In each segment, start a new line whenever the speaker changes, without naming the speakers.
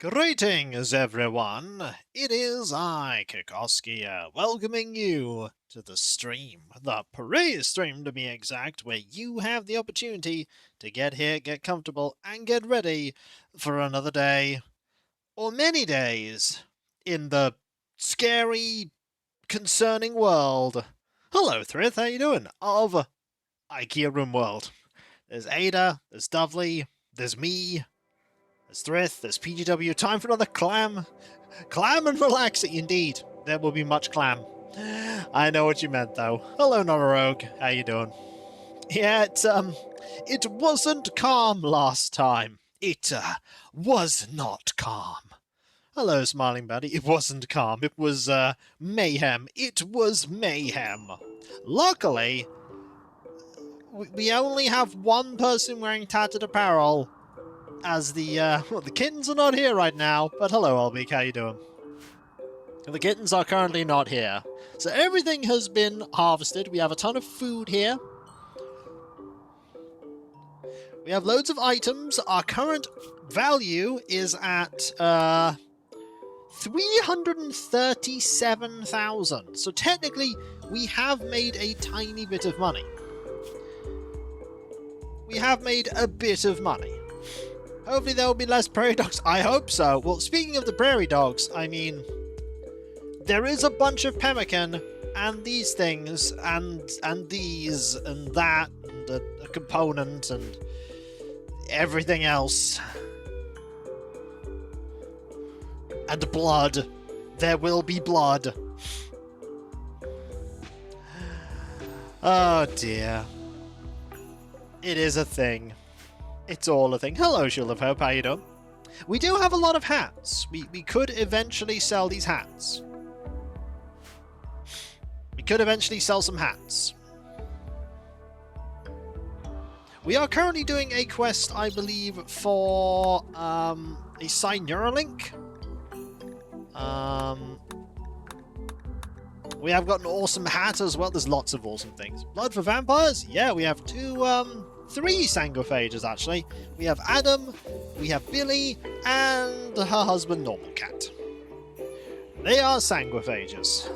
Greetings, everyone. It is I, Kikoski, welcoming you to the stream, the pre-stream to be exact, where you have the opportunity to get here, get comfortable, and get ready for another day, or many days, in the scary, concerning world. Hello, Thrith, how you doing? Of IKEA Rimworld. There's Ada, there's Dovely, there's me, there's Thrith, there's PGW. Time for another clam. Clam and relaxing, indeed. There will be much clam. I know what you meant, though. Hello, not a rogue. How you doing? Yeah, it wasn't calm last time. It, was not calm. Hello, smiling buddy. It wasn't calm. It was, mayhem. It was mayhem. Luckily, we only have one person wearing tattered apparel, as the kittens are not here right now, but hello, Albeek, how you doing? The kittens are currently not here. So everything has been harvested. We have a ton of food here. We have loads of items. Our current value is at 337,000. So technically, we have made a tiny bit of money. We have made a bit of money. Hopefully there will be less prairie dogs. I hope so. Well, speaking of the prairie dogs, I mean, there is a bunch of pemmican and these things and these and that and a component and everything else. And blood. There will be blood. Oh dear. It is a thing. It's all a thing. Hello, Shield of Hope, how you doing? We do have a lot of hats. We could eventually sell these hats. We could eventually sell some hats. We are currently doing a quest, I believe, for a Neuralink. We have got an awesome hat as well. There's lots of awesome things. Blood for vampires? Yeah, we have three sangophages, actually. We have Adam, we have Billy, and her husband, Normal Cat. They are sangophages.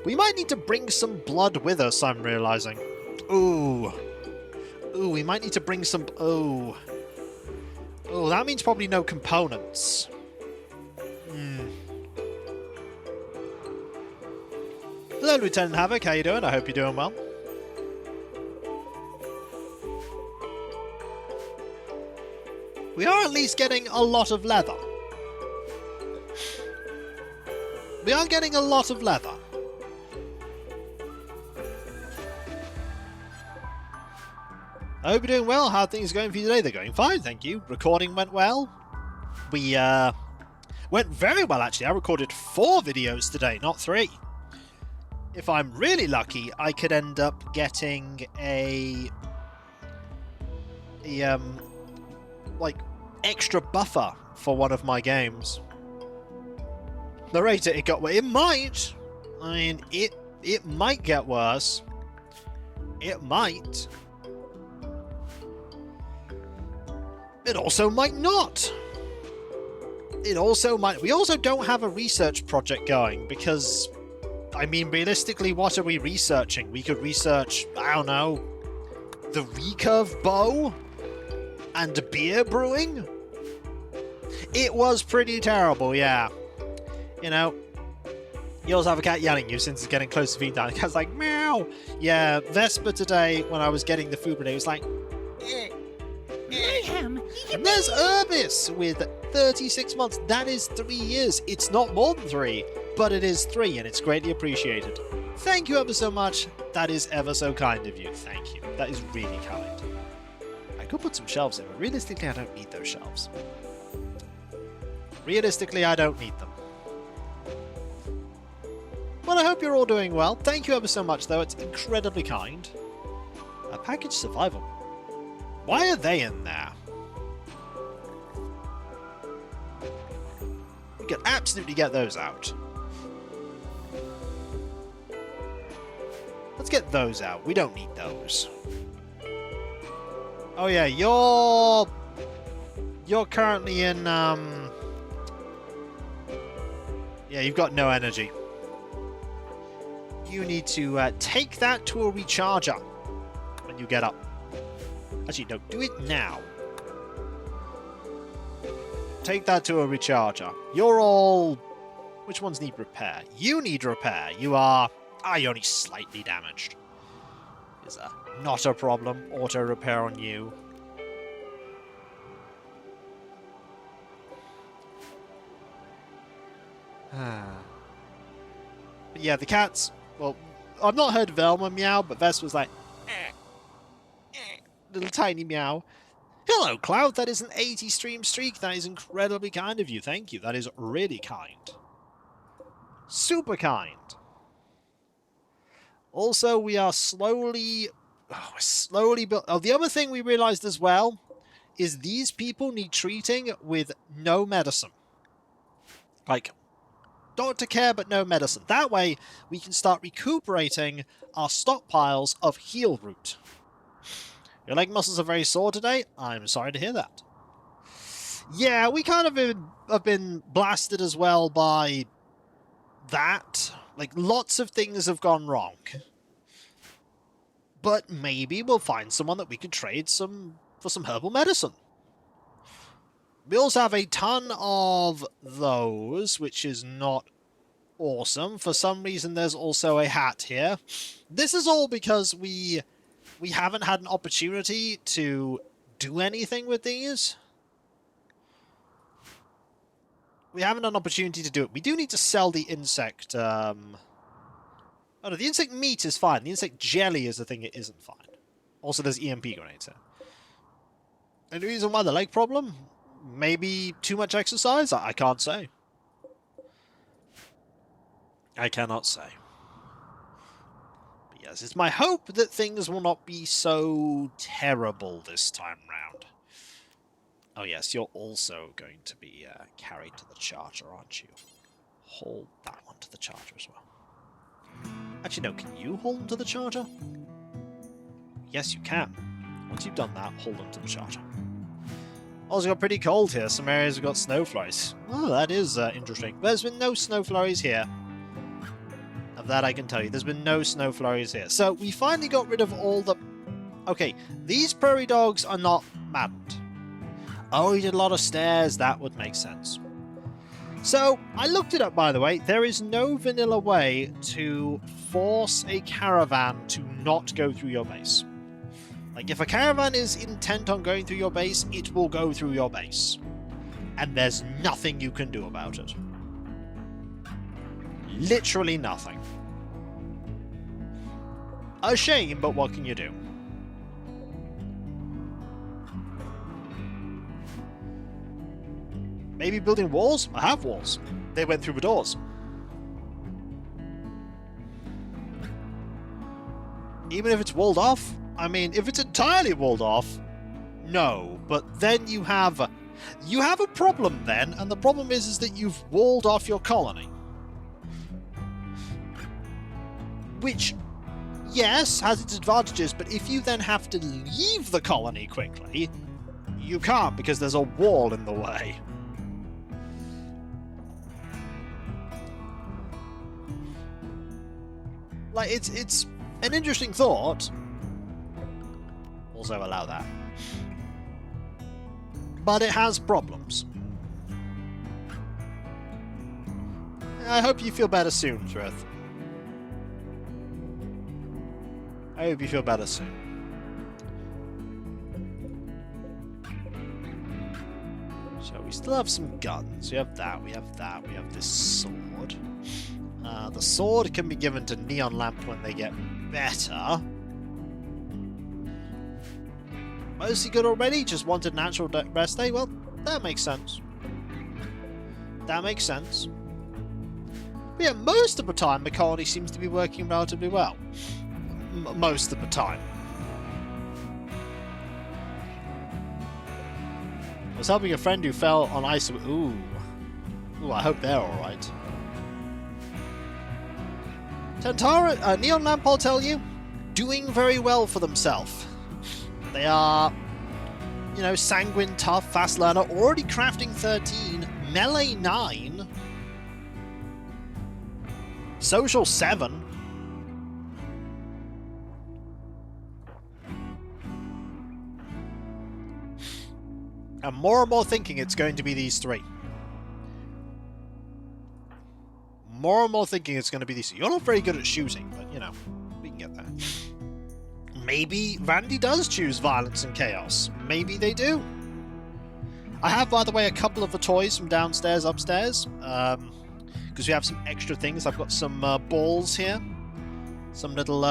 We might need to bring some blood with us, I'm realizing. Ooh. Ooh, we might need to bring some... Oh. Oh, that means probably no components. Hello, Lieutenant Havoc. How you doing? I hope you're doing well. We are at least getting a lot of leather. We are getting a lot of leather. I hope you're doing well. How are things going for you today? They're going fine, thank you. Recording went well. We went very well, actually. I recorded 4 videos today, not 3. If I'm really lucky, I could end up getting a like, extra buffer for one of my games. The rate it got... It might. I mean, it might get worse. It might. It also might not. It also might... We also don't have a research project going because... I mean, realistically, what are we researching? We could research, I don't know, the recurve bow and beer brewing? It was pretty terrible, yeah. You know, you also have a cat yelling at you since it's getting close to feed time. The cat's like, meow! Yeah, Vesper today, when I was getting the food, it was like, eh. And there's Urbis with 36 months. That is 3 years. It's not more than 3. But it is 3, and it's greatly appreciated. Thank you ever so much. That is ever so kind of you. Thank you. That is really kind. I could put some shelves in, but realistically, I don't need those shelves. Realistically, I don't need them. Well, I hope you're all doing well. Thank you ever so much, though. It's incredibly kind. A package survival. Why are they in there? We could absolutely get those out. Let's get those out. We don't need those. Oh yeah, you're You're currently in, yeah, you've got no energy. You need to take that to a recharger when you get up. Actually, no, do it now. Take that to a recharger. You're all... Which ones need repair? You need repair. You are... you're only slightly damaged. Is that not a problem? Auto repair on you. But yeah, the cats... Well, I've not heard Velma meow, but Vess was like... little tiny meow. Hello, Cloud. That is an 80 stream streak. That is incredibly kind of you. Thank you. That is really kind. Super kind. Also, we are slowly... the other thing we realized as well is these people need treating with no medicine. Like, doctor care, but no medicine. That way, we can start recuperating our stockpiles of heal root. Your leg muscles are very sore today? I'm sorry to hear that. Yeah, we kind of have been blasted as well by that. Like, lots of things have gone wrong. But maybe we'll find someone that we could trade for some herbal medicine. We also have a ton of those, which is not awesome. For some reason, there's also a hat here. This is all because we haven't had an opportunity to do anything with these. We haven't had an opportunity to do it. We do need to sell the insect... Oh no, the insect meat is fine. The insect jelly is the thing it isn't fine. Also, there's EMP grenades here. Any reason why the leg problem? Maybe too much exercise? I can't say. I cannot say. But yes, it's my hope that things will not be so terrible this time round. Oh yes, you're also going to be carried to the charger, aren't you? Hold that one to the charger as well. Actually, no, can you hold them to the charger? Yes, you can. Once you've done that, hold them to the charger. Also got pretty cold here. Some areas have got snow flurries. Oh, that is interesting. There's been no snow flurries here. Of that I can tell you. There's been no snow flurries here. So, we finally got rid of all the... Okay, these prairie dogs are not maddened. Oh, he did a lot of stairs. That would make sense. So, I looked it up, by the way. There is no vanilla way to force a caravan to not go through your base. Like, if a caravan is intent on going through your base, it will go through your base. And there's nothing you can do about it. Literally nothing. A shame, but what can you do? Maybe building walls? I have walls. They went through the doors. Even if it's walled off? I mean, if it's entirely walled off, no. But then you have a problem then, and the problem is that you've walled off your colony. Which, yes, has its advantages, but if you then have to leave the colony quickly, you can't because there's a wall in the way. Like, it's an interesting thought. Also allow that. But it has problems. I hope you feel better soon, Frith. I hope you feel better soon. So we still have some guns. We have that, we have that, we have this sword. The sword can be given to Neon Lamp when they get better. Mostly good already, just wanted natural rest day? Well, that makes sense. That makes sense. But yeah, most of the time the colony seems to be working relatively well. Most of the time. I was helping a friend who fell on ice. Ooh, I hope they're alright. Tantara, Neon Lamp, I'll tell you, doing very well for themselves. They are You know, sanguine, tough, fast learner, already crafting 13, melee 9, social 7. I'm more and more thinking it's going to be these 3. More and more thinking it's going to be these. You're not very good at shooting, but, you know, we can get there. Maybe Randy does choose violence and chaos. Maybe they do. I have, by the way, a couple of the toys from downstairs, upstairs, because we have some extra things. I've got some balls here. Some little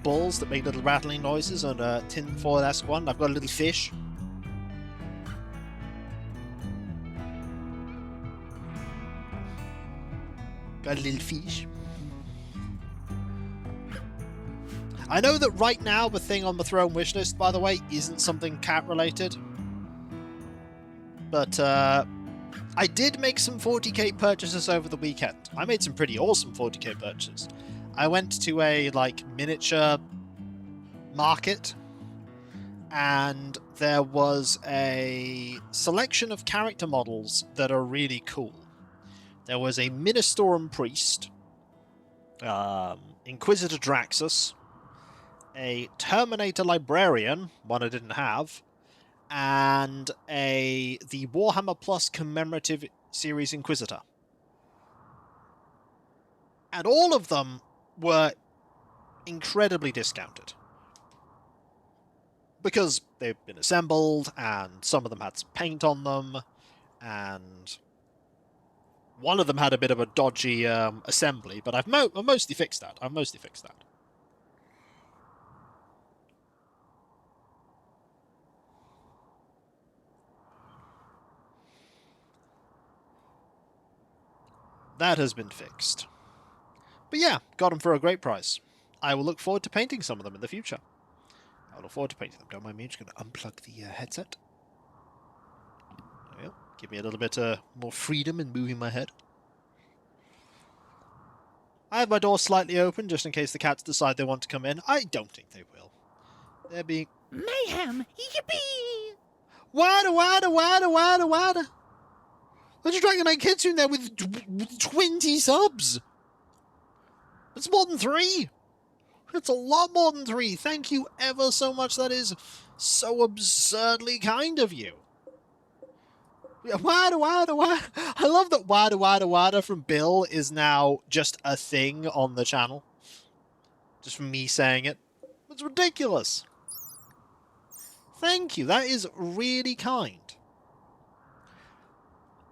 balls that make little rattling noises on a tinfoil-esque one. I've got a little fish. Got a little fish. I know that right now the thing on the throne wishlist, by the way, isn't something cat-related. But I did make some 40k purchases over the weekend. I made some pretty awesome 40k purchases. I went to a, like, miniature market, and there was a selection of character models that are really cool. There was a Ministorum Priest, Inquisitor Draxus, a Terminator Librarian, one I didn't have, and the Warhammer Plus Commemorative Series Inquisitor. And all of them were incredibly discounted. Because they've been assembled, and some of them had some paint on them, and one of them had a bit of a dodgy assembly, but I've mostly fixed that. I've mostly fixed that. That has been fixed. But yeah, got them for a great price. I will look forward to painting some of them in the future. I look forward to painting them. Don't mind me, I'm just going to unplug the headset. There we go. Give me a little bit more freedom in moving my head. I have my door slightly open just in case the cats decide they want to come in. I don't think they will. They're being...
Mayhem! Yippee!
Wada, wada, wada, wada, wada. There's a Dragon Knight Kitsune there with 20 subs. That's more than 3. It's a lot more than 3. Thank you ever so much. That is so absurdly kind of you. Wada, wada, wada. I love that wada, wada, wada from Bill is now just a thing on the channel. Just from me saying it. It's ridiculous. Thank you. That is really kind.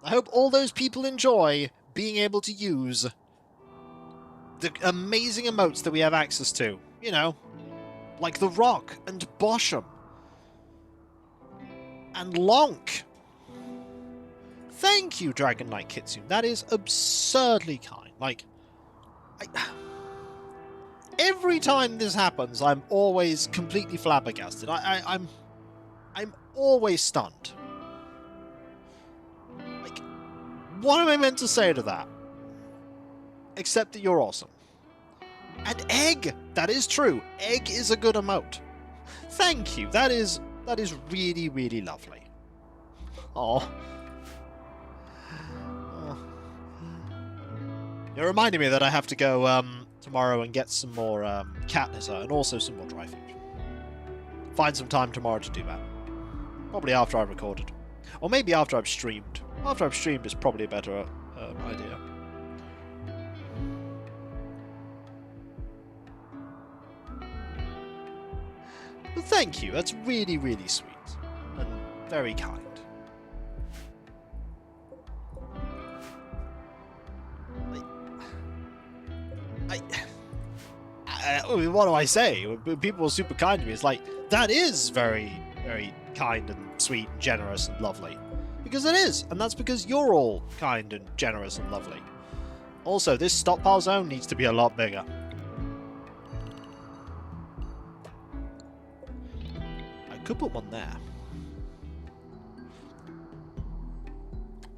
I hope all those people enjoy being able to use the amazing emotes that we have access to. You know, like The Rock and Bosham. And Lonk. Thank you, Dragon Knight Kitsune. That is absurdly kind. Like, every time this happens, I'm always completely flabbergasted. I'm always stunned. Like, what am I meant to say to that? Except that you're awesome. And Egg! That is true. Egg is a good emote. Thank you. That is really, really lovely. Oh. You're reminding me that I have to go tomorrow and get some more cat litter and also some more dry food. Find some time tomorrow to do that. Probably after I've recorded. Or maybe after I've streamed. After I've streamed is probably a better idea. But thank you. That's really, really sweet. And very kind. I mean, what do I say? When people are super kind to me, it's like, that is very, very kind and sweet and generous and lovely. Because it is, and that's because you're all kind and generous and lovely. Also, this stockpile zone needs to be a lot bigger. I could put one there.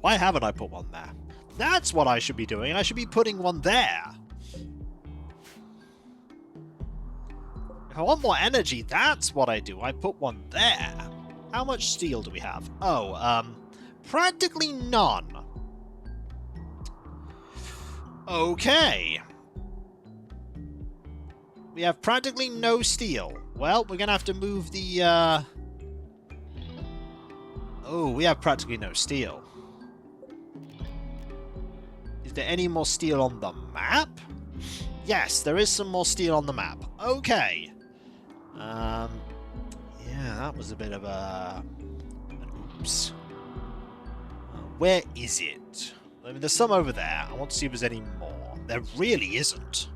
Why haven't I put one there? That's what I should be doing. I should be putting one there. If I want more energy, that's what I do. I put one there. How much steel do we have? Oh, practically none. Okay. We have practically no steel. Well, we're gonna have to move the, Oh, we have practically no steel. Is there any more steel on the map? Yes, there is some more steel on the map. Okay. Yeah, that was a bit of an oops. Where is it? I mean, there's some over there. I want to see if there's any more. There really isn't.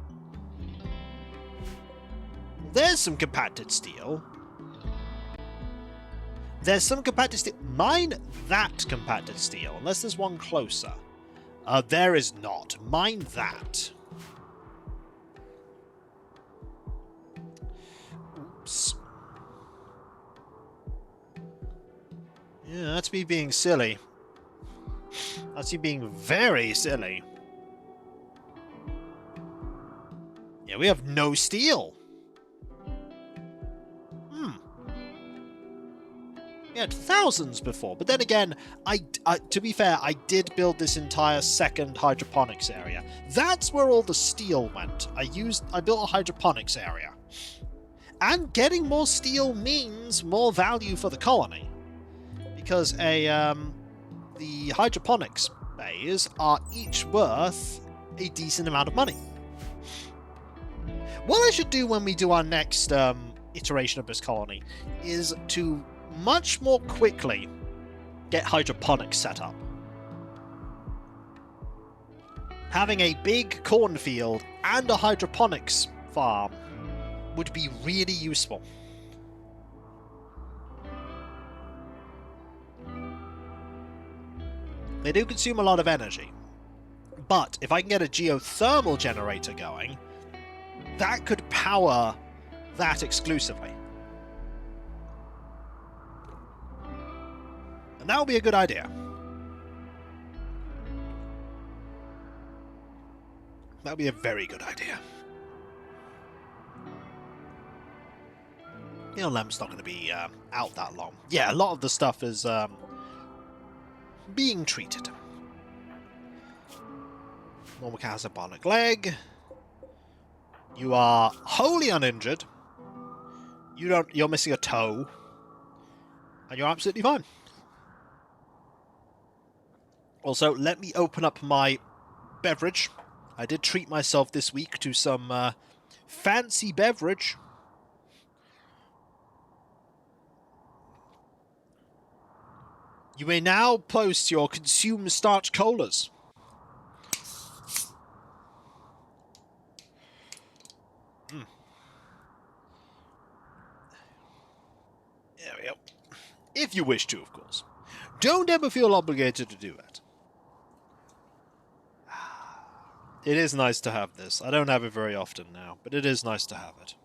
There's some compacted steel. There's some compacted steel. Mine that compacted steel, unless there's one closer. There is not. Mine that. Oops. Yeah, that's me being silly. That's you being very silly. Yeah, we have no steel. We had thousands before, but then again, to be fair, I did build this entire second hydroponics area. That's where all the steel went. I built a hydroponics area. And getting more steel means more value for the colony. Because the hydroponics bays are each worth a decent amount of money. What I should do when we do our next iteration of this colony is to much more quickly get hydroponics set up. Having a big cornfield and a hydroponics farm would be really useful. They do consume a lot of energy, but if I can get a geothermal generator going, that could power that exclusively. And that would be a good idea. That would be a very good idea. You know, LEM's not going to be out that long. Yeah, a lot of the stuff is being treated. Normal cat has a bionic leg. You are wholly uninjured. You're missing a toe. And you're absolutely fine. Also, let me open up my beverage. I did treat myself this week to some fancy beverage. You may now post your consume starch colas. There we go. If you wish to, of course. Don't ever feel obligated to do that. It is nice to have this. I don't have it very often now, but it is nice to have it.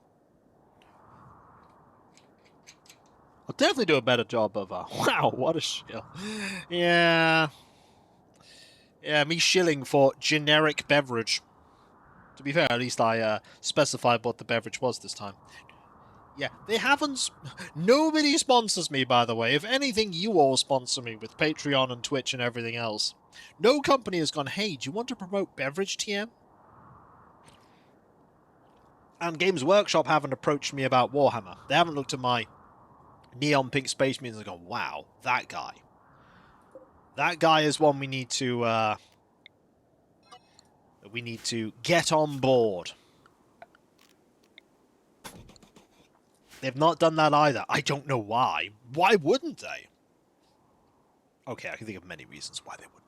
I'll definitely do a better job of, wow, what a shill. Yeah. Yeah, me shilling for generic beverage. To be fair, at least I specified what the beverage was this time. Yeah, they haven't... Nobody sponsors me, by the way. If anything, you all sponsor me with Patreon and Twitch and everything else. No company has gone, hey, do you want to promote beverage, TM? And Games Workshop haven't approached me about Warhammer. They haven't looked at my neon pink space marines and gone, wow, that guy. That guy is one we need to get on board. They've not done that either. I don't know why. Why wouldn't they? Okay, I can think of many reasons why they wouldn't.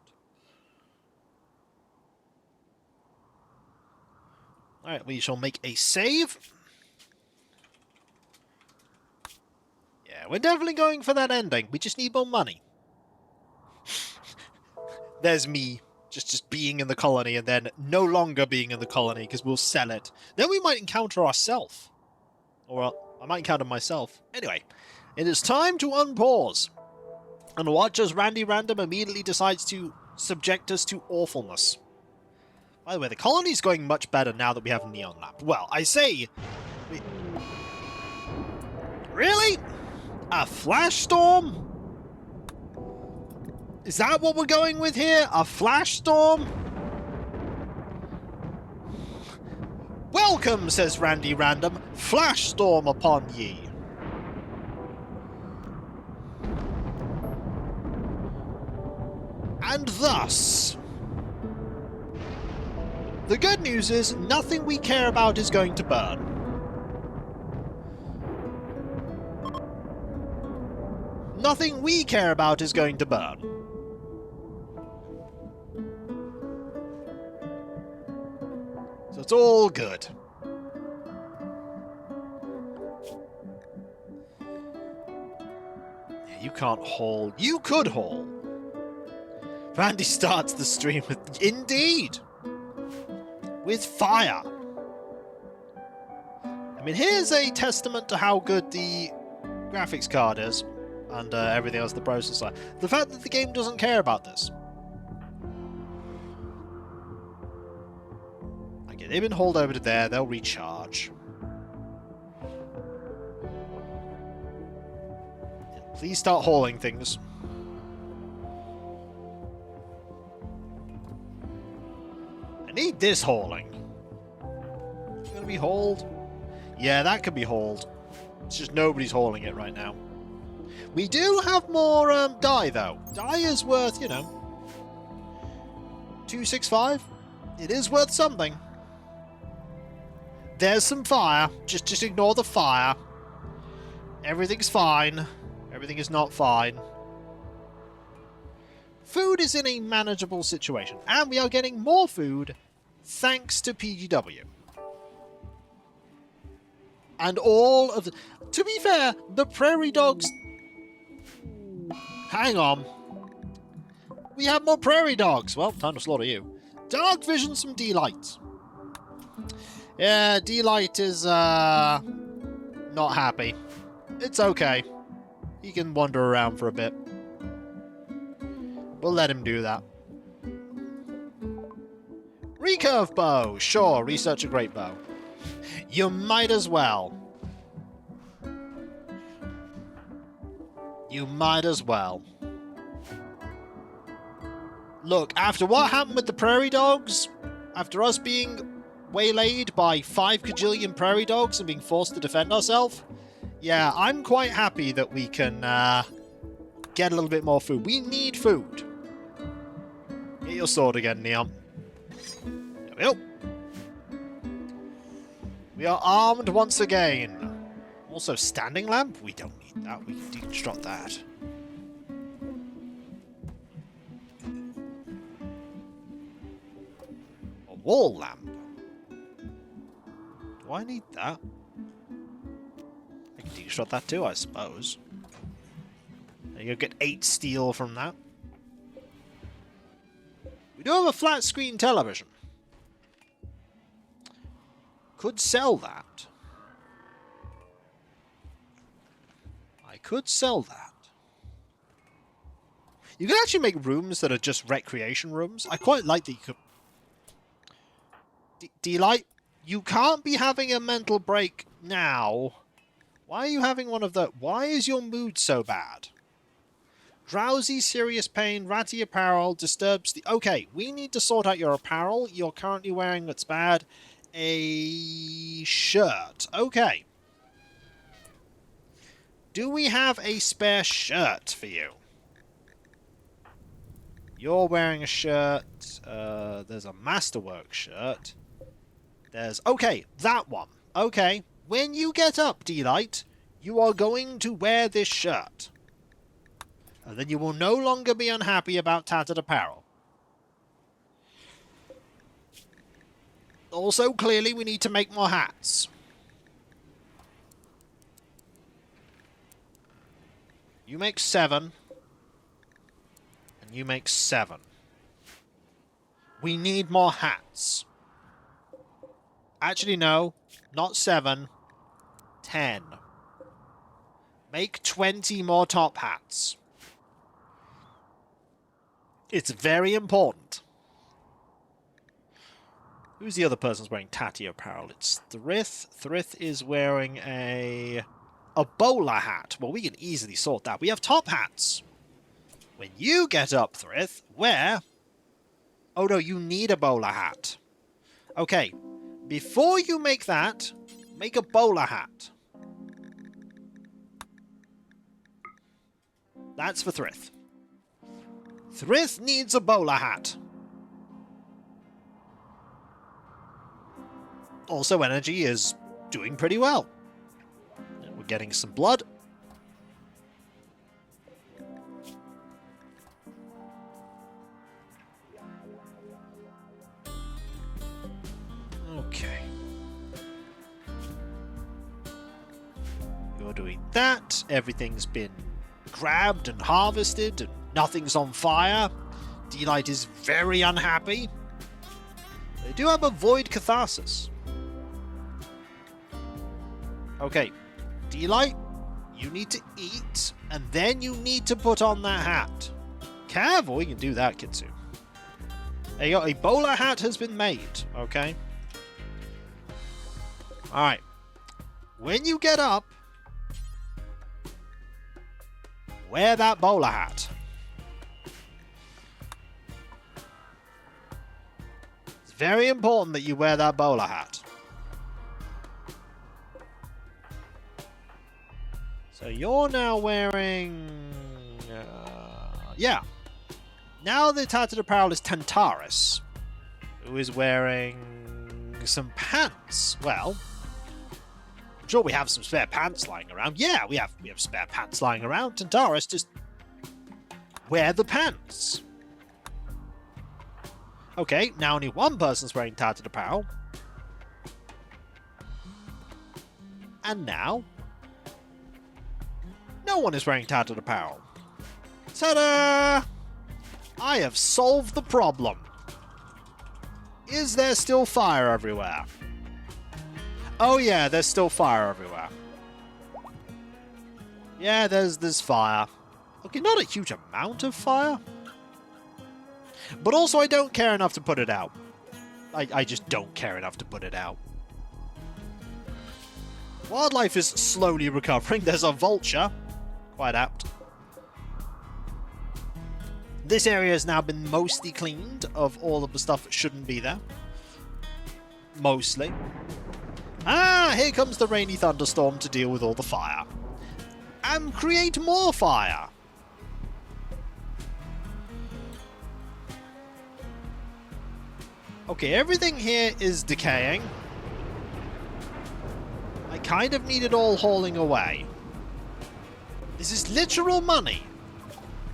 Alright, we shall make a save. Yeah, we're definitely going for that ending. We just need more money. There's me, just being in the colony and then no longer being in the colony because we'll sell it. Then we might encounter ourselves. Or I might encounter myself. Anyway, it is time to unpause. And watch as Randy Random immediately decides to subject us to awfulness. By the way, the colony's going much better now that we have a neon lamp. Well, I say... Really? A flash storm? Is that what we're going with here? A flash storm? Welcome, says Randy Random. Flash storm upon ye. And thus, the good news is nothing we care about is going to burn. Nothing we care about is going to burn. So it's all good. Yeah, you can't haul. You could haul. Randy starts the stream with... Indeed! With fire. I mean, here's a testament to how good the graphics card is. And everything else the processor. The fact that the game doesn't care about this. Okay, they've been hauled over to there. They'll recharge. Please start hauling things. I need this hauling. It's gonna be hauled. Yeah, that could be hauled. It's just nobody's hauling it right now. We do have more dye, though. Dye is worth, you know, 265. It is worth something. There's some fire. Just ignore the fire. Everything's fine. Everything is not fine. Food is in a manageable situation, and we are getting more food thanks to PGW. And all of the... To be fair, the prairie dogs... Hang on. We have more prairie dogs. Well, time to slaughter you. Dark vision's from D-Light. Yeah, D-Light is, not happy. It's okay. He can wander around for a bit. We'll let him do that. Recurve bow. Sure, research a great bow. You might as well. You might as well. Look, after what happened with the prairie dogs, after us being waylaid by 5 kajillion prairie dogs and being forced to defend ourselves, yeah, I'm quite happy that we can get a little bit more food. We need food. Get your sword again, Neon. There we go. We are armed once again. Also, standing lamp? We don't need that. We can deconstruct that. A wall lamp. Do I need that? I can deconstruct that too, I suppose. There you go, get 8 steel from that. We do have a flat screen television. Could sell that. I could sell that. You can actually make rooms that are just recreation rooms. I quite like that you could... D-Light, you can't be having a mental break now. Why are you having one of the... Why is your mood so bad? Drowsy, serious pain, ratty apparel, disturbs the... Okay, we need to sort out your apparel. You're currently wearing what's bad. A shirt. Okay. Do we have a spare shirt for you? You're wearing a shirt. There's a Masterwork shirt. There's... Okay, that one. Okay. When you get up, D-Light, you are going to wear this shirt. And then you will no longer be unhappy about tattered apparel. Also, clearly, we need to make more hats. You make 7. And you make 7. We need more hats. Actually, no. Not 7. 10. Make 20 more top hats. It's very important. Who's the other person who's wearing tatty apparel? It's Thrith. Thrith is wearing a a bowler hat. Well, we can easily sort that. We have top hats. When you get up, Thrith, where... Oh no, you need a bowler hat. Okay, before you make that, make a bowler hat. That's for Thrith. Thrith needs a bowler hat. Also, energy is doing pretty well. We're getting some blood. Okay. You're doing that. Everything's been grabbed and harvested, and nothing's on fire. Delight is very unhappy. They do have a void catharsis. Okay, Delight, you need to eat, and then you need to put on that hat. Cav, we can do that, Kitsu. There you go, a bowler hat has been made, okay? Alright. When you get up, wear that bowler hat. It's very important that you wear that bowler hat. So you're now wearing... yeah. Now the tattered apparel is Tantaris, who is wearing some pants. Well, I'm sure we have some spare pants lying around. Yeah, we have spare pants lying around. Tantaris, just wear the pants. Okay, now only one person's wearing tattered apparel. And now... no one is wearing tattered apparel. Ta-da! I have solved the problem. Is there still fire everywhere? Oh yeah, there's still fire everywhere. Yeah, there's fire. Okay, not a huge amount of fire. But also I don't care enough to put it out. I just don't care enough to put it out. Wildlife is slowly recovering. There's a vulture. Quite apt. This area has now been mostly cleaned of all of the stuff that shouldn't be there. Mostly. Ah, here comes the rainy thunderstorm to deal with all the fire. And create more fire. Okay, everything here is decaying. I kind of need it all hauling away. This is literal money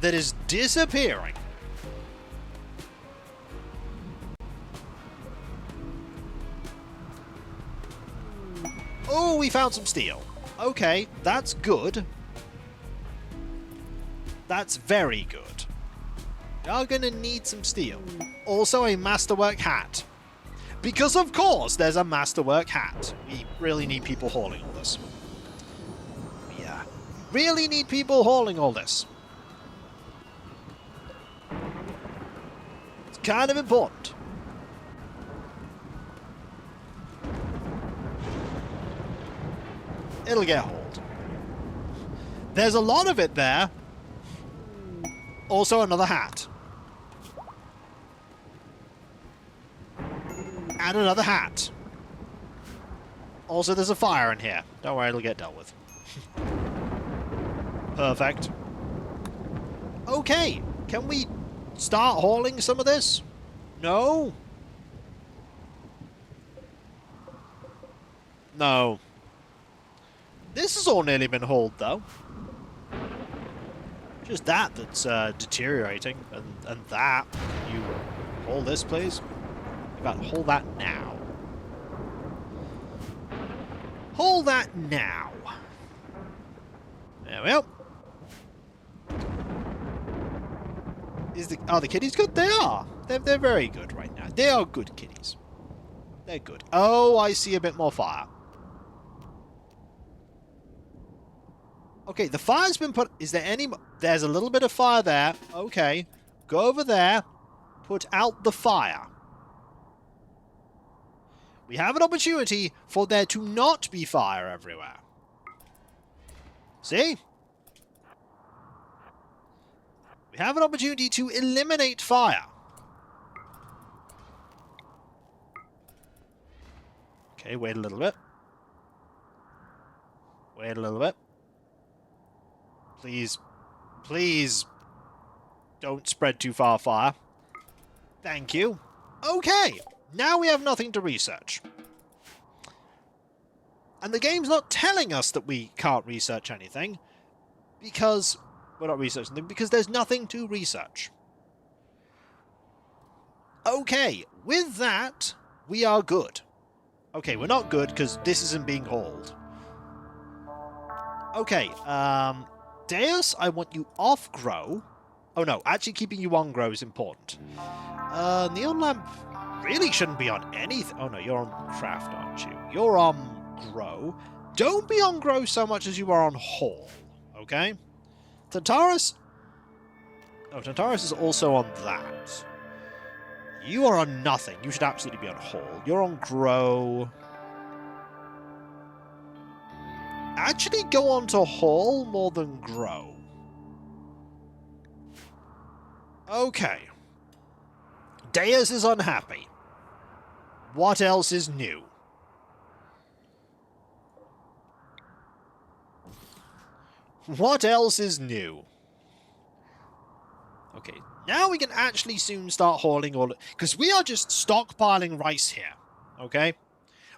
that is disappearing. Oh, we found some steel. Okay, that's good. That's very good. We are going to need some steel. Also a masterwork hat. Because of course there's a masterwork hat. We really need people hauling all this. Yeah. Really need people hauling all this. It's kind of important. It'll get hauled. There's a lot of it there. Also another hat. And another hat. Also there's a fire in here. Don't worry, it'll get dealt with. Perfect. Okay, can we start hauling some of this? No? No. This has all nearly been hauled, though. Just that's deteriorating, and that. You haul this, please. In fact, haul that now. Haul that now. There we go. Are the kitties good? They are. They're very good right now. They are good kitties. They're good. Oh, I see a bit more fire. Okay, the fire's been put... Is there any... There's a little bit of fire there. Okay. Go over there. Put out the fire. We have an opportunity for there to not be fire everywhere. See? We have an opportunity to eliminate fire. Okay, wait a little bit. Wait a little bit. Please, please don't spread too far fire. Thank you. Okay, now we have nothing to research. And the game's not telling us that we can't research anything, because we're not researching them, because there's nothing to research. Okay, with that, we are good. Okay, we're not good, because this isn't being hauled. Okay, Deus, I want you off grow. Oh no, actually keeping you on grow is important. Neon lamp really shouldn't be on anything. Oh no, you're on craft, aren't you? You're on grow. Don't be on grow so much as you are on haul, okay? Tantarus... Oh, Tantarus is also on that. You are on nothing. You should absolutely be on haul. You're on grow. Actually go on to haul more than grow. Okay. Deus is unhappy. What else is new? What else is new? Okay, now we can actually soon start hauling all... Because we are just stockpiling rice here, okay?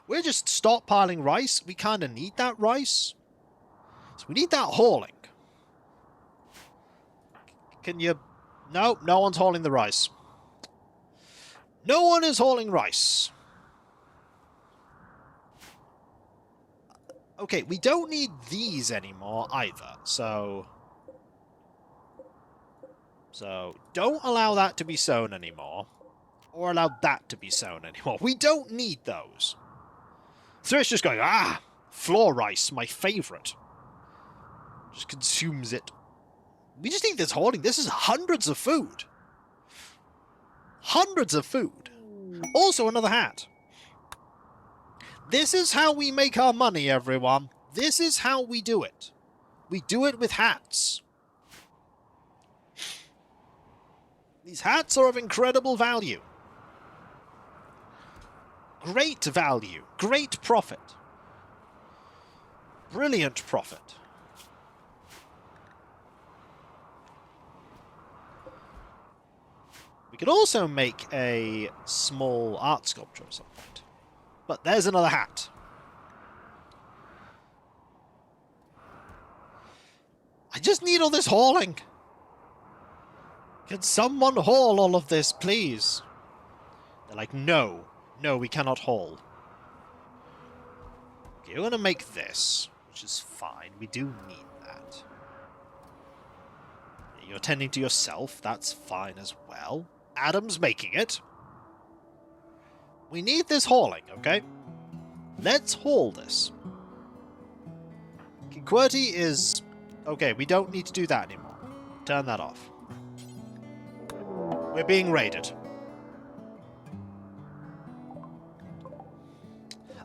We're just stockpiling rice. We kind of need that rice. So we need that hauling. Can you... No, no one's hauling the rice. No one is hauling rice. Okay, we don't need these anymore either, so don't allow that to be sown anymore. Or allow that to be sown anymore. We don't need those. Thrish just going, ah! Floor rice, my favourite. Just consumes it. We just need this hoarding. This is hundreds of food. Hundreds of food. Also another hat. This is how we make our money, everyone. This is how we do it. We do it with hats. These hats are of incredible value. Great value. Great profit. Brilliant profit. We could also make a small art sculpture at some point. But there's another hat. I just need all this hauling. Can someone haul all of this, please? They're like, no. No, we cannot haul. Okay, we're going to make this, which is fine. We do need that. You're tending to yourself. That's fine as well. Adam's making it. We need this hauling, okay? Let's haul this. QWERTY is... Okay, we don't need to do that anymore. Turn that off. We're being raided.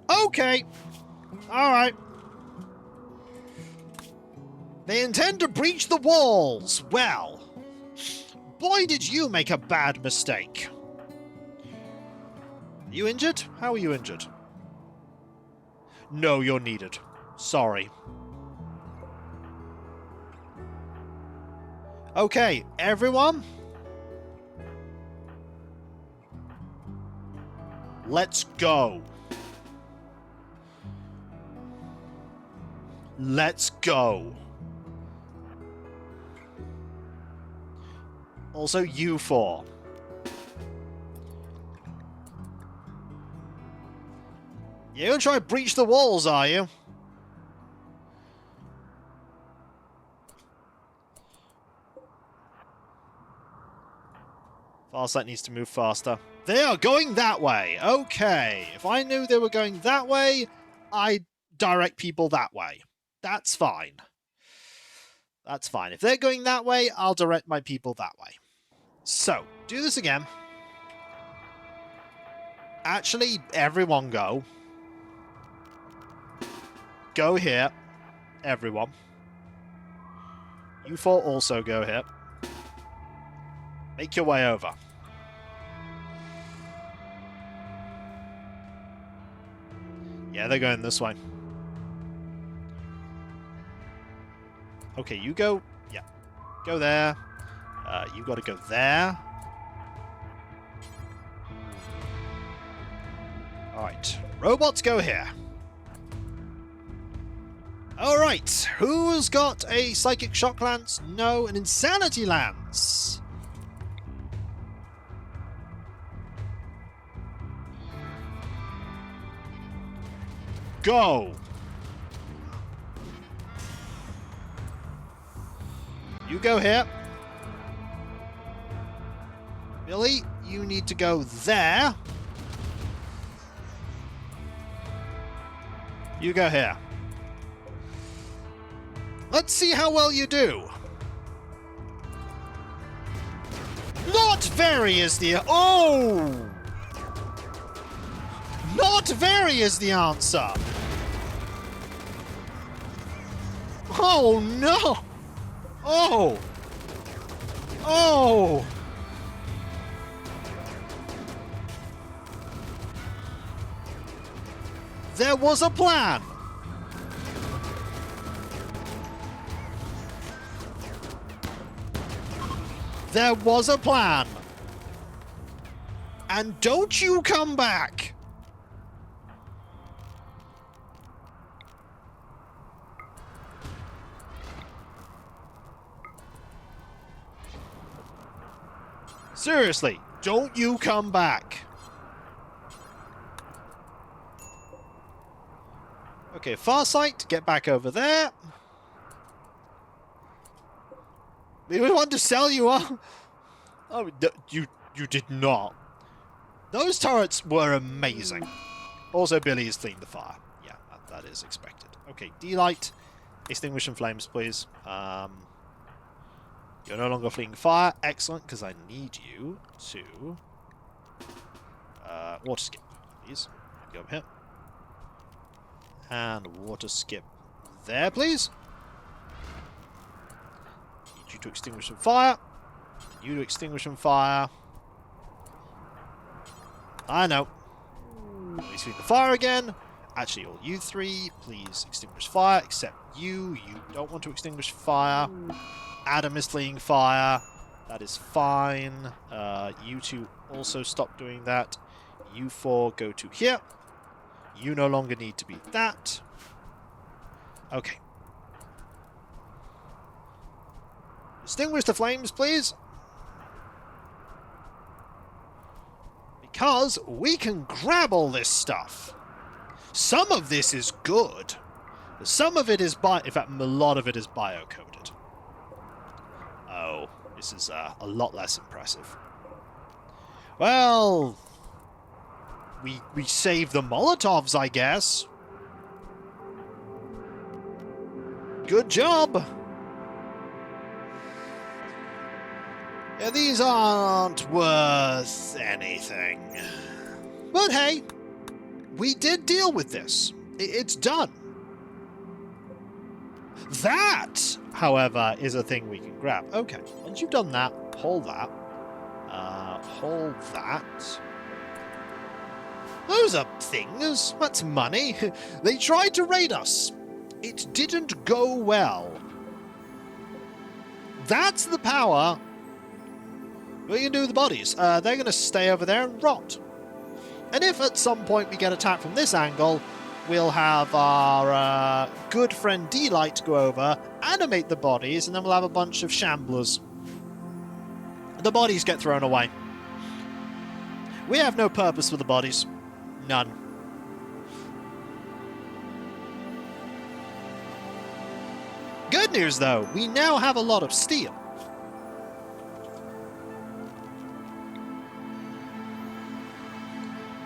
Okay. Alright. They intend to breach the walls. Well, boy, did you make a bad mistake. Are you injured? How are you injured? No, you're needed. Sorry. Okay, everyone. Let's go. Let's go. Also, you four. You're gonna try to breach the walls, are you? Farsight needs to move faster. They are going that way. Okay. If I knew they were going that way, I'd direct people that way. That's fine. That's fine. If they're going that way, I'll direct my people that way. So, do this again. Actually, everyone go. Go here. Everyone. You four also go here. Make your way over. Yeah, they're going this way. Okay, you go. Yeah. Go there. You got to go there. Alright. Robots go here. Alright. Who's got a Psychic Shock Lance? No, an Insanity Lance. Go! You go here. Billy, you need to go there. You go here. Let's see how well you do. Not very is the... Oh! Not very is the answer. Oh, no! Oh! Oh! There was a plan! There was a plan! And don't you come back! Seriously, don't you come back! Okay, Farsight, get back over there. We want to sell you on. Oh, you did not. Those turrets were amazing. Also, Billy has cleaned the fire. Yeah, that is expected. Okay, D-Light, extinguish some flames, please. You're no longer fleeing fire. Excellent, because I need you to... water skip, please. Go up here. And water skip there, please. Need you to extinguish some fire. You to extinguish some fire. I know. Please feed the fire again. Actually, all you three, please extinguish fire, except you. You don't want to extinguish fire. Adam is fleeing fire. That is fine. You two also stop doing that. You four go to here. You no longer need to be that. Okay. Extinguish the flames, please. Because we can grab all this stuff. Some of this is good. Some of it is in fact, a lot of it is bio-coded. Oh, this is a lot less impressive. Well, we saved the Molotovs, I guess. Good job. Yeah, these aren't worth anything. But hey, we did deal with this. It's done. That, however, is a thing we can grab. Okay, once you've done that, hold that. Hold that. Those are things. That's money. They tried to raid us. It didn't go well. That's the power. What are you going to do with the bodies? They're going to stay over there and rot. And if at some point we get attacked from this angle, we'll have our good friend D-Light go over, animate the bodies, and then we'll have a bunch of shamblers. The bodies get thrown away. We have no purpose for the bodies. None. Good news, though. We now have a lot of steel.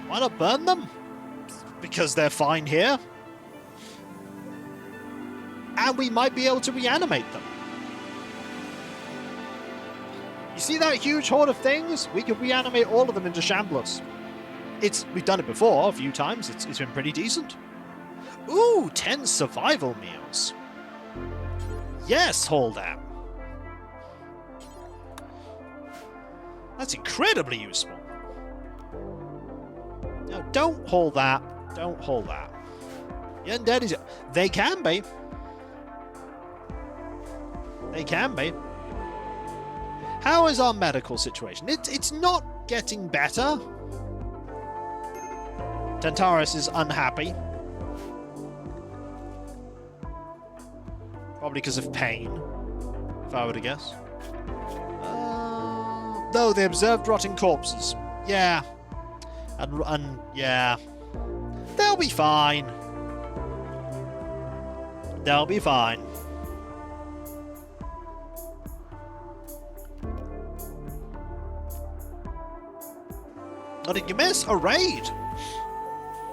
Why not burn them? Because they're fine here. And we might be able to reanimate them. You see that huge horde of things? We could reanimate all of them into shamblers. We've done it before a few times. It's been pretty decent. Ooh, 10 survival meals. Yes, Holdout. That's incredibly useful. No, don't haul that. Don't haul that. The undead is... They can be. They can be. How is our medical situation? It's not getting better. Tantarus is unhappy. Probably because of pain, if I were to guess. No, they observed rotting corpses. Yeah. And yeah. They'll be fine. They'll be fine. What did you miss? A raid!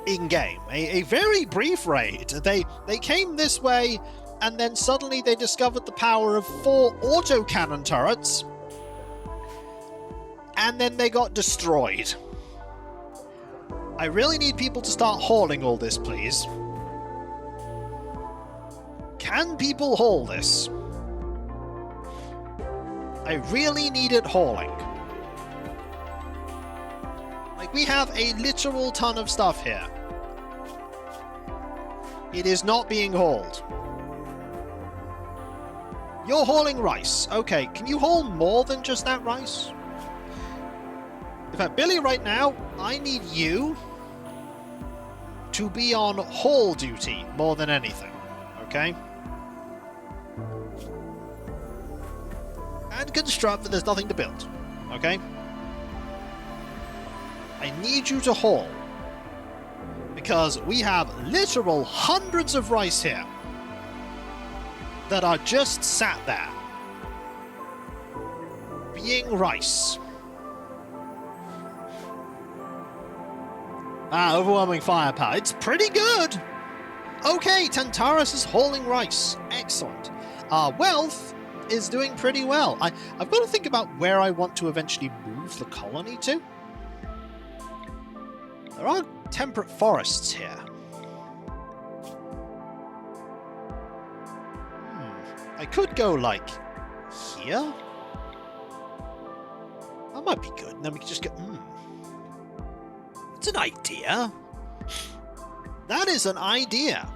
In-game. A very brief raid. They came this way, and then suddenly they discovered the power of 4 autocannon turrets, and then they got destroyed. I really need people to start hauling all this, please. Can people haul this? I really need it hauling. Like, we have a literal ton of stuff here. It is not being hauled. You're hauling rice. Okay, can you haul more than just that rice? In fact, Billy, right now, I need you to be on haul duty more than anything. Okay? And construct, but there's nothing to build. Okay? I need you to haul. Because we have literal hundreds of rice here that are just sat there. Being rice. Overwhelming firepower. It's pretty good. Okay, Tantarus is hauling rice. Excellent. Our wealth is doing pretty well. I've got to think about where I want to eventually move the colony to. There are temperate forests here. I could go, like, here? That might be good. And then we could just go... That's an idea. That is an idea.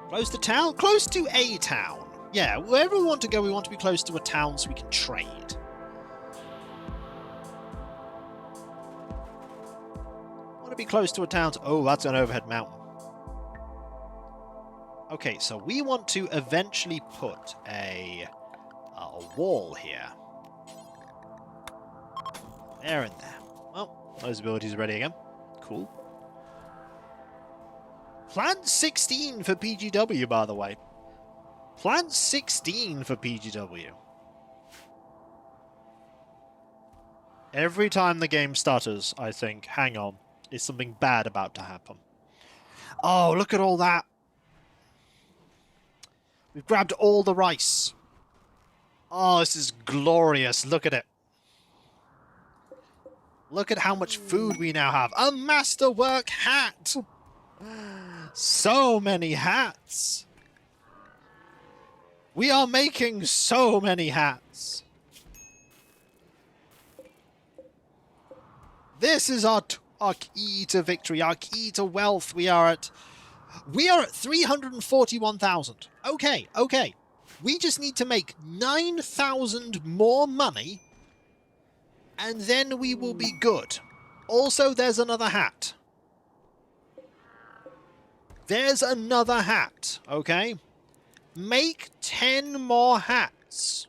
Close to town? Close to a town. Yeah, wherever we want to go, we want to be close to a town so we can trade. Want to be close to a town. Oh, that's an overhead mountain. Okay, so we want to eventually put a wall here. There and there. Well, those abilities are ready again. Cool. Plant 16 for PGW, by the way. Plant 16 for PGW. Every time the game stutters, I think, hang on, is something bad about to happen. Oh, look at all that. We've grabbed all the rice. Oh, this is glorious. Look at it. Look at how much food we now have. A masterwork hat. So many hats. We are making so many hats. This is our key to victory, our key to wealth. We are at 341,000. Okay, okay. We just need to make 9,000 more money, and then we will be good. Also, there's another hat. There's another hat, okay? Make 10 more hats.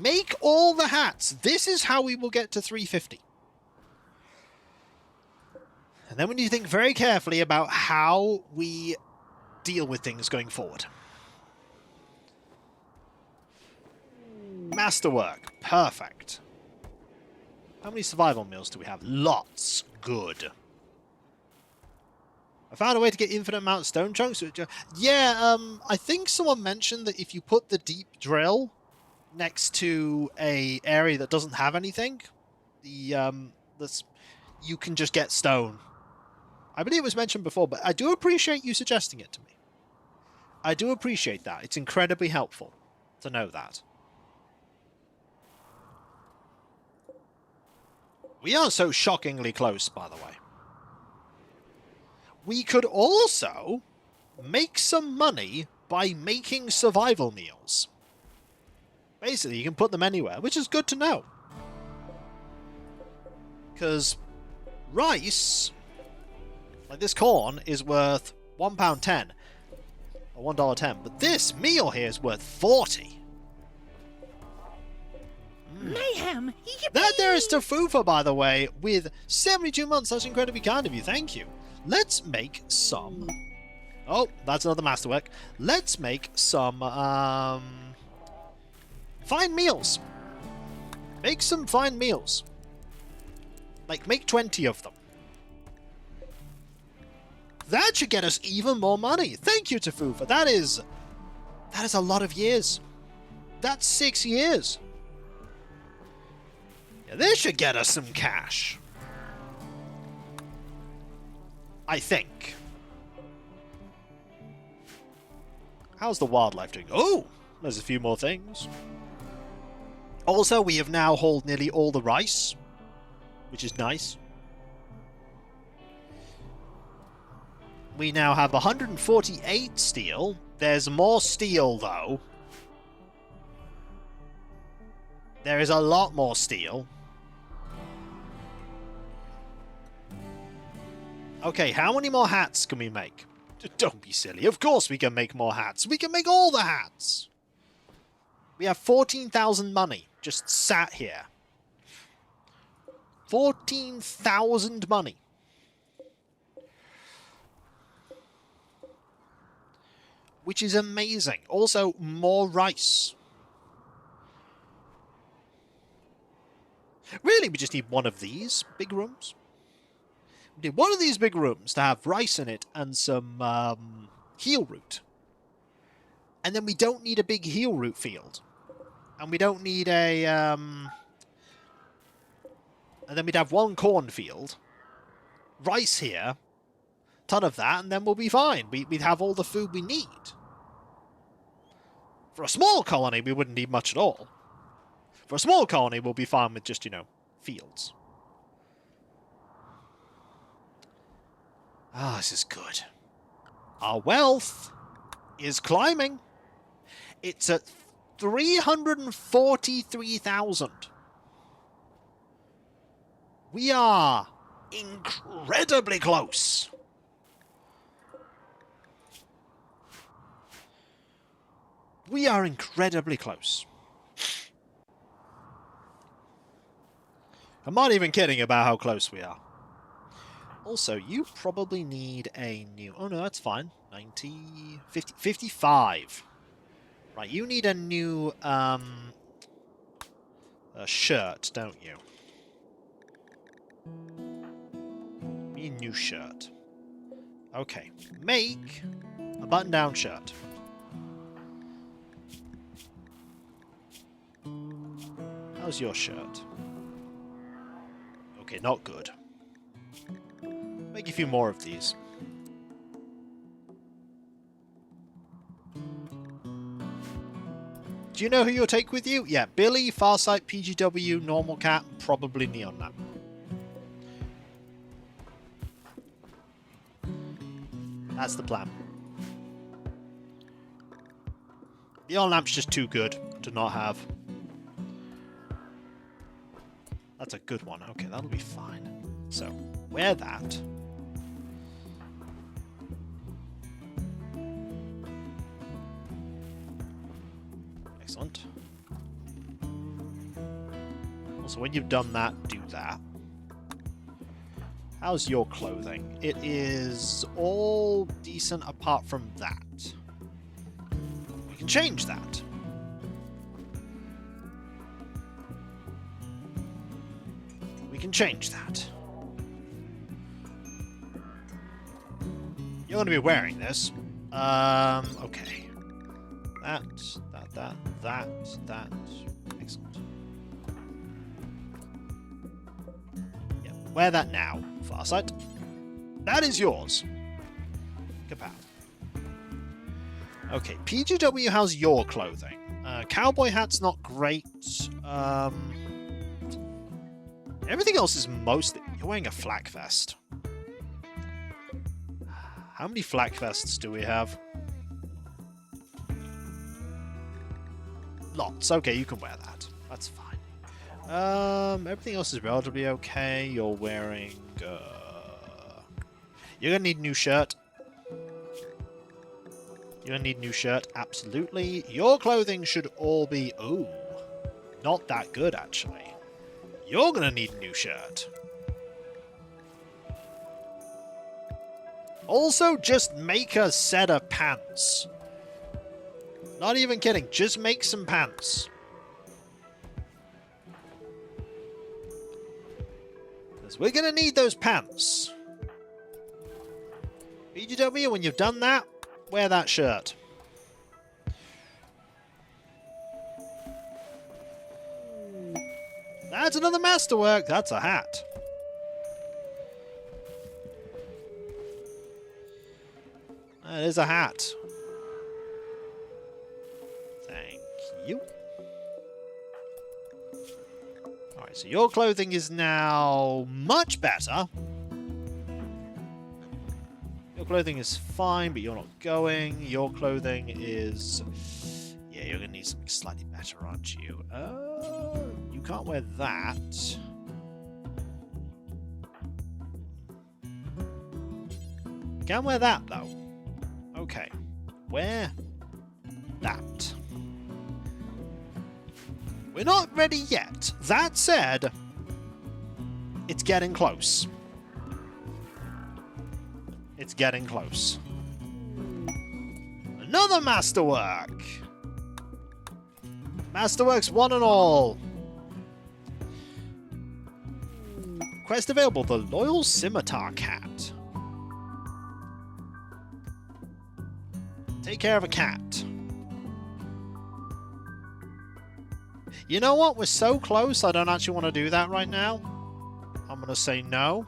Make all the hats. This is how we will get to 350. And then we need to think very carefully about how we deal with things going forward. Masterwork. Perfect. How many survival meals do we have? Lots. Good. I found a way to get infinite amount of stone chunks. Yeah, I think someone mentioned that if you put the deep drill next to a area that doesn't have anything, you can just get stone. I believe it was mentioned before, but I do appreciate you suggesting it to me. I do appreciate that. It's incredibly helpful to know that. We are so shockingly close, by the way. We could also make some money by making survival meals. Basically, you can put them anywhere, which is good to know. Because rice, like this corn, is worth £1.10 or $1.10, but this meal here is worth 40.
Mayhem! Yippee!
That there is Tafufa, by the way, with 72 months. That's incredibly kind of you. Thank you. Let's make some... Oh, that's another masterwork. Let's make some, fine meals. Make some fine meals. Like, make 20 of them. That should get us even more money. Thank you, Tafufa. That is a lot of years. That's 6 years. Yeah, this should get us some cash. I think. How's the wildlife doing? Oh, there's a few more things. Also, we have now hauled nearly all the rice, which is nice. We now have 148 steel. There's more steel, though. There is a lot more steel. Okay, how many more hats can we make? Don't be silly. Of course we can make more hats. We can make all the hats. We have 14,000 money just sat here. 14,000 money. Which is amazing. Also, more rice. Really, we just need one of these big rooms. We need one of these big rooms to have rice in it and some heel root. And then we don't need a big heel root field. And we don't need a... And then we'd have one cornfield. Rice here. Ton of that, and then we'll be fine. We'd have all the food we need. For a small colony, we wouldn't need much at all. For a small colony, we'll be fine with just, fields. Ah, this is good. Our wealth is climbing. It's at 343,000. We are incredibly close. We are incredibly close. I'm not even kidding about how close we are. Also, you probably need a new... Oh, no, that's fine. 90... 50... 55. Right, you need a new, a shirt, don't you? You need a new shirt. Okay. Make a button-down shirt. How's your shirt? Okay, not good. Make a few more of these. Do you know who you'll take with you? Yeah, Billy, Farsight, PGW, Normal Cat, probably Neon Lamp. That's the plan. Neon Lamp's just too good to not have. That's a good one. Okay, that'll be fine. So, wear that. Excellent. Also, when you've done that, do that. How's your clothing? It is all decent apart from that. We can change that. We can change that. You're going to be wearing this. Okay. That. Excellent. Yeah, wear that now, Farsight. That is yours. Kapow. Okay, PGW, how's your clothing? Cowboy hat's not great. Everything else is mostly... You're wearing a flak vest. How many flak vests do we have? Lots. Okay, you can wear that. That's fine. Everything else is relatively okay. You're wearing... You're gonna need a new shirt. You're gonna need a new shirt, absolutely. Your clothing should all be... Ooh, not that good, actually. You're gonna need a new shirt. Also, just make a set of pants. Not even kidding, just make some pants. Because we're gonna need those pants. BGW, when you've done that, wear that shirt. That's another masterwork. That's a hat. That is a hat. Thank you. Alright, so your clothing is now much better. Your clothing is fine, but you're not going. Your clothing is... Yeah, you're going to need something slightly better, aren't you? You can't wear that. You can wear that, though. Okay. Wear that. We're not ready yet. That said, it's getting close. It's getting close. Another masterwork! Masterworks one and all. Quest available, the Loyal Scimitar Cat. Take care of a cat. You know what? We're so close, I don't actually want to do that right now. I'm going to say no.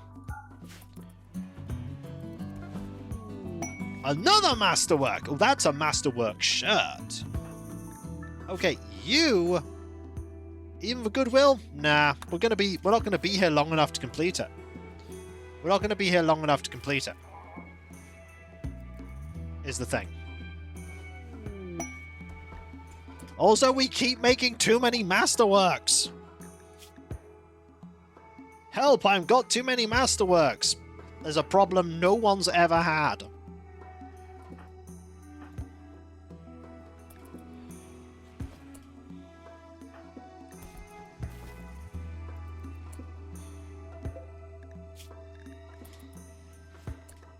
Another masterwork! Oh, that's a masterwork shirt. Okay, you... Even for goodwill? Nah, we're not gonna be here long enough to complete it. We're not gonna be here long enough to complete it. Is the thing. Also, we keep making too many masterworks. Help, I've got too many masterworks. There's a problem no one's ever had.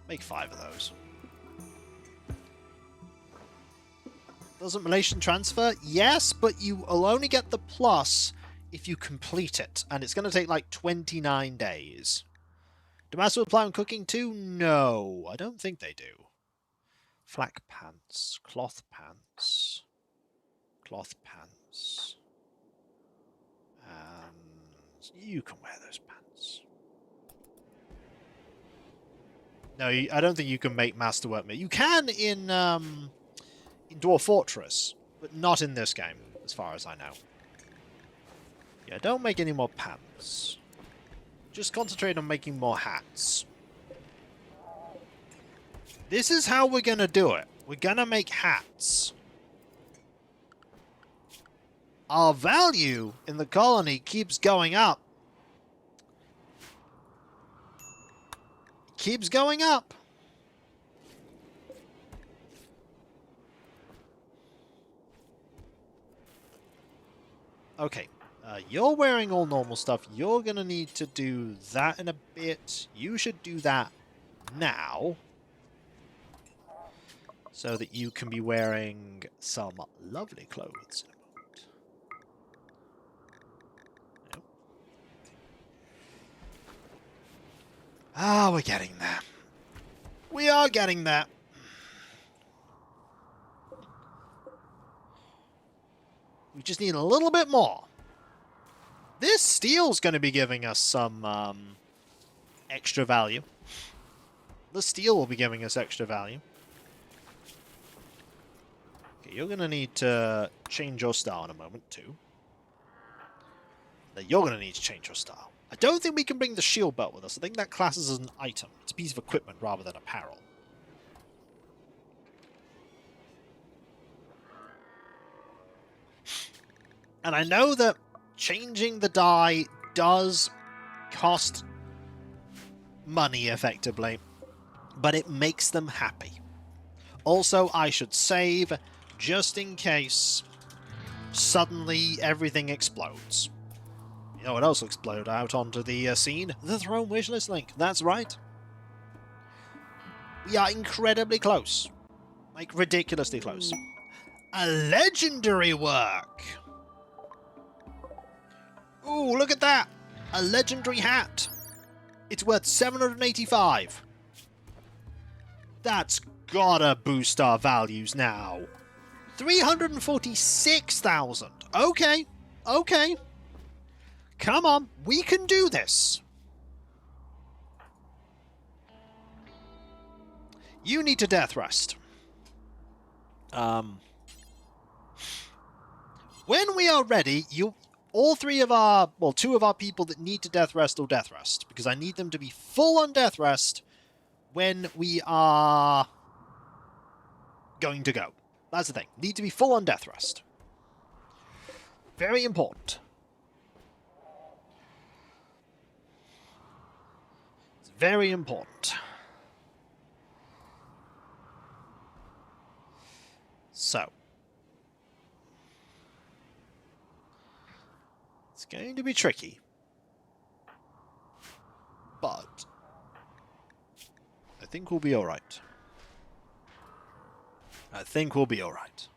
Make 5 of those. Doesn't relation transfer? Yes, but you will only get the plus if you complete it. And it's going to take like 29 days. Do Master apply on cooking too? No, I don't think they do. Flak pants. Cloth pants. Cloth pants. And you can wear those pants. No, I don't think you can make masterwork. You can in Dwarf Fortress, but not in this game, as far as I know. Yeah, don't make any more pants. Just concentrate on making more hats. This is how we're gonna do it. We're gonna make hats. Our value in the colony keeps going up. Keeps going up. Okay, you're wearing all normal stuff. You're going to need to do that in a bit. You should do that now. So that you can be wearing some lovely clothes in a moment. Yep. Ah, we're getting there. We are getting there. We just need a little bit more. This steel's going to be giving us some extra value. The steel will be giving us extra value. Okay, you're going to need to change your style in a moment, too. Then you're going to need to change your style. I don't think we can bring the shield belt with us. I think that classes as an item. It's a piece of equipment rather than apparel. And I know that changing the dye does cost money, effectively, but it makes them happy. Also, I should save, just in case suddenly everything explodes. You know what else will explode out onto the scene? The Throne wishlist link. That's right. We are incredibly close. Like, ridiculously close. A legendary work! Ooh, look at that! A legendary hat! It's worth 785. That's gotta boost our values now. 346,000. Okay, okay. Come on, we can do this. You need to death rest. When we are ready, all three of our, well, two of our people that need to death rest will death rest, because I need them to be full on death rest when we are going to go. That's the thing. Need to be full on death rest. Very important. It's very important. So. It's going to be tricky. But I think we'll be alright. I think we'll be alright.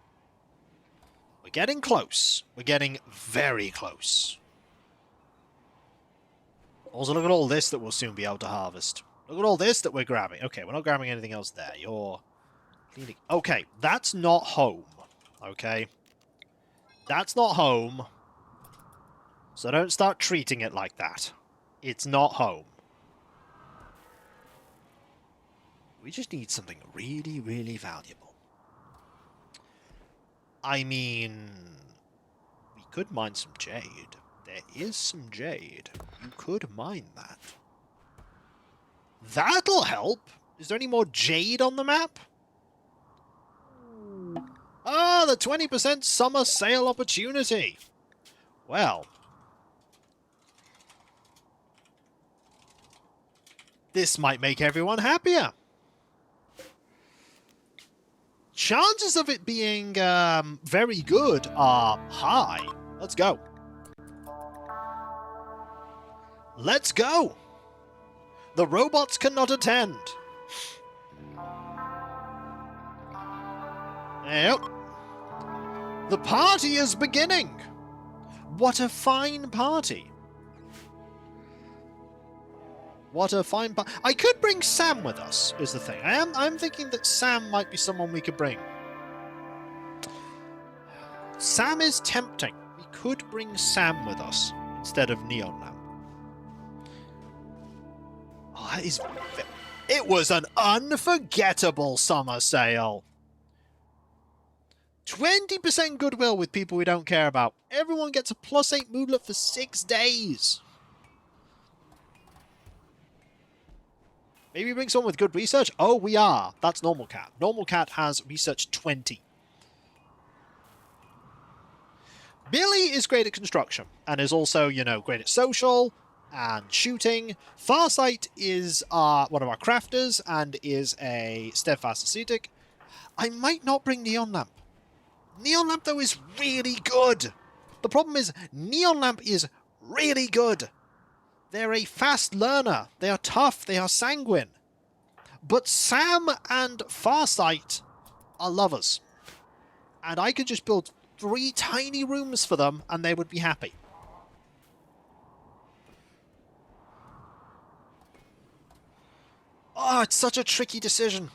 We're getting close. We're getting very close. Also, look at all this that we'll soon be able to harvest. Look at all this that we're grabbing. Okay, we're not grabbing anything else there. You're cleaning. Okay, that's not home. Okay? That's not home. So don't start treating it like that. It's not home. We just need something really, really valuable. I mean, we could mine some jade. There is some jade. You could mine that. That'll help! Is there any more jade on the map? Ah, the 20% summer sale opportunity! Well. This might make everyone happier. Chances of it being very good are high. Let's go. Let's go! The robots cannot attend. Yep. The party is beginning. What a fine party. What a fine party. I could bring Sam with us, is the thing. I'm thinking that Sam might be someone we could bring. Sam is tempting. We could bring Sam with us instead of Neon Lamp. Oh, that is... It was an unforgettable summer sale. 20% goodwill with people we don't care about. Everyone gets a +8 moodlet for 6 days. Maybe bring someone with good research? Oh, we are. That's Normal Cat. Normal Cat has research 20. Billy is great at construction, and is also, you know, great at social and shooting. Farsight is one of our crafters, and is a steadfast ascetic. I might not bring Neon Lamp. Neon Lamp, though, is really good. The problem is, Neon Lamp is really good. They're a fast learner. They are tough. They are sanguine. But Sam and Farsight are lovers. And I could just build 3 tiny rooms for them, and they would be happy. Oh, it's such a tricky decision.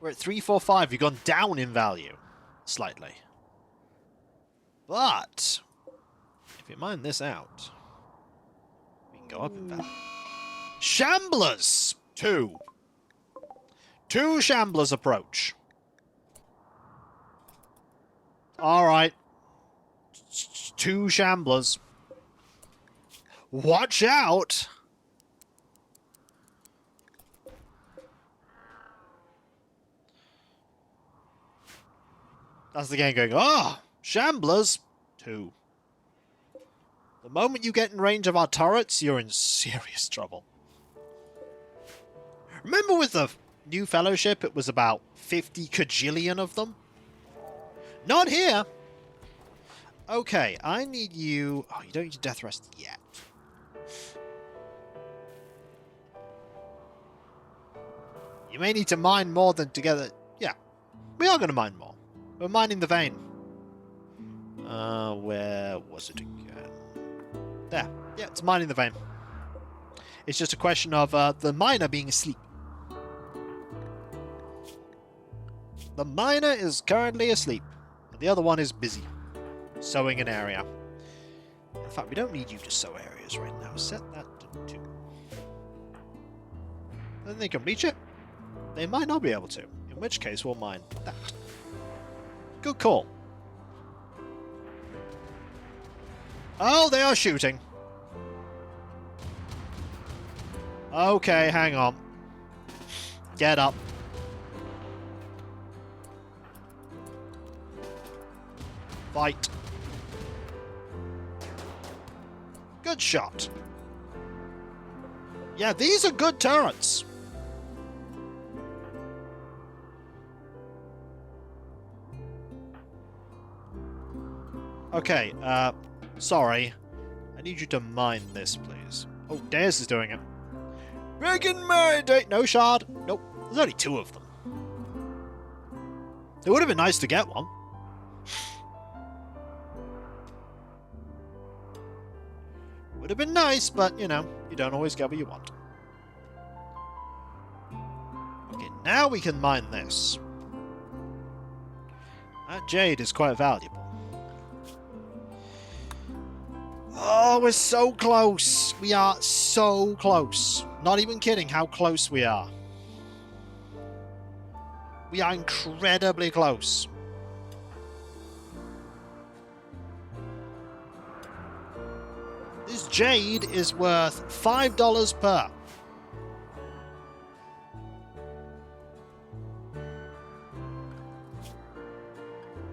We're at 345. We've gone down in value. Slightly. But if we mine this out, we can go up in value. Shamblers! 2. Two shamblers approach. Alright. Two shamblers. Watch out! That's the game going, oh, shamblers. Two. The moment you get in range of our turrets, you're in serious trouble. Remember with the new fellowship, it was about 50 kajillion of them? Not here! Okay, I need you... Oh, you don't need to death rest yet. You may need to mine more than together... Yeah, we are going to mine more. We're mining the vein. Where was it again? There. Yeah, it's mining the vein. It's just a question of the miner being asleep. The miner is currently asleep. And the other one is busy. Sowing an area. In fact, we don't need you to sow areas right now. Set that to 2. Then they can reach it. They might not be able to. In which case, we'll mine that. Good call. Oh, they are shooting. Okay, hang on. Get up. Fight. Good shot. Yeah, these are good turrets. Okay, sorry. I need you to mine this, please. Oh, Deus is doing it. Making my day. No shard. Nope. There's only 2 of them. It would have been nice to get one. Would have been nice, but, you know, you don't always get what you want. Okay, now we can mine this. That jade is quite valuable. Oh, we're so close. We are so close. Not even kidding how close we are. We are incredibly close. This jade is worth $5 per.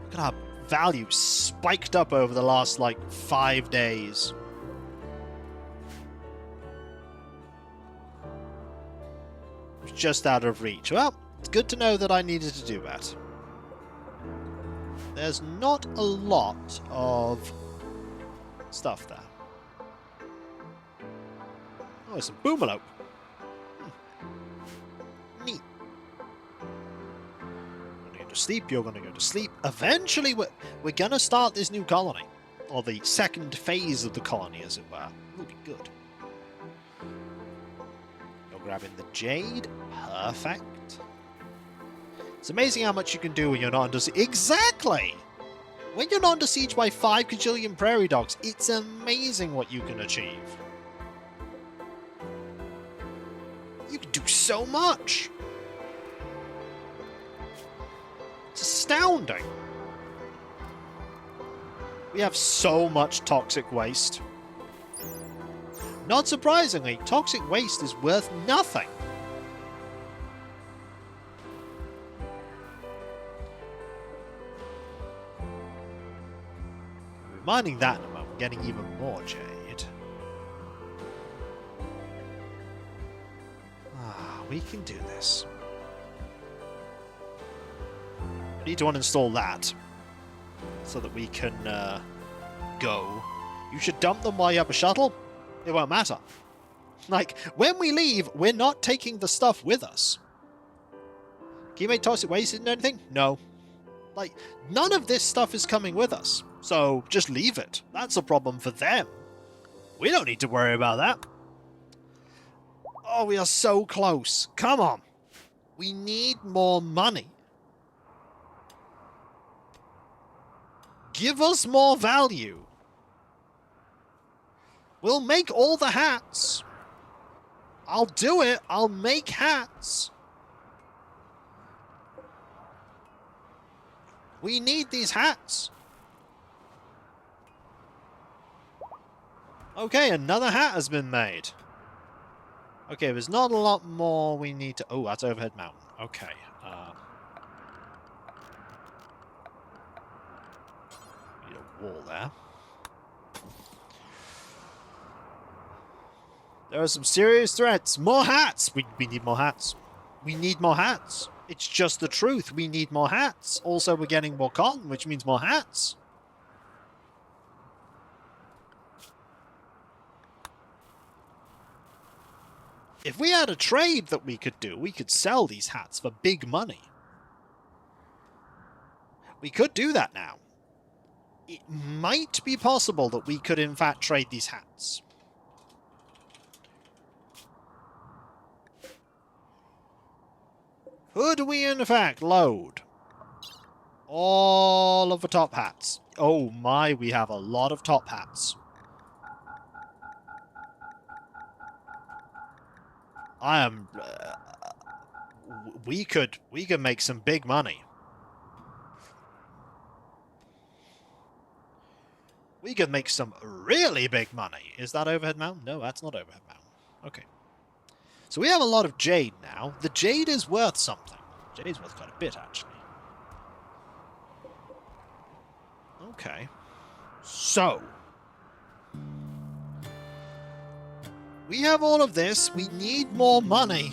Look at our value spiked up over the last, like, 5 days. It's just out of reach. Well, it's good to know that I needed to do that. There's not a lot of stuff there. Oh, it's a boomalope. Neat. I'm gonna go to sleep, you're gonna go to sleep. Eventually, we're gonna start this new colony. Or the second phase of the colony, as it were. Will be good. You're grabbing the jade. Perfect. It's amazing how much you can do when you're not under siege. Exactly! When you're not under siege by 5 kajillion prairie dogs, it's amazing what you can achieve. You can do so much. It's astounding. We have so much toxic waste. Not surprisingly, toxic waste is worth nothing. We're mining that in a moment, getting even more jade. We can do this. We need to uninstall that so that we can go. You should dump them while you have a shuttle. It won't matter. Like, when we leave, we're not taking the stuff with us. Can you make toxic waste into anything? No. Like, none of this stuff is coming with us. So, just leave it. That's a problem for them. We don't need to worry about that. Oh, we are so close. Come on. We need more money. Give us more value. We'll make all the hats. I'll do it. I'll make hats. We need these hats. Okay, another hat has been made. Okay, there's not a lot more we need to... Oh, that's Overhead Mountain. Okay. Need a wall there. There are some serious threats. More hats! We need more hats. We need more hats. It's just the truth. We need more hats. Also, we're getting more cotton, which means more hats. If we had a trade that we could do, we could sell these hats for big money. We could do that now. It might be possible that we could, in fact, trade these hats. Could we, in fact, load all of the top hats? Oh my, we have a lot of top hats. I am... we could make some big money. We could make some really big money. Is that Overhead Mountain? No, that's not Overhead Mountain. Okay. So we have a lot of jade now. The jade is worth something. Jade's worth quite a bit, actually. Okay. So. We have all of this. We need more money.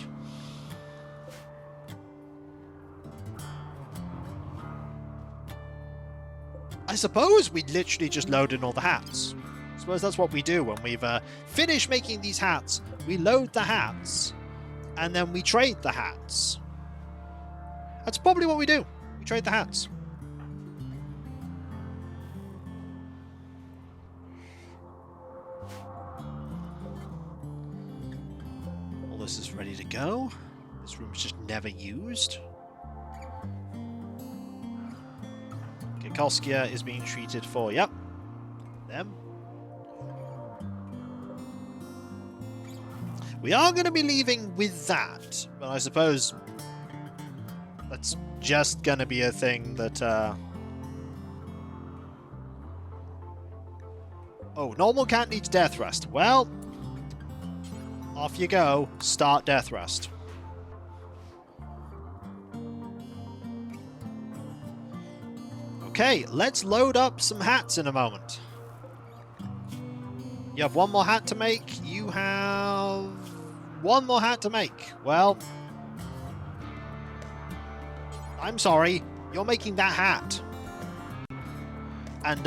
I suppose we'd literally just load in all the hats. I suppose that's what we do when we've finished making these hats. We load the hats, and then we trade the hats. That's probably what we do. We trade the hats. All this is ready to go. This room's just never used. Koskia is being treated for, yep, them. We are going to be leaving with that, but I suppose that's just going to be a thing that, Oh, normal cat needs death rest. Well, off you go. Start death rest. Okay, let's load up some hats in a moment. You have one more hat to make. You have one more hat to make. Well, I'm sorry. You're making that hat. And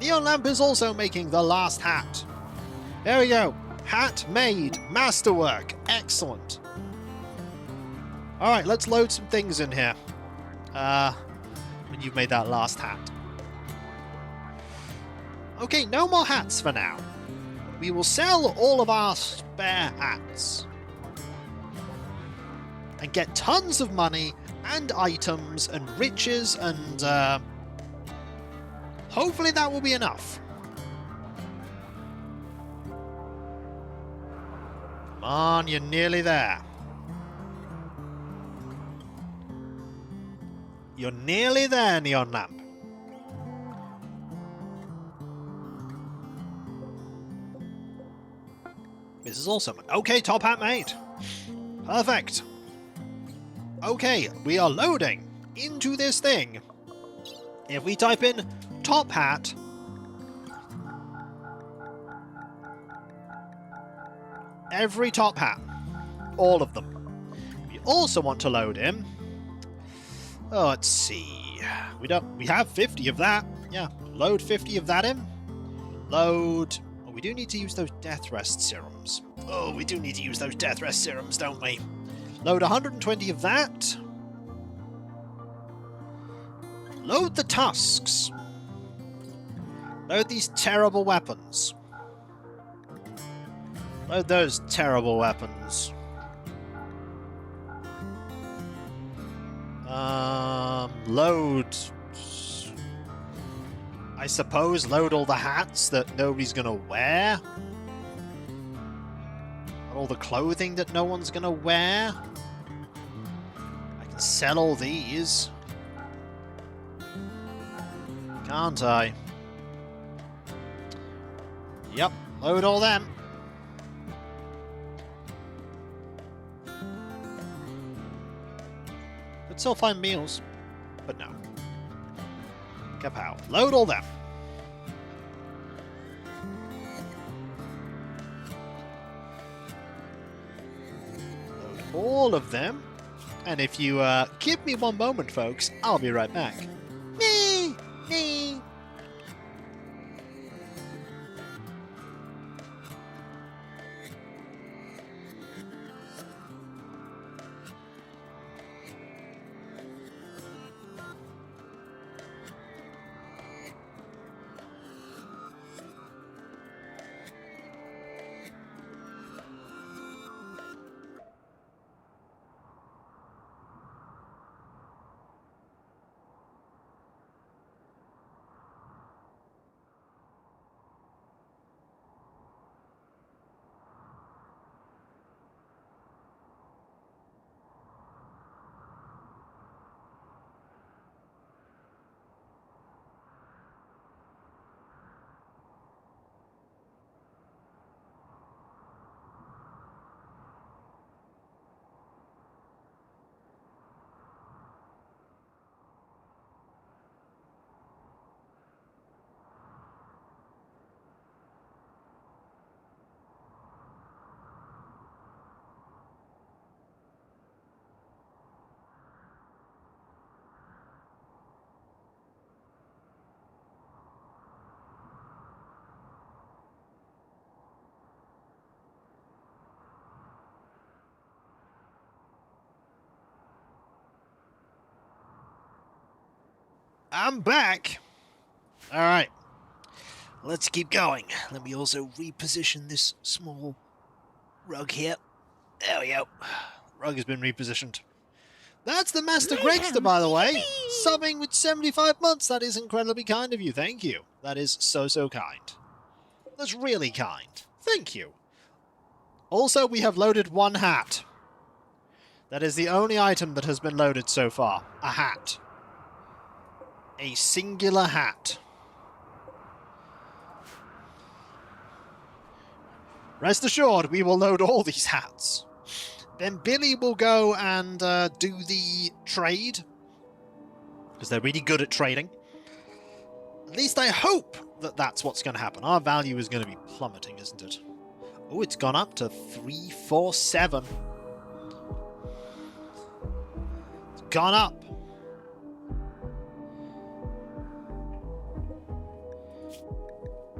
Neon Lamp is also making the last hat. There we go. Hat made. Masterwork. Excellent. Alright, let's load some things in here. When you've made that last hat. Okay, no more hats for now. We will sell all of our spare hats. And get tons of money and items and riches and hopefully that will be enough. Come on, you're nearly there. You're nearly there, Neon Lamp. This is awesome. Okay, top hat made. Perfect. Okay, we are loading into this thing. If we type in top hat, every top hat, all of them. We also want to load in. Oh, let's see. We have 50 of that. Yeah, load 50 of that in. Load. Oh, we do need to use those death rest serums. Oh, we do need to use those death rest serums, don't we? Load 120 of that. Load the tusks. Load these terrible weapons. Load those terrible weapons. Load... I suppose load all the hats that nobody's gonna wear. All the clothing that no one's gonna wear. I can sell all these. Can't I? Yep, load all them. Could still find meals, but no. Kapow. Load all them. Load all of them. And if you give me one moment, folks, I'll be right back. Nee, nee. I'm back. All right. Let's keep going. Let me also reposition this small rug here. There we go. Rug has been repositioned. That's the Master Gregster, by the way. Subbing with 75 months. That is incredibly kind of you. Thank you. That is so, so kind. That's really kind. Thank you. Also, we have loaded one hat. That is the only item that has been loaded so far. A hat. A singular hat. Rest assured, we will load all these hats. Then Billy will go and do the trade. Because they're really good at trading. At least I hope that that's what's going to happen. Our value is going to be plummeting, isn't it? Oh, it's gone up to 347. It's gone up.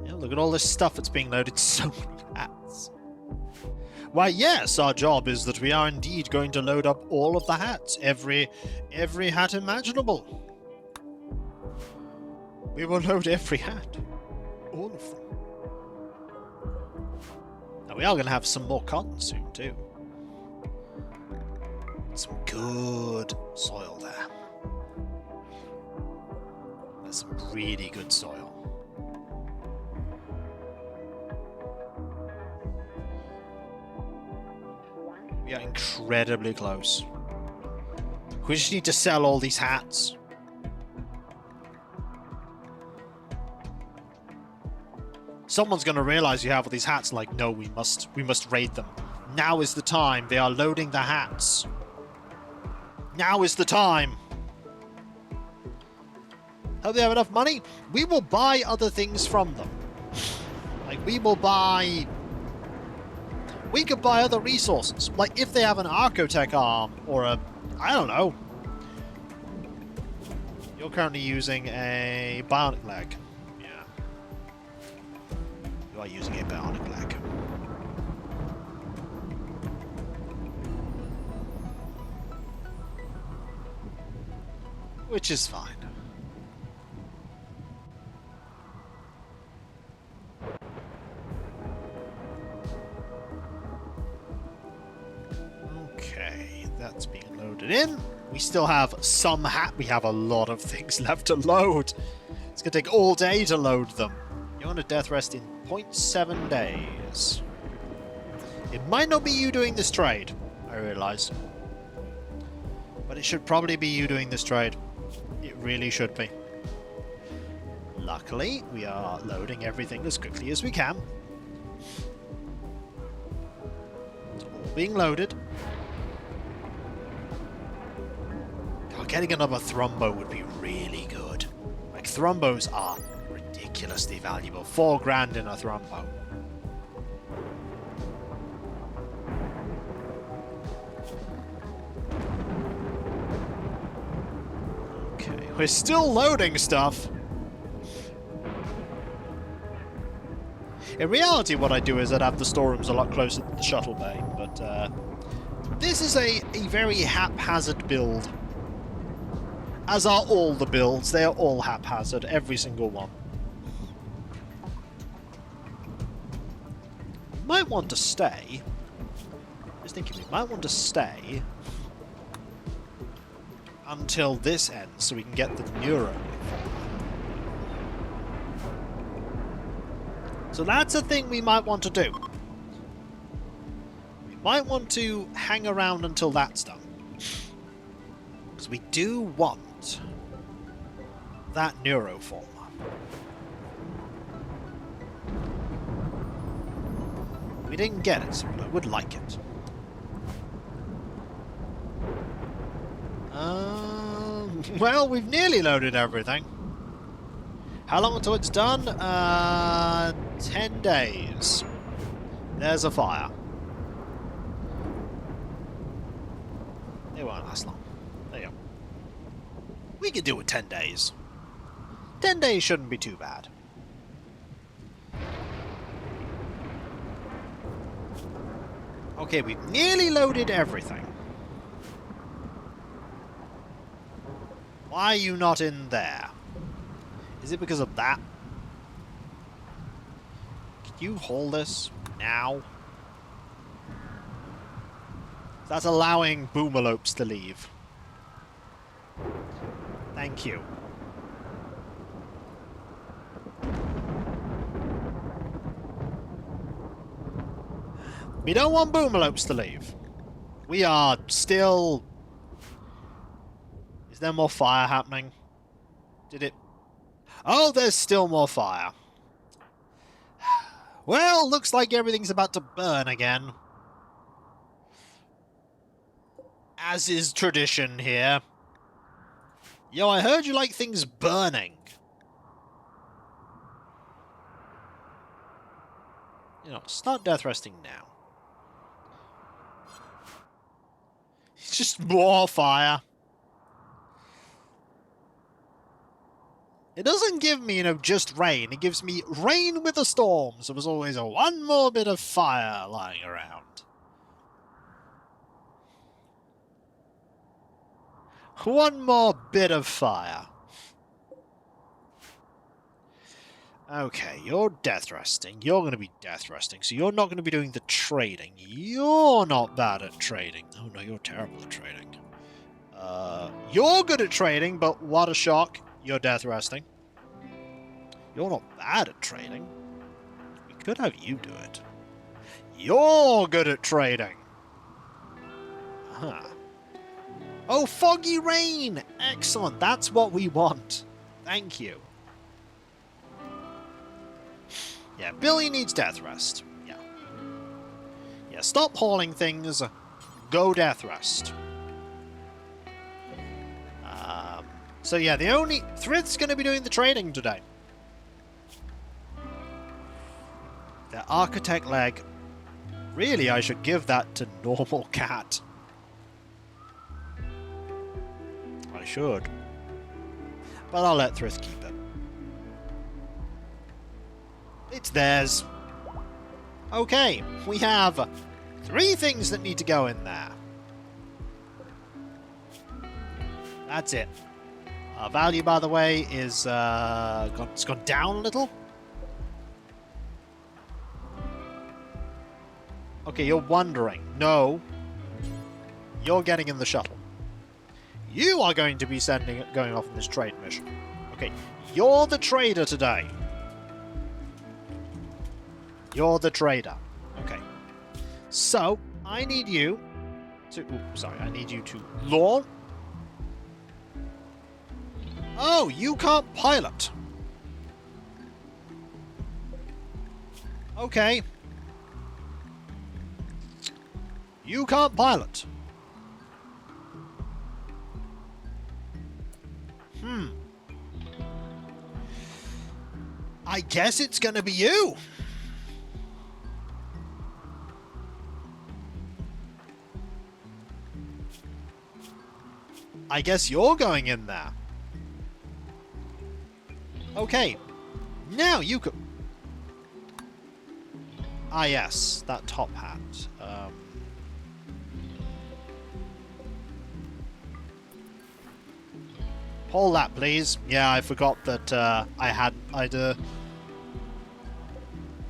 Yeah, look at all this stuff that's being loaded. So many hats. Why, yes, our job is that we are indeed going to load up all of the hats. Every hat imaginable. We will load every hat. All of them. Now, we are going to have some more cotton soon, too. Some good soil there. There's some really good soil. We are incredibly close. We just need to sell all these hats. Someone's going to realize you have all these hats. Like, no, we must raid them. Now is the time. They are loading the hats. Now is the time. Hope they have enough money. We will buy other things from them. Like, we will buy... We could buy other resources. Like, if they have an Archotech arm, or a... I don't know. You're currently using a bionic leg. Yeah. You are using a bionic leg. Which is fine. Okay, that's being loaded in. We still have some hat. We have a lot of things left to load. It's going to take all day to load them. You're on a death rest in 0.7 days. It might not be you doing this trade, I realize. But it should probably be you doing this trade. It really should be. Luckily, we are loading everything as quickly as we can. It's all being loaded. Oh, getting another thrombo would be really good. Like, thrombos are ridiculously valuable. 4 grand in a thrombo. Okay, we're still loading stuff. In reality, what I do is I'd have the storerooms a lot closer to the shuttle bay, but this is a very haphazard build. As are all the builds, they are all haphazard, every single one. We might want to stay. Just thinking, we might want to stay until this ends so we can get the neuro. So that's a thing we might want to do. We might want to hang around until that's done. Because we do want that neuroform. We didn't get it, but I would like it. Well, we've nearly loaded everything. How long until it's done? 10 days. There's a fire. It won't last long. There you go. We can do it 10 days. 10 days shouldn't be too bad. Okay, we've nearly loaded everything. Why are you not in there? Is it because of that? Can you haul this now? That's allowing boomalopes to leave. Thank you. We don't want boomalopes to leave. We are still... Is there more fire happening? Did it... Oh, there's still more fire. Well, looks like everything's about to burn again. As is tradition here. Yo, I heard you like things burning. You know, start death resting now. It's just more fire. It doesn't give me, just rain. It gives me rain with a storm. So there's always one more bit of fire lying around. One more bit of fire. Okay, you're death resting. You're going to be death resting. So you're not going to be doing the trading. You're not bad at trading. Oh no, you're terrible at trading. You're good at trading, but what a shock. You're death resting. You're not bad at trading. We could have you do it. You're good at trading. Huh. Oh, foggy rain! Excellent. That's what we want. Thank you. Yeah, Billy needs death rest. Yeah. Yeah, stop hauling things. Go death rest. So yeah, the only... Thrith's going to be doing the trading today. The architect leg. Really, I should give that to normal cat. I should. But I'll let Thrith keep it. It's theirs. Okay, we have 3 things that need to go in there. That's it. Our value, by the way, is it's gone down a little. Okay, you're wondering. No. You're getting in the shuttle. You are going to be going off on this trade mission. Okay, you're the trader today. You're the trader. Okay. So, I need you to... I need you to launch. Oh, you can't pilot. Okay. You can't pilot. I guess it's gonna be you. I guess you're going in there. Okay. Now you could... Ah, yes. That top hat. Hold that, please. Yeah, I forgot that I'd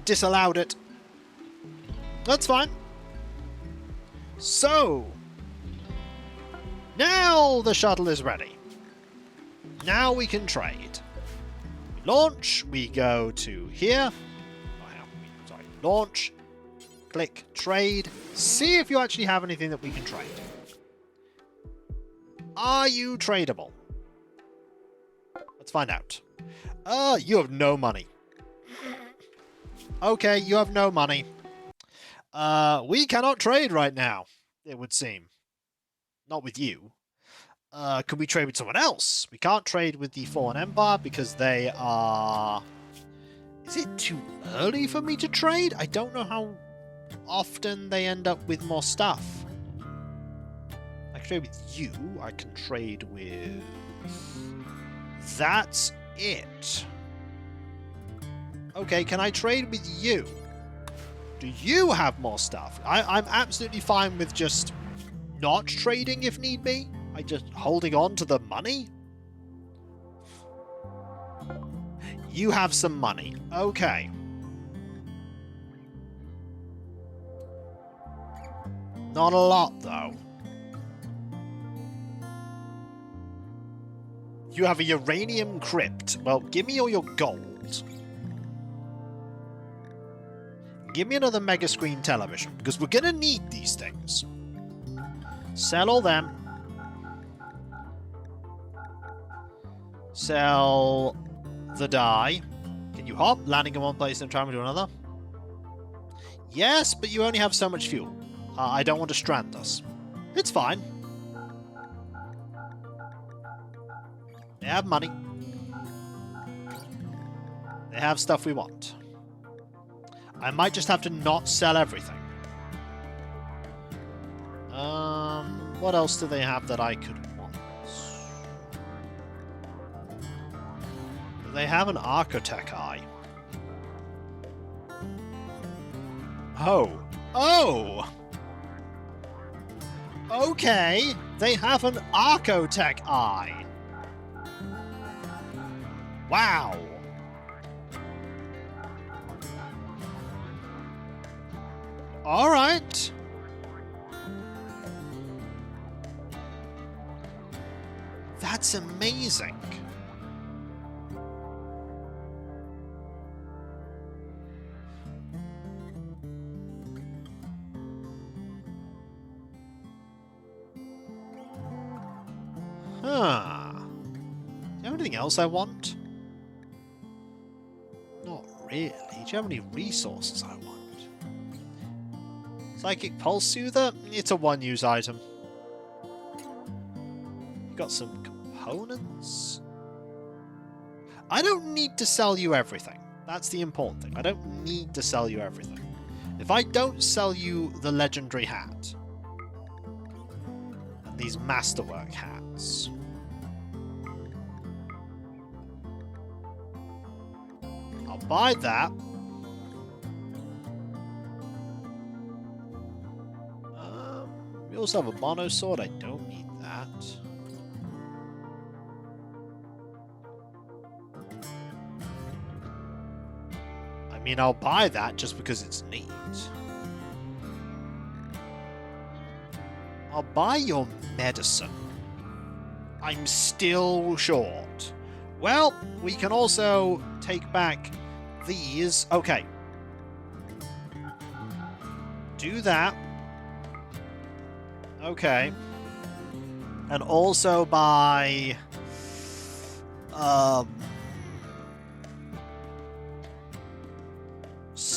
disallowed it. That's fine. So, now the shuttle is ready. Now we can trade. We launch, we go to here. Sorry, launch, click trade. See if you actually have anything that we can trade. Are you tradable? Let's find out. You have no money. Okay, you have no money. We cannot trade right now, it would seem. Not with you. Can we trade with someone else? We can't trade with the Fallen Empire because they are... Is it too early for me to trade? I don't know how often they end up with more stuff. I can trade with you. I can trade with... That's it. Okay, can I trade with you? Do you have more stuff? I'm absolutely fine with just not trading if need be. I just holding on to the money. You have some money. Okay. Not a lot, though. You have a uranium crypt. Well, give me all your gold. Give me another mega screen television, because we're going to need these things. Sell all them. Sell the die. Can you hop? Landing in one place and traveling to another? Yes, but you only have so much fuel. I don't want to strand us. It's fine. They have money. They have stuff we want. I might just have to not sell everything. What else do they have that I could want? They have an Architect eye. Oh. Oh! Okay, they have an Architect eye. Wow. All right. That's amazing. Huh. Do you have anything else I want? Not really. Do you have any resources I want? Psychic Pulse Soother? It's a one-use item. Got some components? I don't need to sell you everything. That's the important thing. I don't need to sell you everything. If I don't sell you the legendary hat, and these masterwork hats, I'll buy that. We also have a mono sword. I don't need that. I mean, I'll buy that just because it's neat. I'll buy your medicine. I'm still short. Well, we can also take back these. Okay. Do that. Okay. And also buy...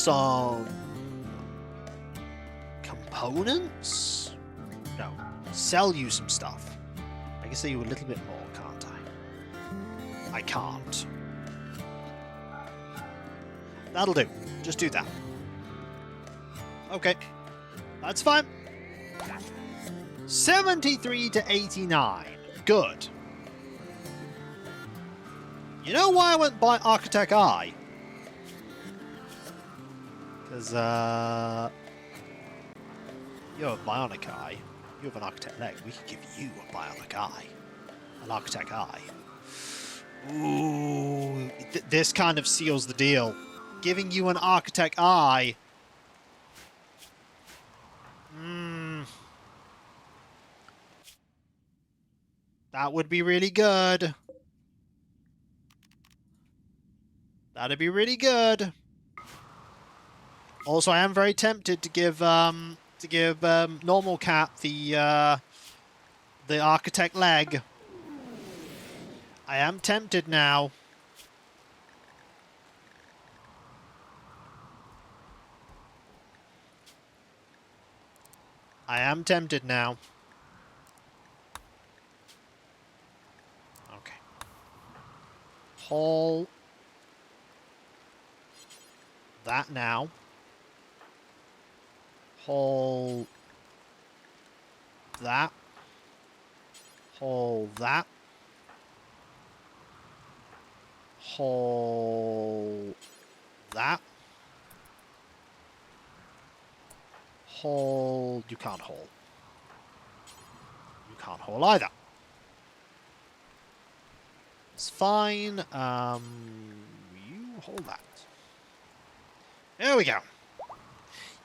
some components? No. Sell you some stuff. I can sell you a little bit more, can't I? I can't. That'll do. Just do that. Okay. That's fine. 73 to 89. Good. You know why I went by Architect Eye? Because, you have a bionic eye. You have an architect leg. We could give you a bionic eye. An architect eye. Ooh. This kind of seals the deal. Giving you an architect eye. That would be really good. That'd be really good. Also, I am very tempted to give normal cat the architect leg. I am tempted now. I am tempted now. Okay. Haul that now. Haul that. Haul that. Haul that. Haul. You can't haul. You can't haul either. It's fine. You hold that. There we go.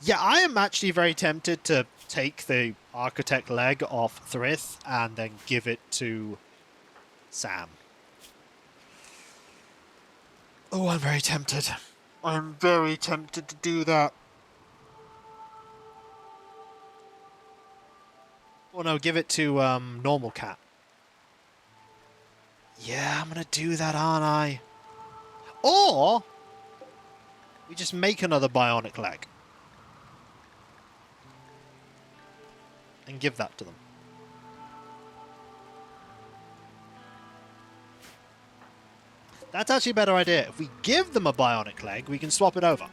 Yeah, I am actually very tempted to take the architect leg off Thrith and then give it to Sam. Oh, I'm very tempted. I'm very tempted to do that. Oh no, give it to normal cat. Yeah, I'm gonna do that, aren't I? Or we just make another bionic leg and give that to them. That's actually a better idea. If we give them a bionic leg, we can swap it over.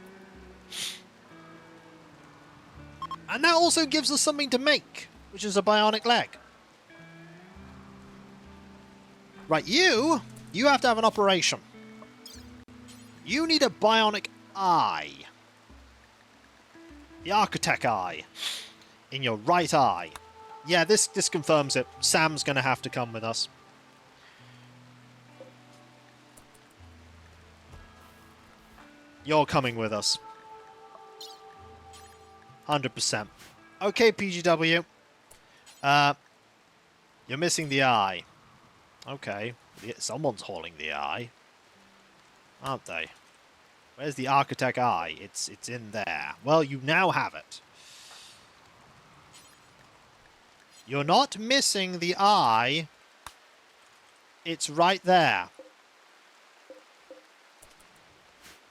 And that also gives us something to make, which is a bionic leg. Right, you have to have an operation. You need a bionic eye. The architect eye. In your right eye. Yeah, this confirms it. Sam's going to have to come with us. You're coming with us. 100%. Okay, PGW. You're missing the eye. Okay. Someone's hauling the eye. Aren't they? Where's the architect eye? It's in there. Well, you now have it. You're not missing the eye. It's right there.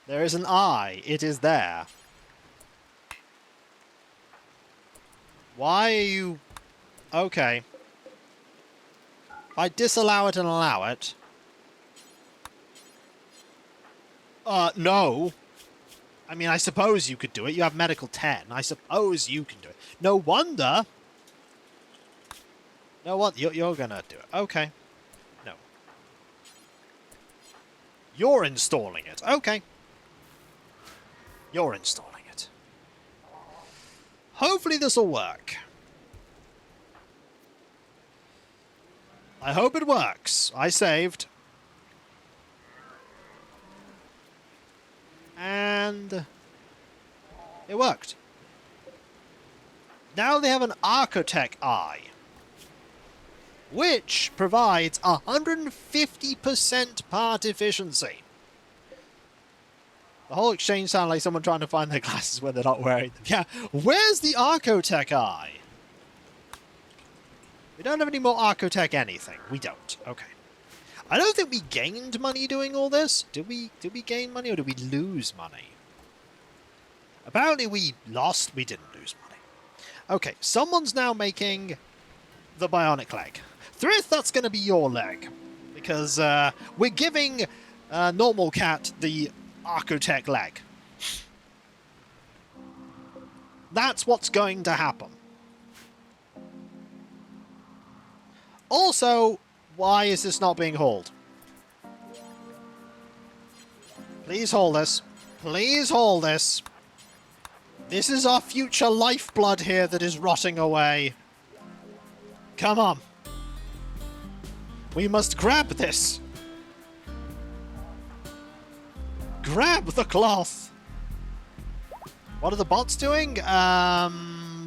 There is an eye. It is there. Why are you... Okay. If I disallow it and allow it... no. I mean, I suppose you could do it. You have medical 10. I suppose you can do it. No wonder... No what? You're gonna do it. Okay. No. You're installing it. Okay. You're installing it. Hopefully this will work. I hope it works. I saved. And it worked. Now they have an architect eye, which provides 150% part efficiency. The whole exchange sounded like someone trying to find their glasses when they're not wearing them. Yeah, where's the Archotech eye? We don't have any more Archotech anything. We don't. Okay. I don't think we gained money doing all this. Did we gain money or did we lose money? Apparently we lost. We didn't lose money. Okay, someone's now making the bionic leg. Thrith, that's going to be your leg. Because we're giving normal cat the Archotech leg. That's what's going to happen. Also, why is this not being hauled? Please haul this. Please haul this. This is our future lifeblood here that is rotting away. Come on. We must grab this. Grab the cloth. What are the bots doing?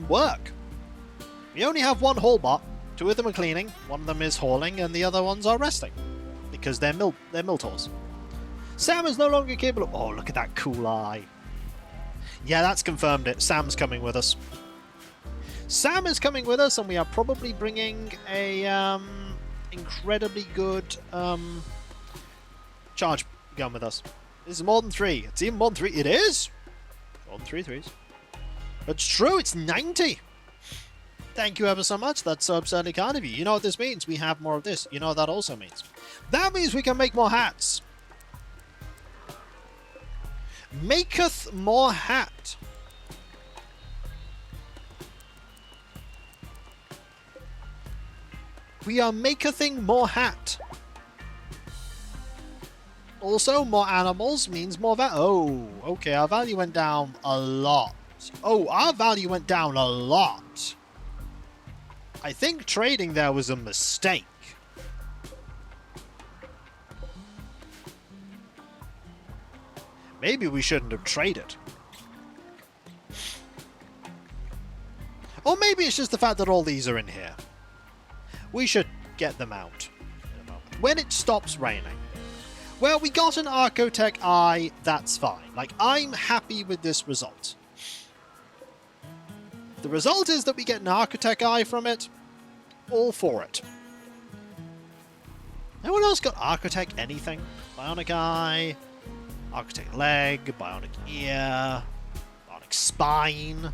Work. We only have one haul bot. 2 of them are cleaning, 1 of them is hauling, and the other ones are resting. Because they're Miltors. Sam is no longer capable of... Oh, look at that cool eye. Yeah, that's confirmed it. Sam's coming with us. Sam is coming with us, and we are probably bringing a incredibly good charge gun with us. This is more than 3. It's even more than 3. It is! More than 3 threes. It's true, it's 90! Thank you ever so much. That's so absurdly kind of you. You know what this means? We have more of this. You know what that also means? That means we can make more hats. Maketh more hat. We are makething more hat. Also, more animals means more value. Oh, okay. Our value went down a lot. Oh, our value went down a lot. I think trading there was a mistake. Maybe we shouldn't have traded. Or maybe it's just the fact that all these are in here. We should get them out in a moment. When it stops raining. Well, we got an Archotech eye, that's fine. Like, I'm happy with this result. The result is that we get an Archotech eye from it. All for it. Anyone else got Archotech anything? Bionic eye, Archotech leg, bionic ear, bionic spine,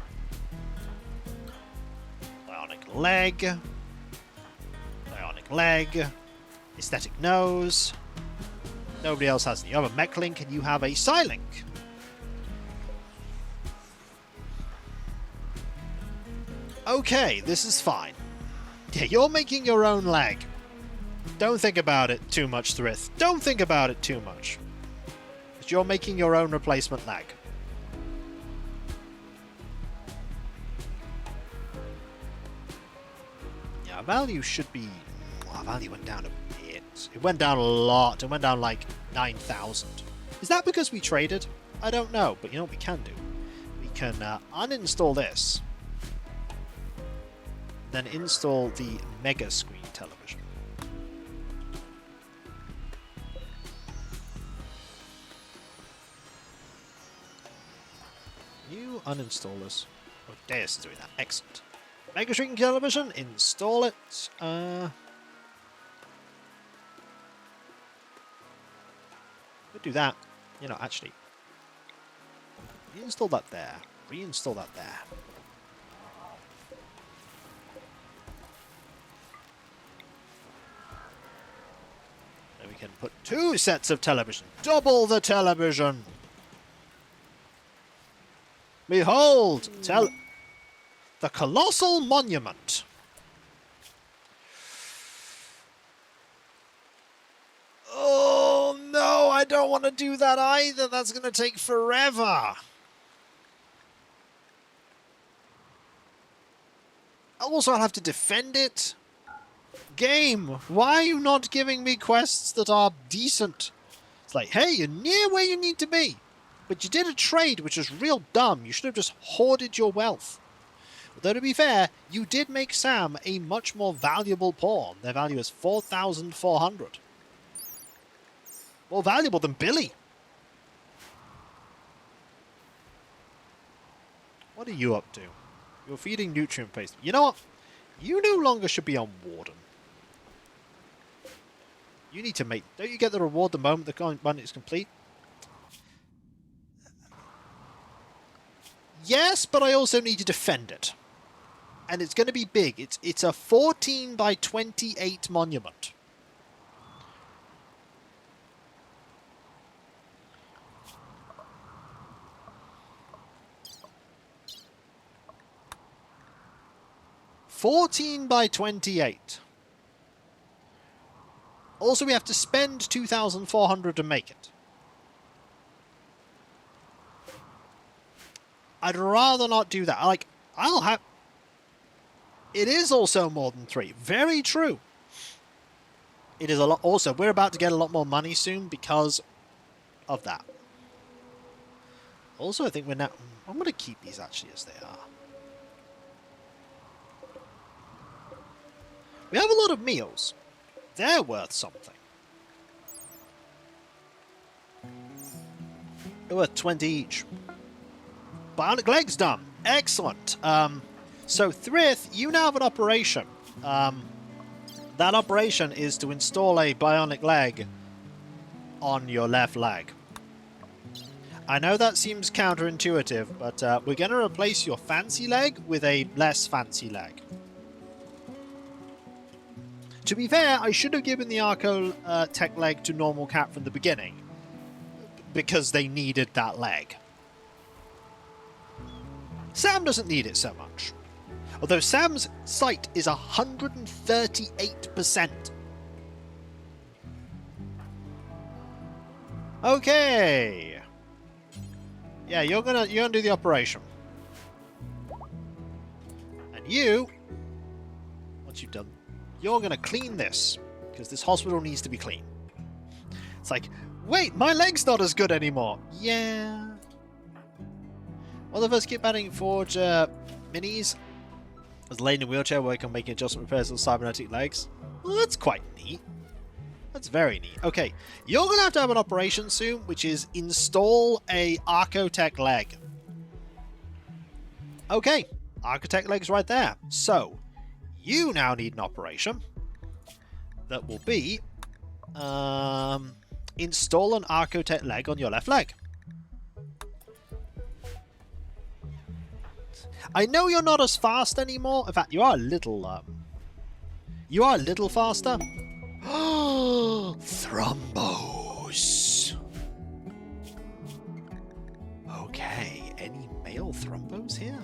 bionic leg, bionic leg, aesthetic nose. Nobody else has any. You have a mech link and you have a Psylink. Okay, this is fine. Yeah, you're making your own leg. Don't think about it too much, Thrith. Don't think about it too much. But you're making your own replacement leg. Yeah, our value should be... Our value went down a bit. It went down a lot. It went down like 9,000. Is that because we traded? I don't know, but you know what we can do? We can uninstall this. Then install the mega screen television. You uninstall this. Oh, Deus is doing that. Excellent. Mega screen television, install it. We'll do that. You know, actually. Reinstall that there. Reinstall that there. We can put 2 sets of television. Double the television. Behold, the colossal monument. Oh no, I don't want to do that either. That's going to take forever. Also, I'll have to defend it. Game, why are you not giving me quests that are decent? It's like, hey, you're near where you need to be. But you did a trade which was real dumb. You should have just hoarded your wealth. Although, to be fair, you did make Sam a much more valuable pawn. Their value is 4,400. More valuable than Billy. What are you up to? You're feeding nutrient paste. You know what? You no longer should be on Warden. You need to make... Don't you get the reward the moment the run is complete? Yes, but I also need to defend it. And it's going to be big. It's a 14 by 28 monument. $14 by 28. Also, we have to spend 2,400 to make it. I'd rather not do that. Like, I'll have... It is also more than 3. Very true. It is a lot. Also, we're about to get a lot more money soon because of that. Also, I think we're now... I'm going to keep these actually as they are. We have a lot of meals. They're worth something. They're worth 20 each. Bionic legs done. Excellent. So, Thrith, you now have an operation. That operation is to install a bionic leg on your left leg. I know that seems counterintuitive, but we're going to replace your fancy leg with a less fancy leg. To be fair, I should have given the Arco tech leg to normal cat from the beginning, because they needed that leg. Sam doesn't need it so much. Although Sam's sight is 138%. Okay. Yeah, you're gonna do the operation. And you, once you've done, you're gonna clean this, because this hospital needs to be clean. It's like, wait, my leg's not as good anymore. Yeah. One of us keep adding Forge minis. As laying in a wheelchair working on making adjustment repairs on cybernetic legs. Well, that's quite neat. That's very neat. Okay, you're going to have an operation soon, which is install a Archotech leg. Okay, Architect leg's right there. So, you now need an operation that will be install an Archotech leg on your left leg. I know you're not as fast anymore. In fact, you are a little faster. Thrombos. Okay, any male thrombos here?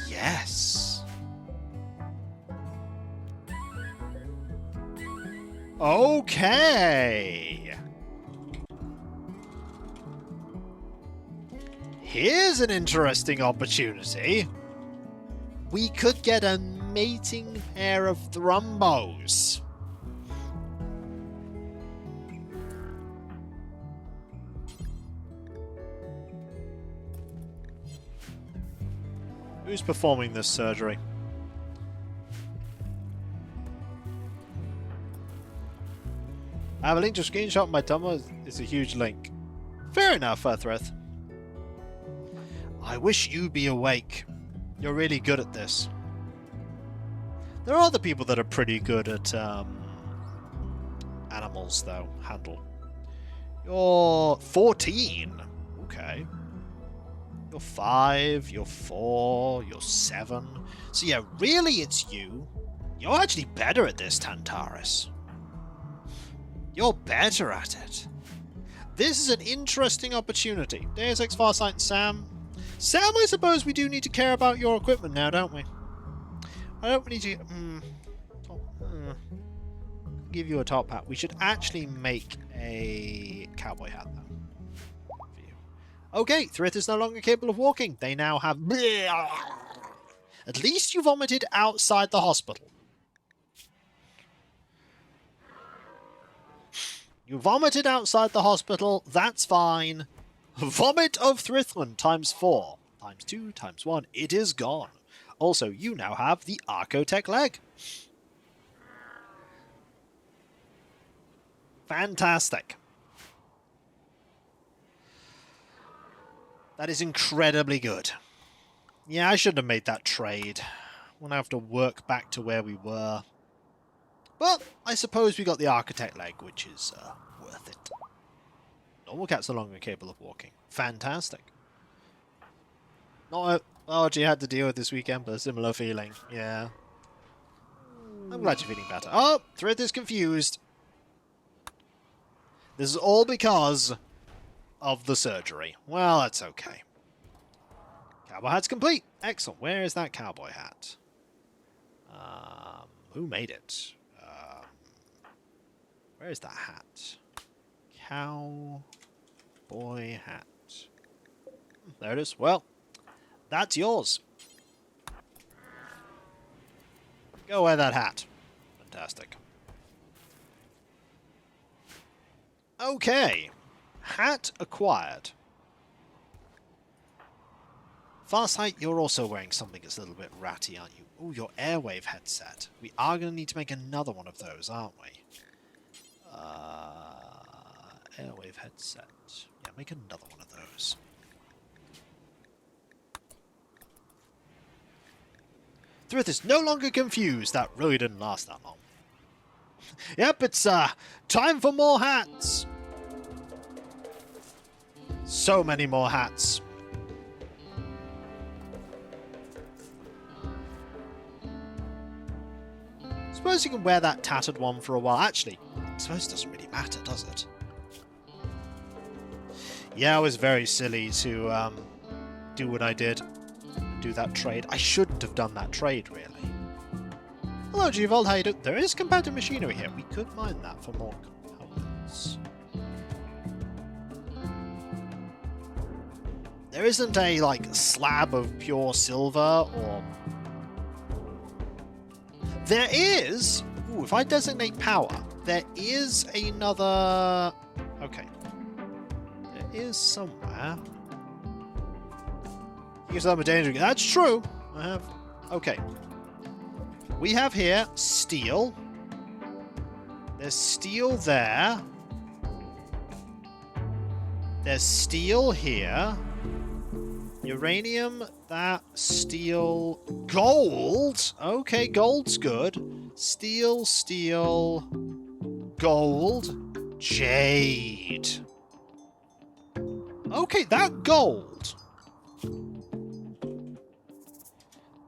Yes. Okay. Here's an interesting opportunity. We could get a mating pair of thrombos. Who's performing this surgery? I have a link to a screenshot of my Tumblr. It's a huge link. Fair enough, Earthreth. I wish you'd be awake. You're really good at this. There are other people that are pretty good at animals, though. Handle. You're 14. Okay. You're 5, you're 4, you're 7. So yeah, really it's you. You're actually better at this, Tantaris. You're better at it. This is an interesting opportunity. Deus Ex Farsight and Sam. Sam, I suppose we do need to care about your equipment now, don't we? I don't need to... give you a top hat. We should actually make a cowboy hat, though. Okay, Thrith is no longer capable of walking. They now have... At least you vomited outside the hospital. You vomited outside the hospital. That's fine. Vomit of Thrithland times 4. Times 2, times 1. It is gone. Also, you now have the Archotech leg. Fantastic. That is incredibly good. Yeah, I shouldn't have made that trade. We'll have to work back to where we were. But I suppose we got the Architect leg, which is worth it. Normal cat's no longer capable of walking. Fantastic. Not a large you had to deal with this weekend, but a similar feeling. Yeah. I'm glad you're feeling better. Oh, Thread is confused. This is all because of the surgery. Well, that's okay. Cowboy hat's complete. Excellent. Where is that cowboy hat? Who made it? Where is that hat? Cowboy hat. There it is. Well, that's yours. Go wear that hat. Fantastic. Okay. Hat acquired. Farsight, you're also wearing something that's a little bit ratty, aren't you? Oh, your airwave headset. We are going to need to make another one of those, aren't we? Airwave headset. Yeah, make another one of those. Thread is no longer confused. That really didn't last that long. Yep, it's time for more hats. So many more hats. Suppose you can wear that tattered one for a while. Actually, I suppose it doesn't really matter, does it? Yeah, I was very silly to do what I did. Do that trade. I shouldn't have done that trade, really. Hello, G-Vault, how you doing? There is competitive machinery here. We could mine that for more components. There isn't a, like, slab of pure silver, or... There is! Ooh, if I designate power, there is another... Okay. There is somewhere. Because I'm a danger. That's true! I have... Okay. We have here steel. There's steel there. There's steel here. Uranium, that, steel, gold. Okay, gold's good. Steel, steel, gold, jade. Okay, that gold.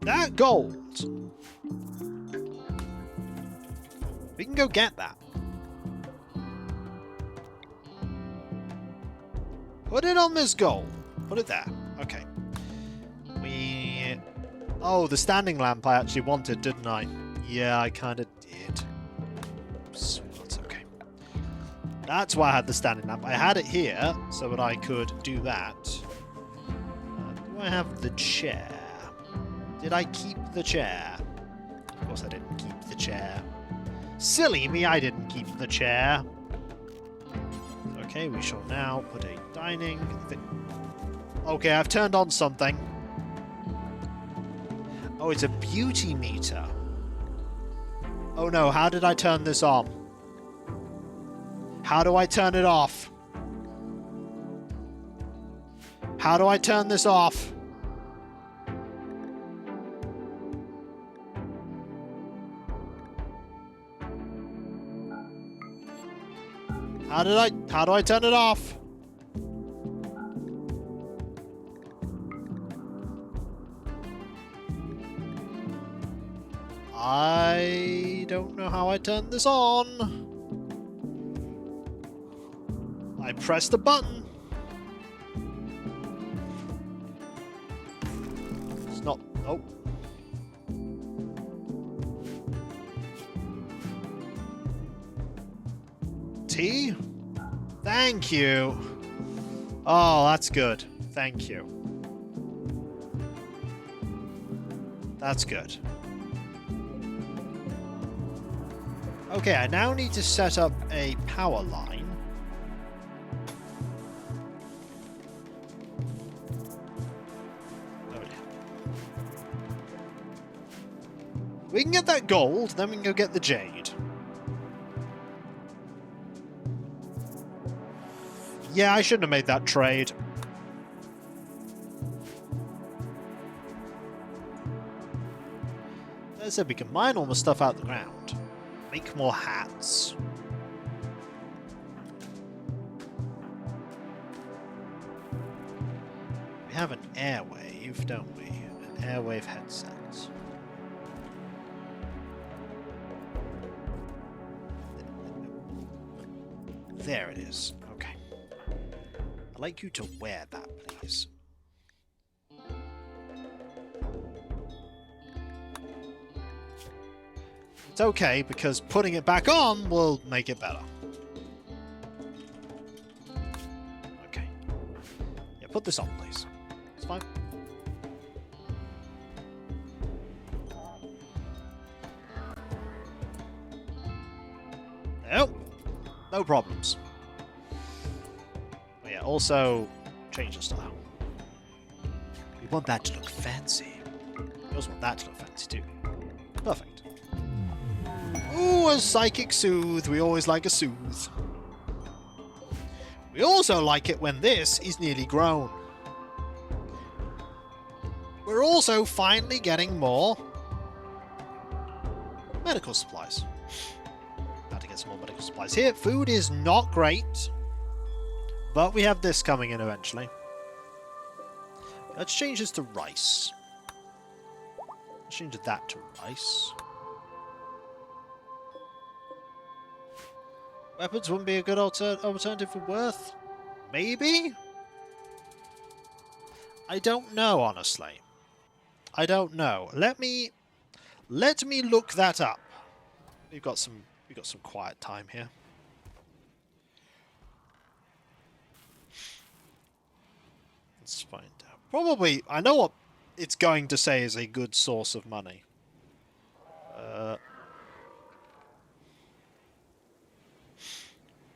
That gold. We can go get that. Put it on this gold. Put it there. Okay. Oh, the standing lamp I actually wanted, didn't I? Yeah, I kind of did. Oops. That's okay. That's why I had the standing lamp. I had it here so that I could do that. Do I have the chair? Did I keep the chair? Of course I didn't keep the chair. Silly me, I didn't keep the chair. Okay, we shall now put a dining thing. Okay, I've turned on something. Oh, it's a beauty meter. Oh no, how did I turn this on? How do I turn it off? How do I turn this off? How do I turn it off? I don't know how I turn this on. I pressed the button. It's not... Oh. Tea? Thank you. Oh, that's good. Thank you. That's good. Okay, I now need to set up a power line. Oh, yeah. We can get that gold, then we can go get the jade. Yeah, I shouldn't have made that trade. As I said, we can mine all the stuff out the ground. Make more hats. We have an airwave. airwave, don't we? An airwave headset. There it is. Okay. I'd like you to wear that, please. It's okay, because putting it back on will make it better. Okay. Yeah, put this on, please. It's fine. Nope. No problems. Oh, yeah, also change the style. We want that to look fancy. We also want that to look fancy too. Perfect. Ooh, a psychic soothe. We always like a soothe. We also like it when this is nearly grown. We're also finally getting more medical supplies. About to get some more medical supplies here. Food is not great, but we have this coming in eventually. Let's change this to rice. Let's change that to rice. Weapons wouldn't be a good alternative for worth? Maybe? I don't know, honestly. I don't know. Let me look that up. We've got some quiet time here. Let's find out. Probably, I know what it's going to say is a good source of money.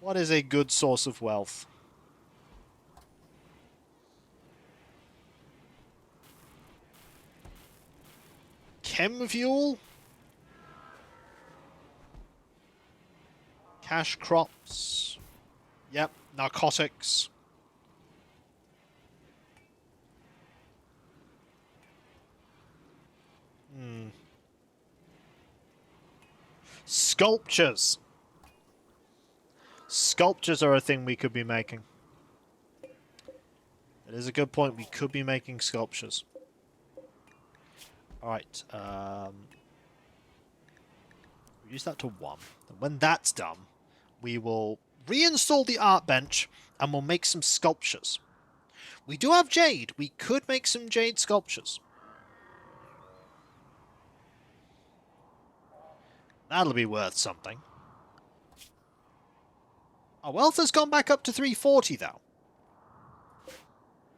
What is a good source of wealth? Chem fuel? Cash crops? Yep, narcotics. Sculptures. Sculptures are a thing we could be making. It is a good point. We could be making sculptures. Alright. Use that to 1. And when that's done, we will reinstall the art bench and we'll make some sculptures. We do have jade. We could make some jade sculptures. That'll be worth something. Our wealth has gone back up to 340, though.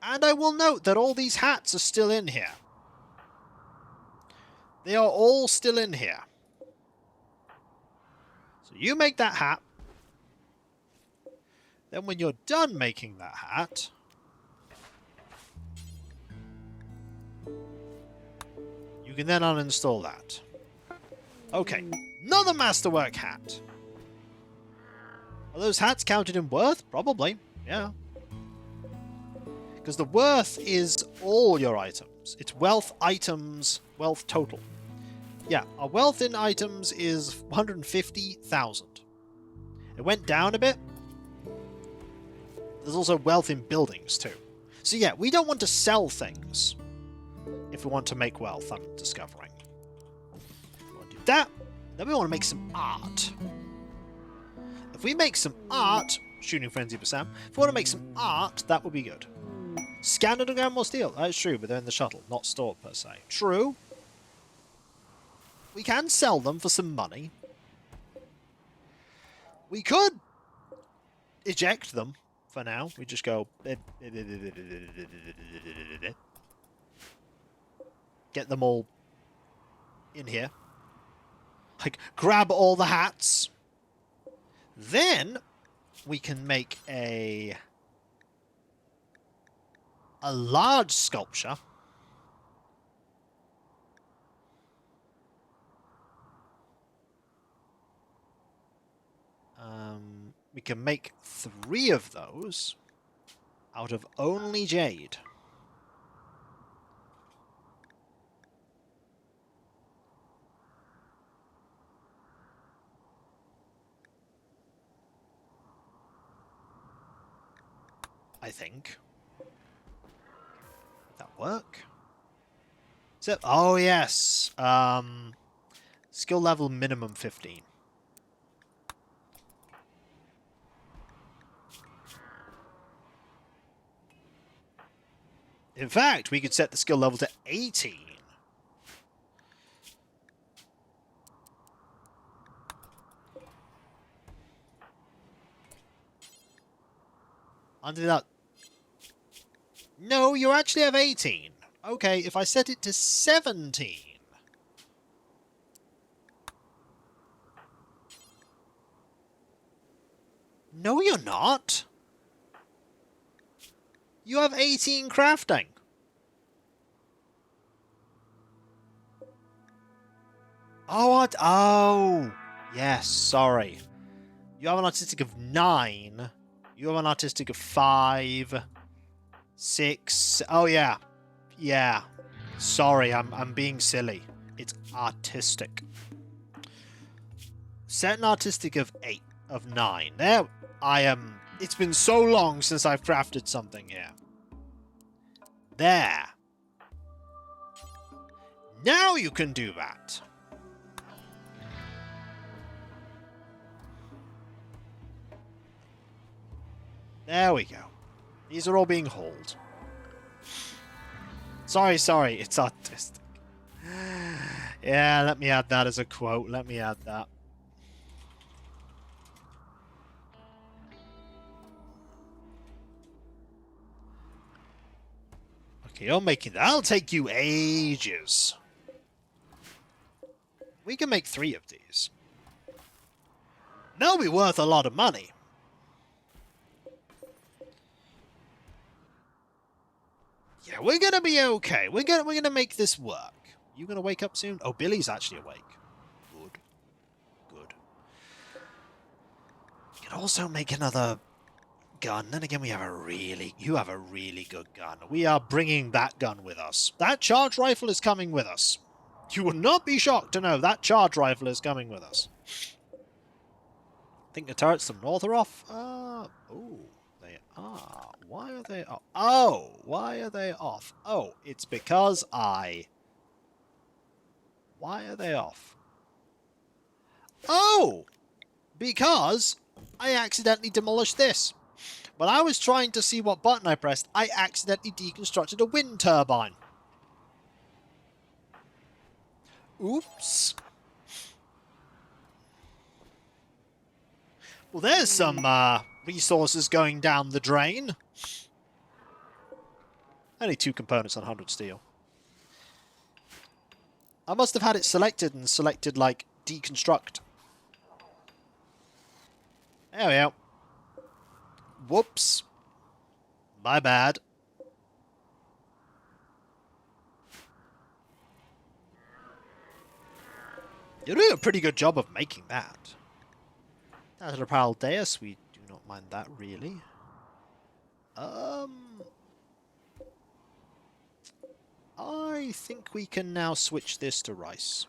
And I will note that all these hats are still in here. They are all still in here. So you make that hat. Then when you're done making that hat, you can then uninstall that. Okay, another masterwork hat. Are those hats counted in worth? Probably, yeah. Because the worth is all your items. It's wealth items, wealth total. Yeah, our wealth in items is 150,000. It went down a bit. There's also wealth in buildings too. So yeah, we don't want to sell things if we want to make wealth, I'm discovering. We want to do that. Then we want to make some art. If we make some art, shooting frenzy for Sam, if we want to make some art, that would be good. Scan underground more steel. That is true, but they're in the shuttle, not stored per se. True. We can sell them for some money. We could eject them for now. We just go... Get them all in here. Like, grab all the hats. Then we can make a large sculpture. We can make 3 of those out of only jade. I think. Would that work? Oh, yes. Skill level minimum 15. In fact, we could set the skill level to 18. Under that... No, you actually have 18. Okay, if I set it to 17... No, you're not. You have 18 crafting. Oh, yes, sorry. You have an artistic of 9. You have an artistic of 5. 6. Oh, yeah. Yeah. Sorry, I'm being silly. It's artistic. Set an artistic of 8. Of 9. There, I am... It's been so long since I've crafted something here. There. Now you can do that. There we go. These are all being hauled. Sorry, it's artistic. Yeah, let me add that as a quote. Let me add that. Okay, you're making that. That'll take you ages. We can make 3 of these. They'll be worth a lot of money. Yeah, we're gonna be okay. We're gonna make this work. You gonna wake up soon? Oh, Billy's actually awake. Good. Good. We can also make another gun. Then again, you have a really good gun. We are bringing that gun with us. That charge rifle is coming with us. You would not be shocked to know that charge rifle is coming with us. I think the turrets to the north are off. Oh, they are. Why are they off? Oh, why are they off? Oh, it's because Why are they off? Oh! Because I accidentally demolished this. When I was trying to see what button I pressed, I accidentally deconstructed a wind turbine. Oops. Well, there's some resources going down the drain. Only 2 components on 100 steel. I must have had it selected and selected, like, deconstruct. There we go. Whoops. My bad. You're doing a pretty good job of making that. That's a parallel dais. We do not mind that, really. I think we can now switch this to rice.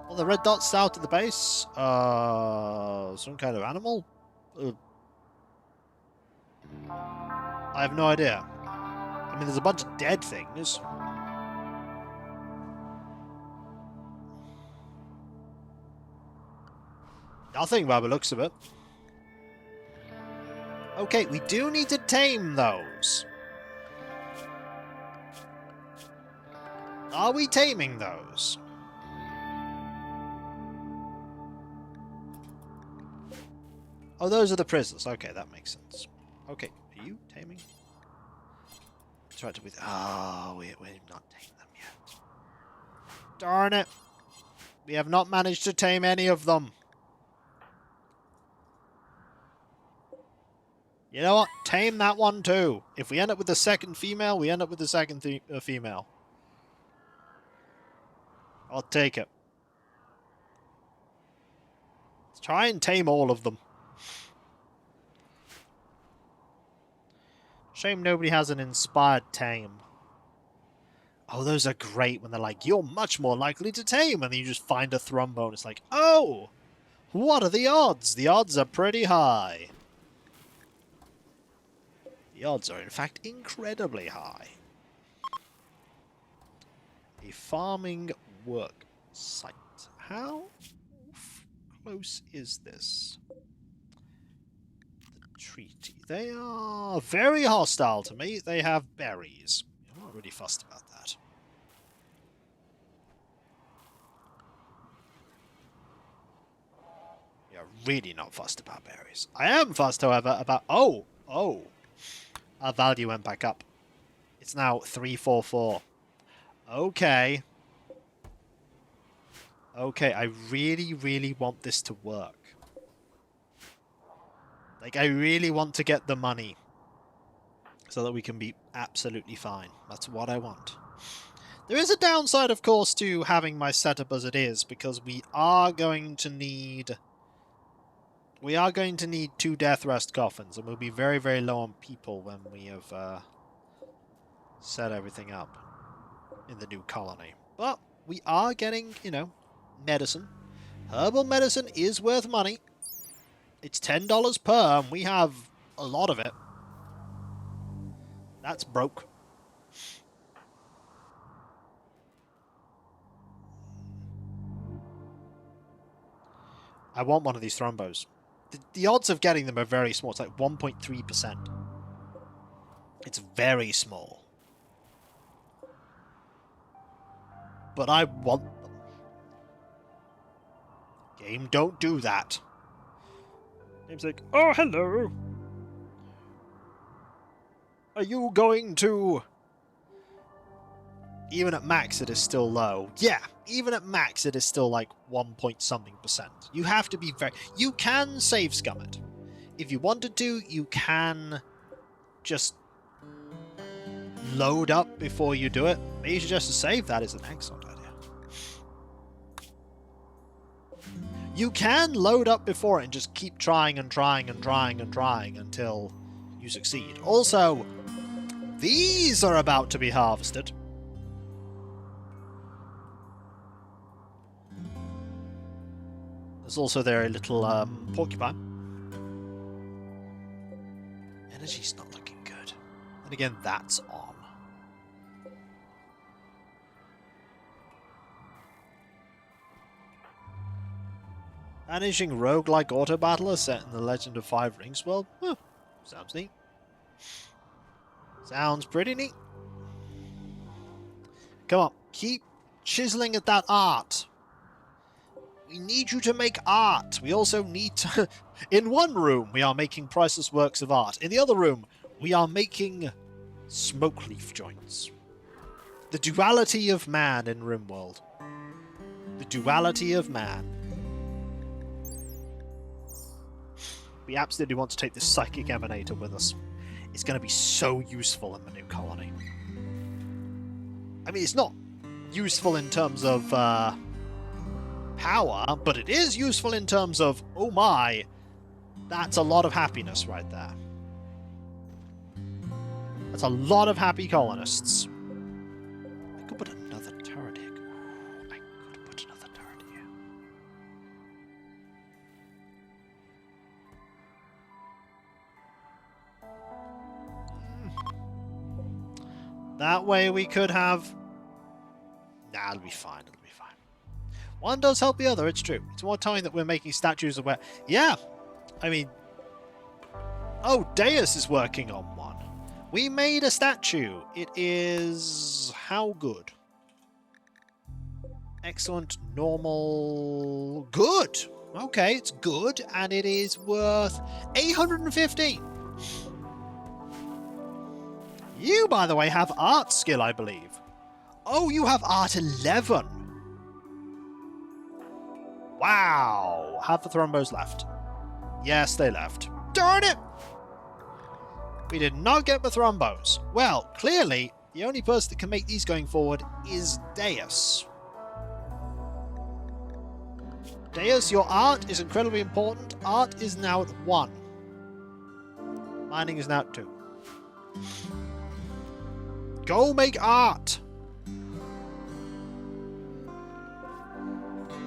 Well, the red dot's out at the base. Some kind of animal? I have no idea. I mean, there's a bunch of dead things. Nothing by the looks of it. Okay, we do need to tame those. Are we taming those? Oh, those are the prisoners. Okay, that makes sense. Okay, are you taming? Interact with... Oh, we've not tamed them yet. Darn it. We have not managed to tame any of them. You know what? Tame that one too. If we end up with the second female, we end up with the second female. I'll take it. Let's try and tame all of them. Shame nobody has an inspired tame. Oh, those are great when they're like, you're much more likely to tame, and then you just find a thrumbo and it's like, oh! What are the odds? The odds are pretty high. The odds are, in fact, incredibly high. A farming work site. How close is this? The treaty. They are very hostile to me. They have berries. I'm not really fussed about that. Yeah, really not fussed about berries. I am fussed, however, about... Oh! Our value went back up. It's now 344. Okay. Okay, I really, really want this to work. Like, I really want to get the money so that we can be absolutely fine. That's what I want. There is a downside, of course, to having my setup as it is, because we are going to need 2 death rest coffins, and we'll be very, very low on people when we have set everything up in the new colony. But we are getting, you know, medicine. Herbal medicine is worth money. It's $10 per, and we have a lot of it. That's broke. I want one of these thrombos. The odds of getting them are very small. It's like 1.3%. It's very small. But I want them. Game, don't do that. Game's like, oh, hello. Are you going to... Even at max, it is still low. Yeah, even at max, it is still like 1 point something %. You have to be very... You can save scum it. If you wanted to, you can just load up before you do it. Maybe you should just save. That is an excellent idea. You can load up before it and just keep trying and trying and trying and trying until you succeed. Also, these are about to be harvested. There's also there a little porcupine. Energy's not looking good. And again, that's on. Managing roguelike auto battler set in the Legend of Five Rings. Well, sounds neat. Sounds pretty neat. Come on, keep chiseling at that art. We need you to make art. We also need to... In one room, we are making priceless works of art. In the other room, we are making smoke leaf joints. The duality of man in Rimworld. The duality of man. We absolutely want to take this psychic emanator with us. It's going to be so useful in the new colony. I mean, it's not useful in terms of power, but it is useful in terms of, oh my, that's a lot of happiness right there. That's a lot of happy colonists. I could put another turret here. I could put another turret here. That way we could have... Nah, it'll be fine. It'll be fine. One does help the other, it's true. It's more time that we're making statues of where... Yeah! I mean... Oh, Deus is working on one. We made a statue. It is... How good? Excellent, normal... Good! Okay, it's good, and it is worth 850. You, by the way, have art skill, I believe. Oh, you have art 11. Wow. Have the thrombos left? Yes, they left. Darn it! We did not get the thrombos. Well, clearly, the only person that can make these going forward is Deus. Deus, your art is incredibly important. Art is now at 1. Mining is now at 2. Go make art!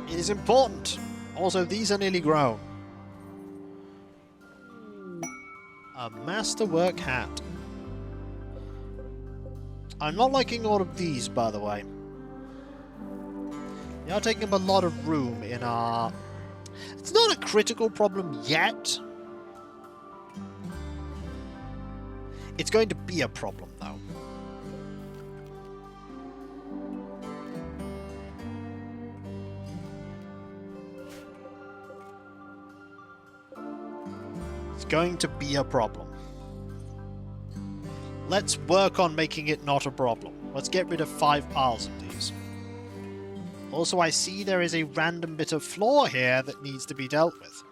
It is important. Also, these are nearly grown. A masterwork hat. I'm not liking all of these, by the way. They are taking up a lot of room in our... It's not a critical problem yet. It's going to be a problem, though. It's going to be a problem. Let's work on making it not a problem. Let's get rid of 5 piles of these. Also, I see there is a random bit of floor here that needs to be dealt with.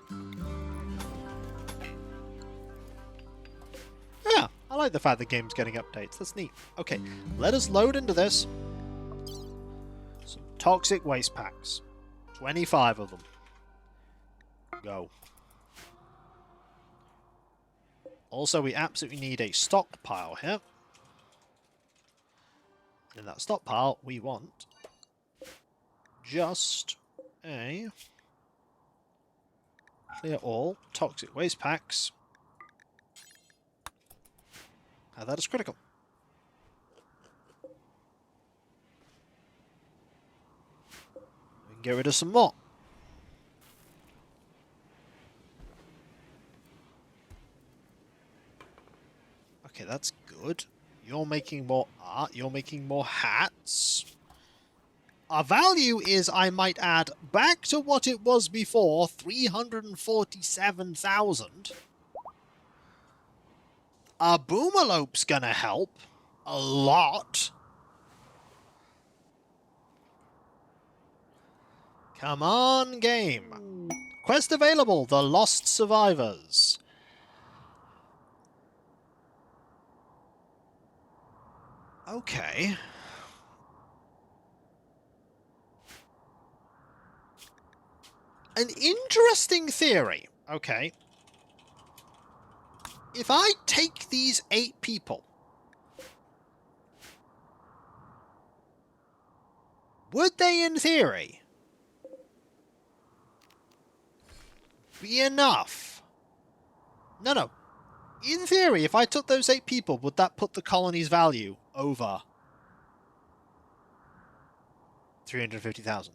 Yeah, I like the fact the game's getting updates. That's neat. Okay, let us load into this. Some toxic waste packs. 25 of them. Go. Also, we absolutely need a stockpile here. In that stockpile, we want just a clear all toxic waste packs. And that is critical. We can get rid of some more. Okay, that's good. You're making more art. You're making more hats. Our value is, I might add, back to what it was before, 347,000. Our Boomerlope's gonna help. A lot. Come on, game. Quest available, The Lost Survivors. Okay. An interesting theory. Okay. If I take these 8 people, would they, in theory, be enough? No. In theory, if I took those 8 people, would that put the colony's value over 350,000?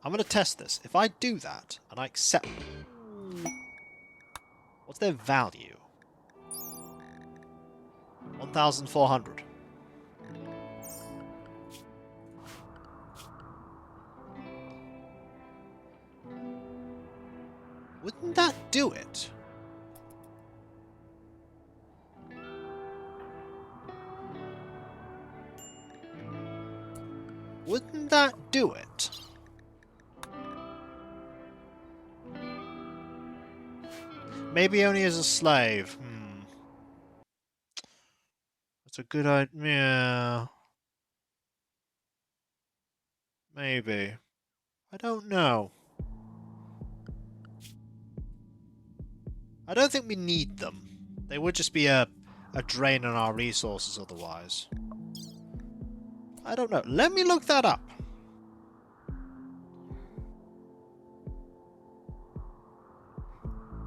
I'm going to test this. If I do that, and I accept them, what's their value? 1,400. Wouldn't that do it? Wouldn't that do it? Maybe only as a slave. That's a good idea. Yeah. Maybe. I don't know. I don't think we need them. They would just be a drain on our resources otherwise. I don't know. Let me look that up.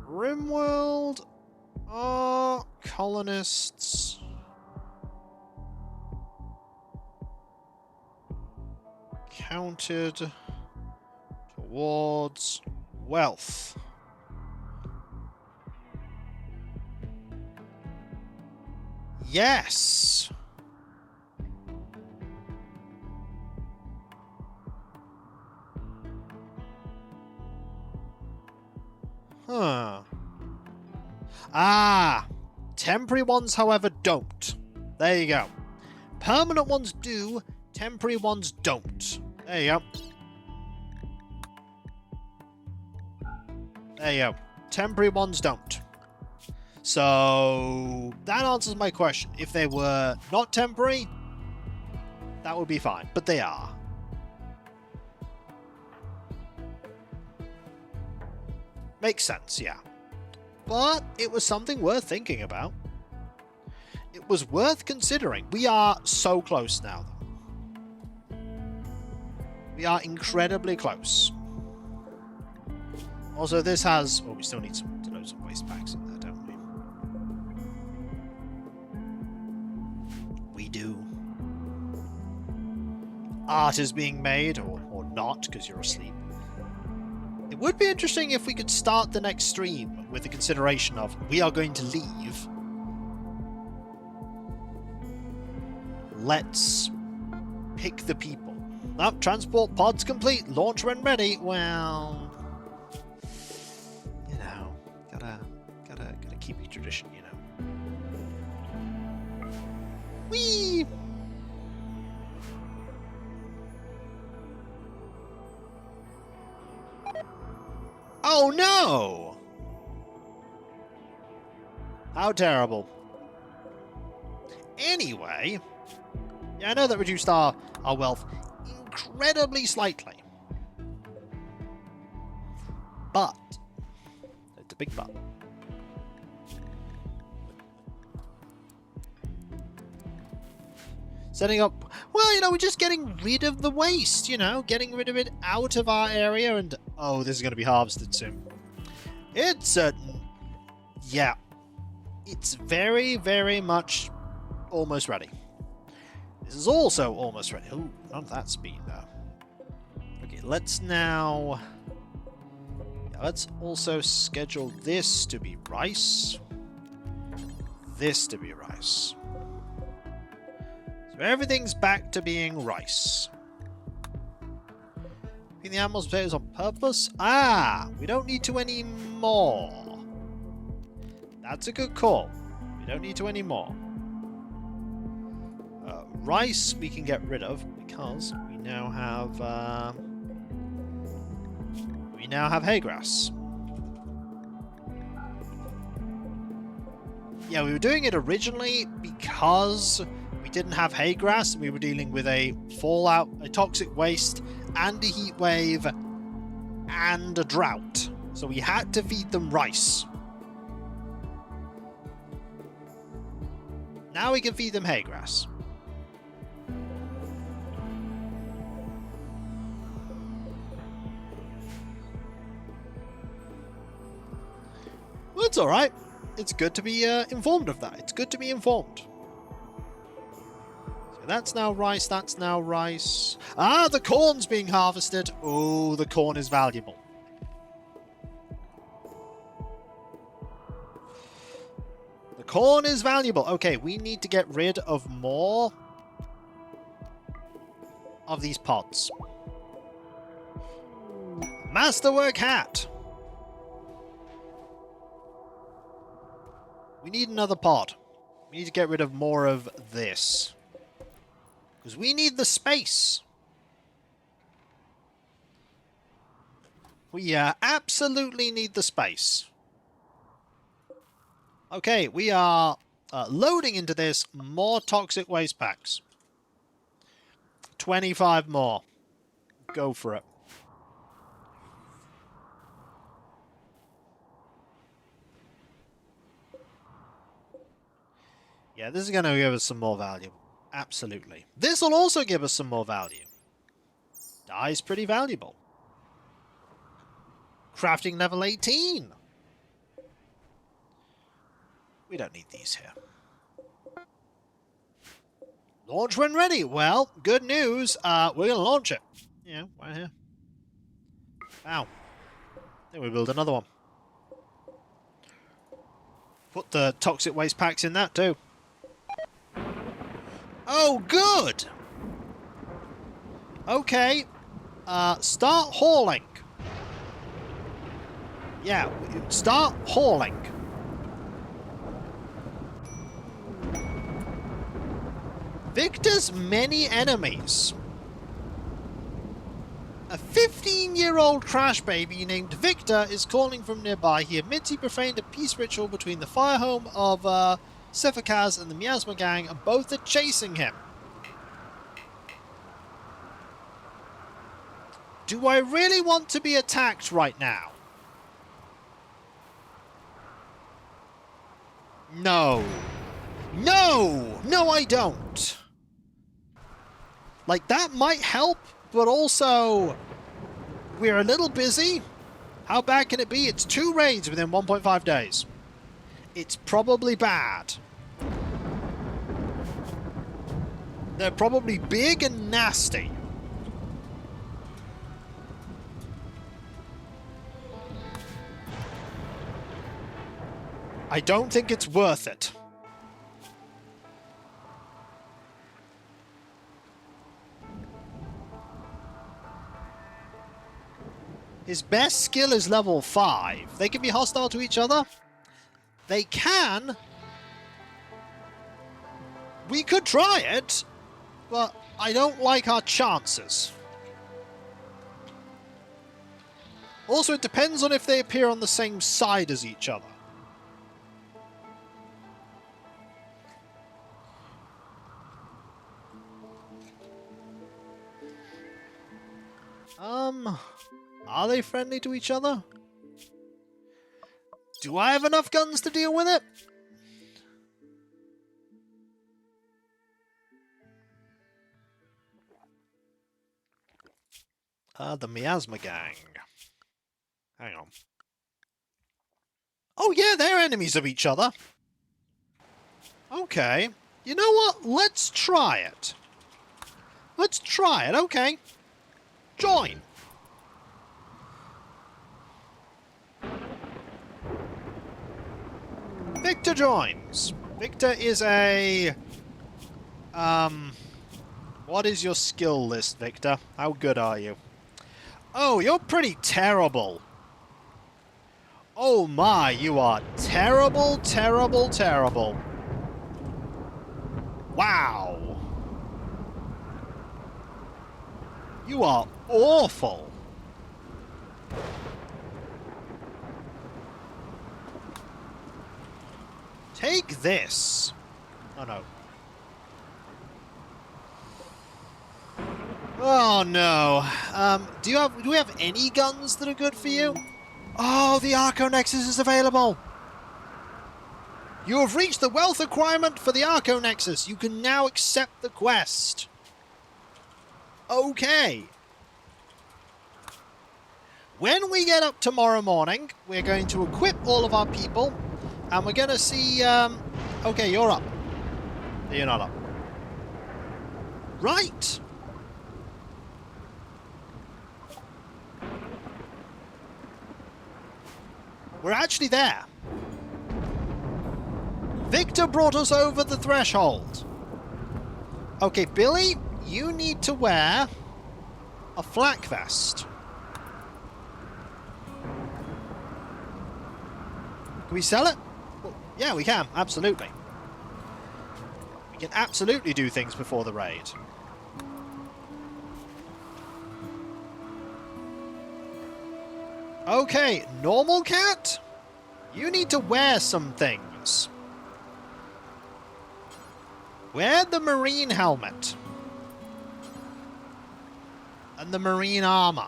Rimworld are colonists counted towards wealth. Yes. Huh. Ah. Temporary ones, however, don't. There you go. Permanent ones do. Temporary ones don't. There you go. There you go. Temporary ones don't. So that answers my question. If they were not temporary, that would be fine. But they are. Makes sense, yeah. But it was something worth thinking about. It was worth considering. We are so close now, though. We are incredibly close. Also, this has... Oh, we still need to load some waste packs in there, don't we? We do. Art is being made, or not, because you're asleep. It would be interesting if we could start the next stream with the consideration of, we are going to leave. Let's pick the people. Oh, transport pods complete. Launch when ready. Well, you know, gotta keep your tradition, you know. Whee! Oh no! How terrible. Anyway, yeah, I know that reduced our wealth incredibly slightly. But, it's a big but. Setting up, well, you know, we're just getting rid of the waste, you know, getting rid of it out of our area, and, oh, this is going to be harvested soon. It's, yeah, it's very, very much almost ready. This is also almost ready. Oh, none of that speed, though. Okay, let's now... Yeah, let's also schedule this to be rice. This to be rice. So everything's back to being rice. Feeding the animals potatoes on purpose? Ah! We don't need to anymore. That's a good call. We don't need to anymore. Rice we can get rid of because we now have hay grass. Yeah, we were doing it originally because we didn't have hay grass and we were dealing with a fallout, a toxic waste, and a heat wave and a drought. So we had to feed them rice. Now we can feed them hay grass. Well, it's alright. It's good to be informed of that. It's good to be informed. So that's now rice, that's now rice. Ah, the corn's being harvested. Oh, the corn is valuable. The corn is valuable. Okay, we need to get rid of more of these pods. Masterwork hat. We need another pod. We need to get rid of more of this. Because we need the space. We absolutely need the space. Okay, we are loading into this more toxic waste packs. 25 more. Go for it. Yeah, this is going to give us some more value. Absolutely. This will also give us some more value. Dye is pretty valuable. Crafting level 18. We don't need these here. Launch when ready. Well, good news. We're going to launch it. Yeah, right here. Ow. Then we build another one. Put the toxic waste packs in that too. Oh, good! Okay. Start hauling. Yeah, start hauling. Victor's many enemies. A 15-year-old crash baby named Victor is calling from nearby. He admits he profaned a peace ritual between the fire home of Sifakaz and the Miasma gang, and both are chasing him. Do I really want to be attacked right now? No. No! No, I don't. Like, that might help, but also we're a little busy. How bad can it be? It's 2 raids within 1.5 days. It's probably bad. They're probably big and nasty. I don't think it's worth it. His best skill is level 5. They can be hostile to each other. They can. We could try it, but I don't like our chances. Also, it depends on if they appear on the same side as each other. Are they friendly to each other? Do I have enough guns to deal with it? The Miasma Gang. Hang on. Oh yeah, they're enemies of each other. Okay. You know what? Let's try it. Let's try it, okay. Join. Victor joins. Victor is a... What is your skill list, Victor? How good are you? Oh, you're pretty terrible. Oh my, you are terrible, terrible, terrible. Wow. You are awful. Take this. Oh no. Oh no. Do we have any guns that are good for you? Oh, the Arco Nexus is available. You have reached the wealth requirement for the Arco Nexus. You can now accept the quest. Okay. When we get up tomorrow morning, we're going to equip all of our people, and we're going to see... Okay, you're up. You're not up. Right. We're actually there. Victor brought us over the threshold. Okay, Billy, you need to wear a flak vest. Can we sell it? Well, yeah, we can. Absolutely. We can absolutely do things before the raid. Okay, normal cat? You need to wear some things. Wear the marine helmet. And the marine armor.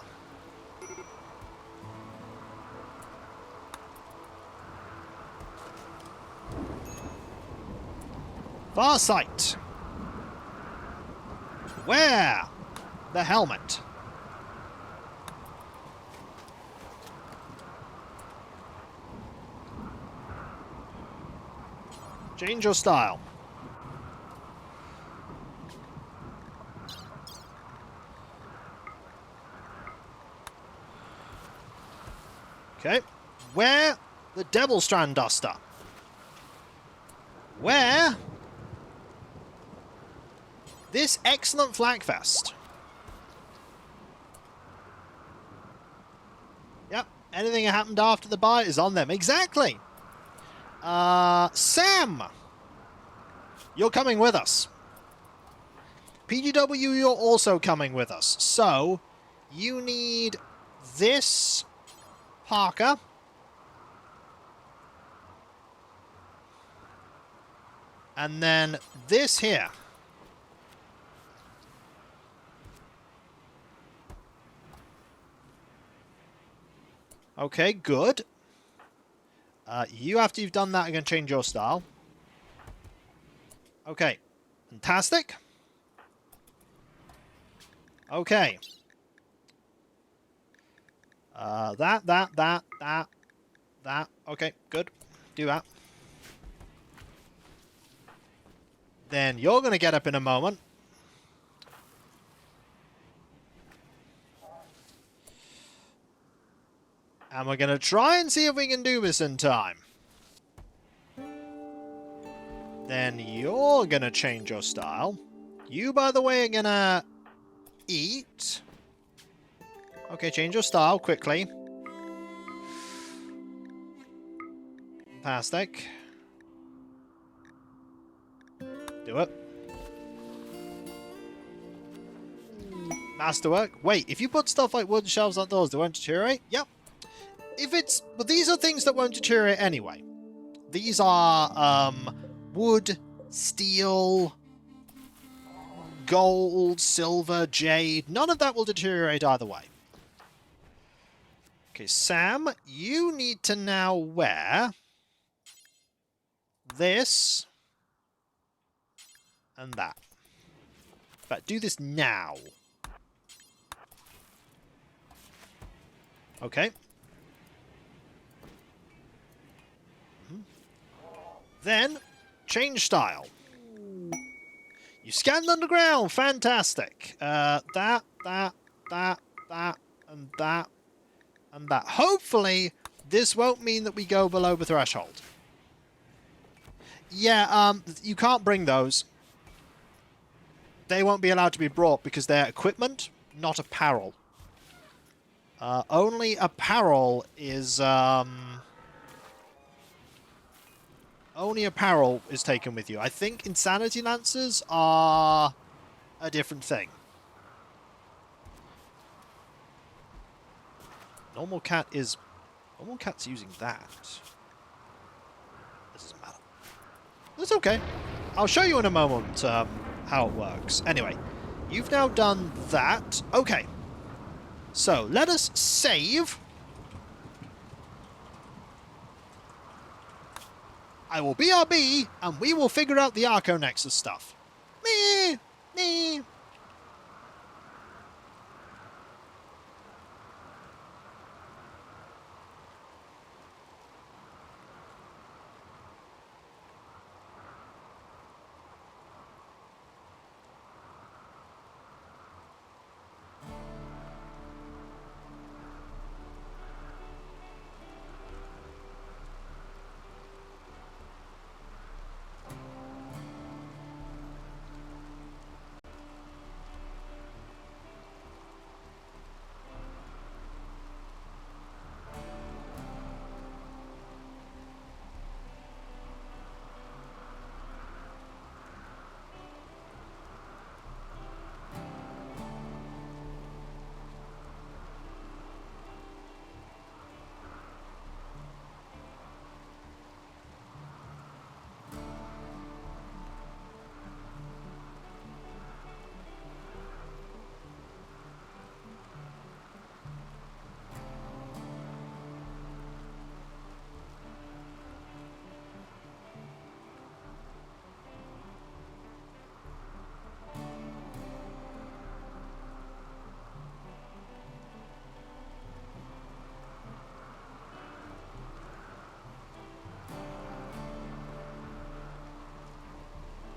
Farsight. Wear the helmet. Change your style. Okay. Wear the Devil Strand Duster. Wear this excellent flak vest. Yep. Anything that happened after the buy is on them. Exactly. Sam, you're coming with us. PGW, you're also coming with us. So, you need this parka. And then this here. Okay, good. You, after you've done that, are going to change your style. Okay, fantastic. Okay. That. Okay, good. Do that. Then you're going to get up in a moment. And we're going to try and see if we can do this in time. Then you're going to change your style. You, by the way, are going to eat. Okay, change your style quickly. Fantastic. Do it. Masterwork. Wait, if you put stuff like wooden shelves like those, they won't deteriorate? Yep. But these are things that won't deteriorate anyway. These are, wood, steel, gold, silver, jade. None of that will deteriorate either way. Okay, Sam, you need to now wear this and that. But do this now. Okay. Then, change style. You scanned underground. Fantastic. That, and that, and that. Hopefully, this won't mean that we go below the threshold. Yeah, you can't bring those. They won't be allowed to be brought because they're equipment, not apparel. Only apparel is, only apparel is taken with you. I think Insanity Lancers are a different thing. Normal Cat's using that. This doesn't matter. That's okay. I'll show you in a moment how it works. Anyway, you've now done that. Okay. So, let us save. I will BRB, and we will figure out the Arco-Nexus stuff. Me.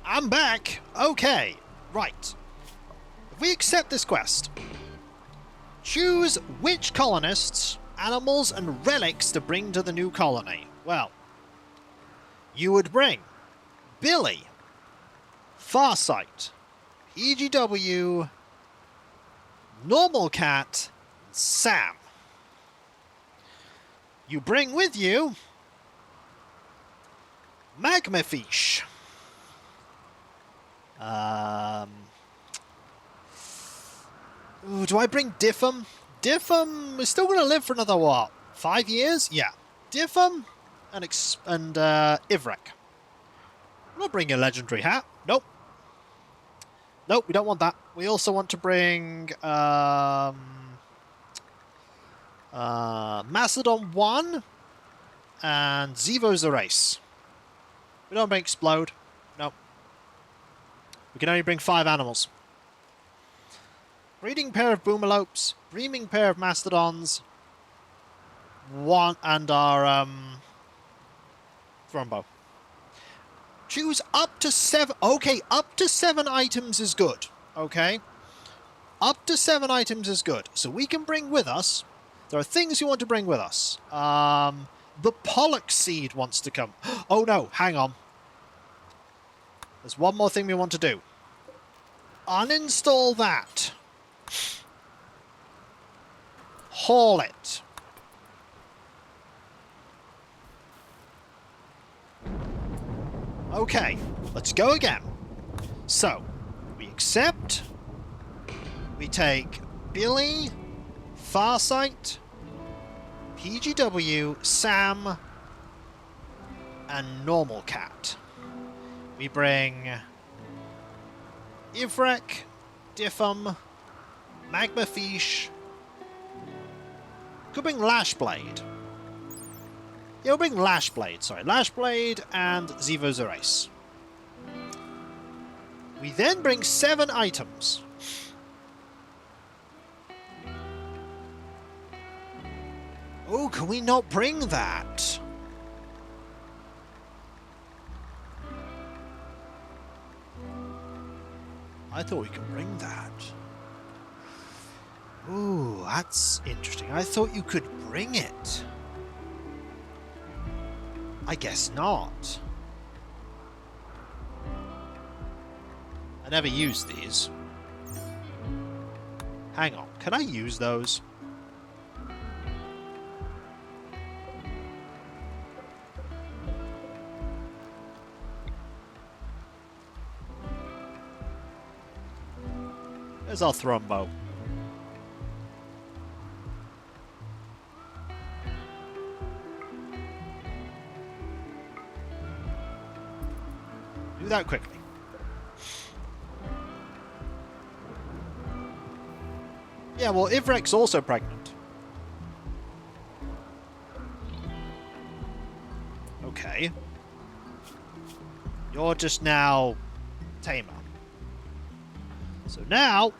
I'm back. Okay. Right. If we accept this quest, choose which colonists, animals, and relics to bring to the new colony. Well, you would bring Billy, Farsight, EGW, Normal Cat, and Sam. You bring with you Magmafish. Ooh, do I bring Diffum? Diffum is still going to live for another, what, 5 years? Yeah. Diffum and Ivrek. I'm not bringing a legendary hat. Nope. Nope, we don't want that. We also want to bring Macedon 1 and Zevo's Erase. We don't bring Explode. Nope. We can only bring 5 animals. breeding pair of boomalopes, breeding pair of mastodons, one, and our thrombo. Choose up to 7. Okay, up to 7 items is good. Okay, up to 7 items is good. So we can bring with us. There are things you want to bring with us. The pollock seed wants to come. Oh no, hang on. There's one more thing we want to do. Uninstall that. Haul it. Okay, let's go again. So, we accept. We take Billy, Farsight, PGW, Sam, and Normal Cat. We bring Ivrek, Diffum, Magma Fish. Could bring Lashblade. Yeah, we'll bring Lashblade, sorry. Lashblade and Zevozerace. We then bring 7 items. Oh, can we not bring that? I thought we could bring that. Ooh, that's interesting. I thought you could bring it. I guess not. I never used these. Hang on, can I use those? There's our thrombo. Do that quickly. Yeah, well, Ivrek's also pregnant. Okay. You're just now tamer. So now...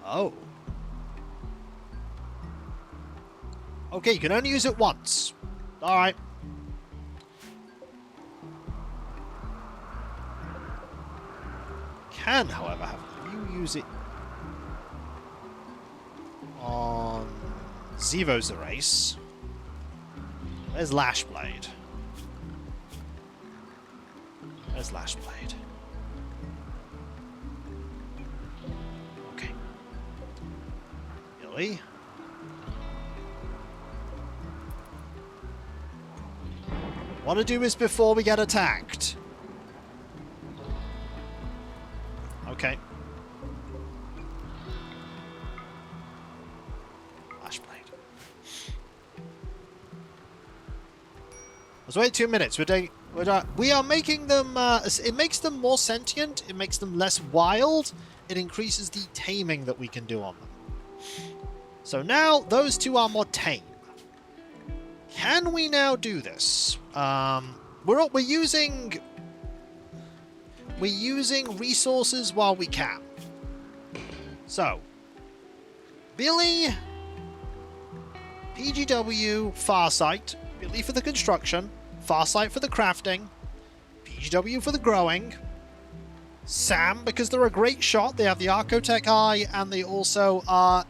Oh. Okay, you can only use it once. Alright. Can, however, have you use it on Zevozerace. There's Lashblade. There's Lashblade. Okay. Billy. Want to do this before we get attacked. Okay. Lashblade. Let's wait 2 minutes. We are making them. It makes them more sentient. It makes them less wild. It increases the taming that we can do on them. So now those two are more tame. Can we now do this? We're using resources while we can. So, Billy, PGW, Farsight. Billy for the construction, Farsight for the crafting, PGW for the growing, Sam because they're a great shot. They have the Archotech eye, and they also are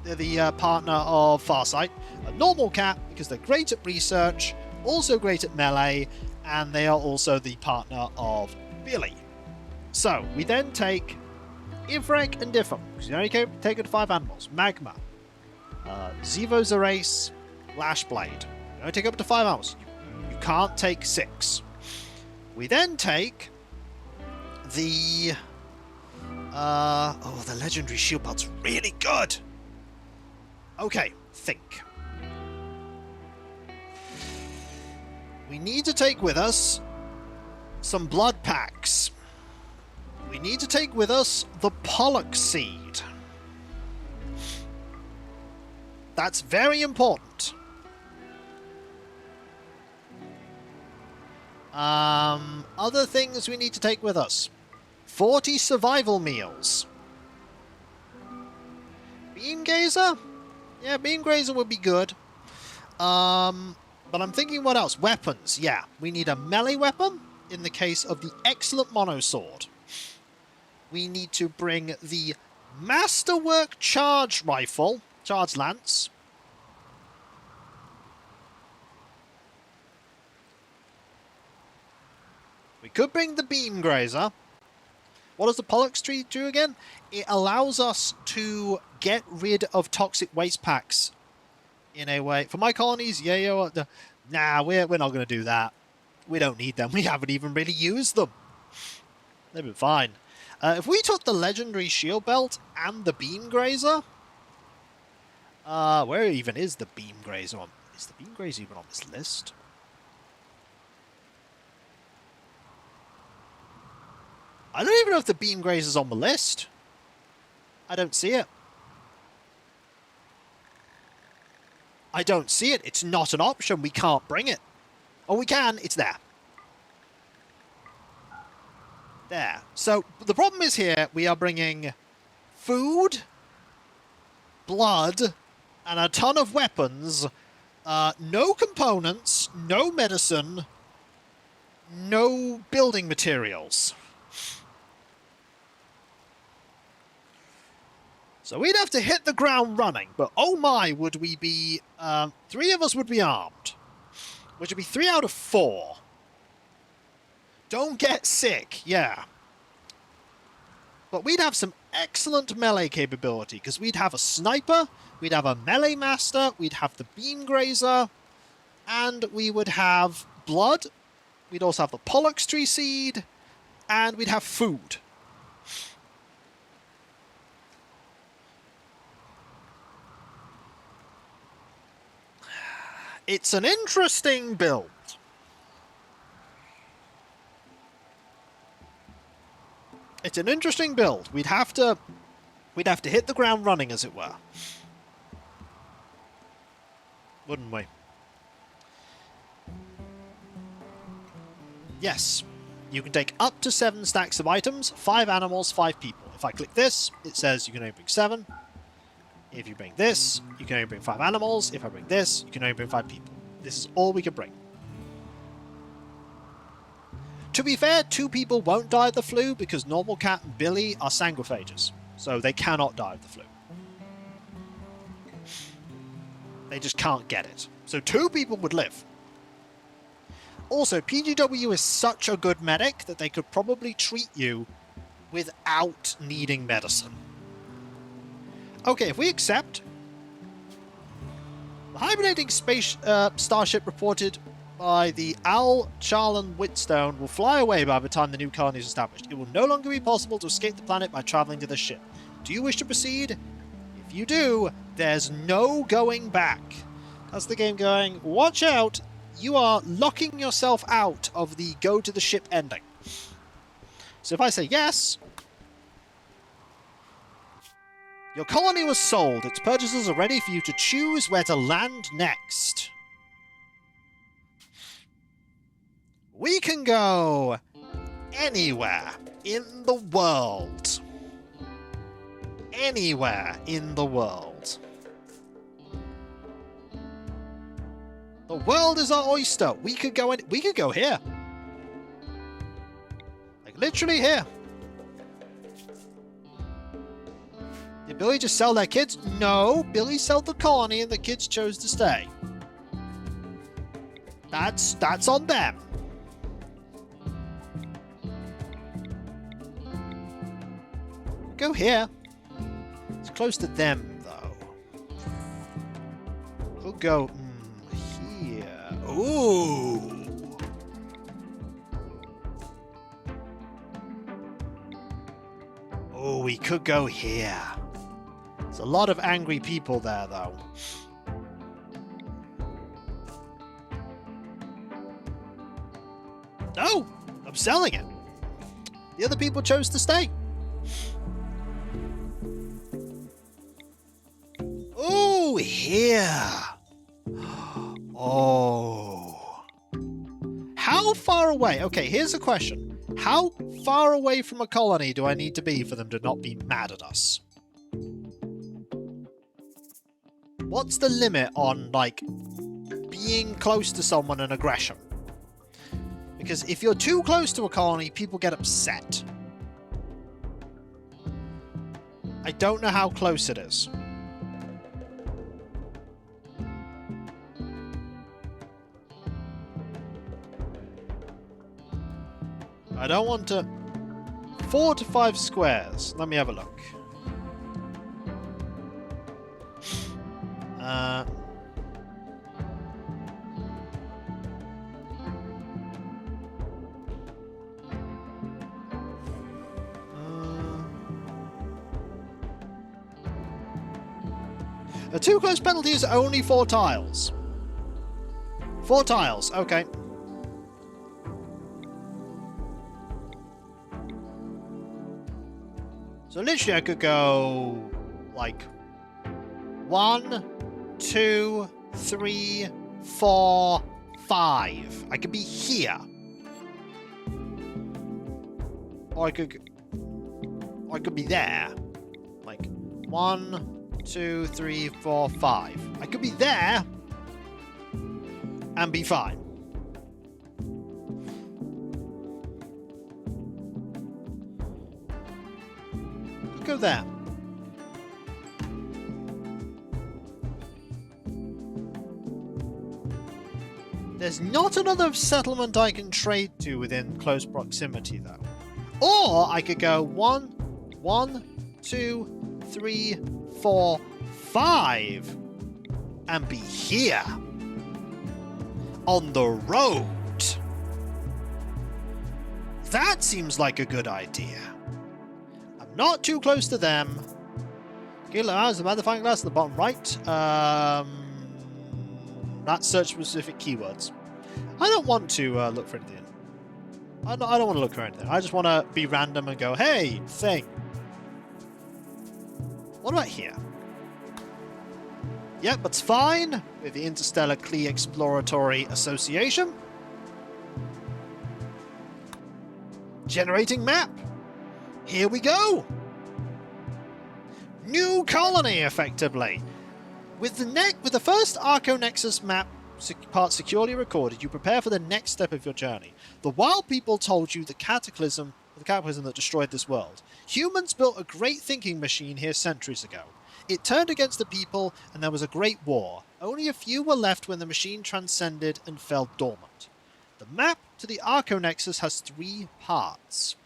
they're the partner of Farsight. A Normal Cat because they're great at research, also great at melee, and they are also the partner of Billy. So we then take Ivrek and Diffum, because you only can take it to 5 animals. Magma, Zevozerace, Lashblade. You only take up to 5 animals. You can't take 6. We then take the the legendary shield pod's really good. Okay, think. We need to take with us some blood packs. We need to take with us the pollock seed. That's very important. Other things we need to take with us. 40 survival meals. Beam gazer? Yeah, beam gazer would be good. But I'm thinking what else? Weapons. Yeah, we need a melee weapon in the case of the excellent monosword. We need to bring the masterwork charge rifle, charge lance. We could bring the beam grazer. What does the Pollux tree do again? It allows us to get rid of toxic waste packs in a way. For my colonies, nah, we're not going to do that. We don't need them. We haven't even really used them. They've been fine. If we took the legendary shield belt and the beam grazer, where even is the beam grazer on? Is the beam grazer even on this list? I don't even know if the beam grazer's on the list. I don't see it. I don't see it. It's not an option. We can't bring it. Oh, we can. It's there. There. So, the problem is here, we are bringing food, blood, and a ton of weapons. No components, no medicine, no building materials. So we'd have to hit the ground running, but oh my, would we be... 3 of us would be armed. Which would be 3 out of 4. Don't get sick, yeah. But we'd have some excellent melee capability, because we'd have a sniper, we'd have a melee master, we'd have the beam grazer, and we would have blood, we'd also have the Pollux tree seed, and we'd have food. It's an interesting build. It's an interesting build. We'd have to hit the ground running, as it were. Wouldn't we? Yes. You can take up to 7 stacks of items, 5 animals, 5 people. If I click this, it says you can only bring 7. If you bring this, you can only bring 5 animals. If I bring this, you can only bring 5 people. This is all we can bring. To be fair, 2 people won't die of the flu because Normal Cat and Billy are sanguiphages. So they cannot die of the flu. They just can't get it. So 2 people would live. Also, PGW is such a good medic that they could probably treat you without needing medicine. Okay, if we accept... The hibernating space starship reported by the Al Charlan Whitstone will fly away by the time the new colony is established. It will no longer be possible to escape the planet by traveling to the ship. Do you wish to proceed? If you do, there's no going back. That's the game going, watch out, you are locking yourself out of the go to the ship ending. So if I say yes... Your colony was sold. Its purchasers are ready for you to choose where to land next. We can go anywhere in the world. Anywhere in the world. The world is our oyster. We could go here. Like literally here. Did Billy just sell their kids? No, Billy sold the colony and the kids chose to stay. That's on them. Go here. It's close to them, though. We'll go here. Ooh. Oh, we could go here. There's a lot of angry people there, though. No! I'm selling it. The other people chose to stay. Oh, here. Oh. How how far away? Okay, here's a question. How far away from a colony do I need to be for them to not be mad at us? What's the limit on, like, being close to someone and aggression? Because if you're too close to a colony, people get upset. I don't know how close it is. I don't want to... 4 to 5 squares. Let me have a look. A too close penalty is only 4 tiles. 4 tiles, okay. So literally I could go like 1, 2, 3, 4, 5. I could be here. Or I could be there. Like 1, 2, 3, 4, 5. I could be there and be fine. Could go there. There's not another settlement I can trade to within close proximity, though. Or I could go 1, 2, 3, 4, 5, and be here on the road. That seems like a good idea. I'm not too close to them. Kilo has the magnifying glass at the bottom right. Not search specific keywords. I don't want to look for anything. I don't want to look for anything. I just want to be random and go, hey, thing. What about here? Yep, that's fine with the Interstellar Klee Exploratory Association. Generating map. Here we go. New colony, effectively. With the first Arconexus map part securely recorded, you prepare for the next step of your journey. The wild people told you the cataclysm that destroyed this world. Humans built a great thinking machine here centuries ago. It turned against the people, and there was a great war. Only a few were left when the machine transcended and fell dormant. The map to the Arconexus has 3 parts,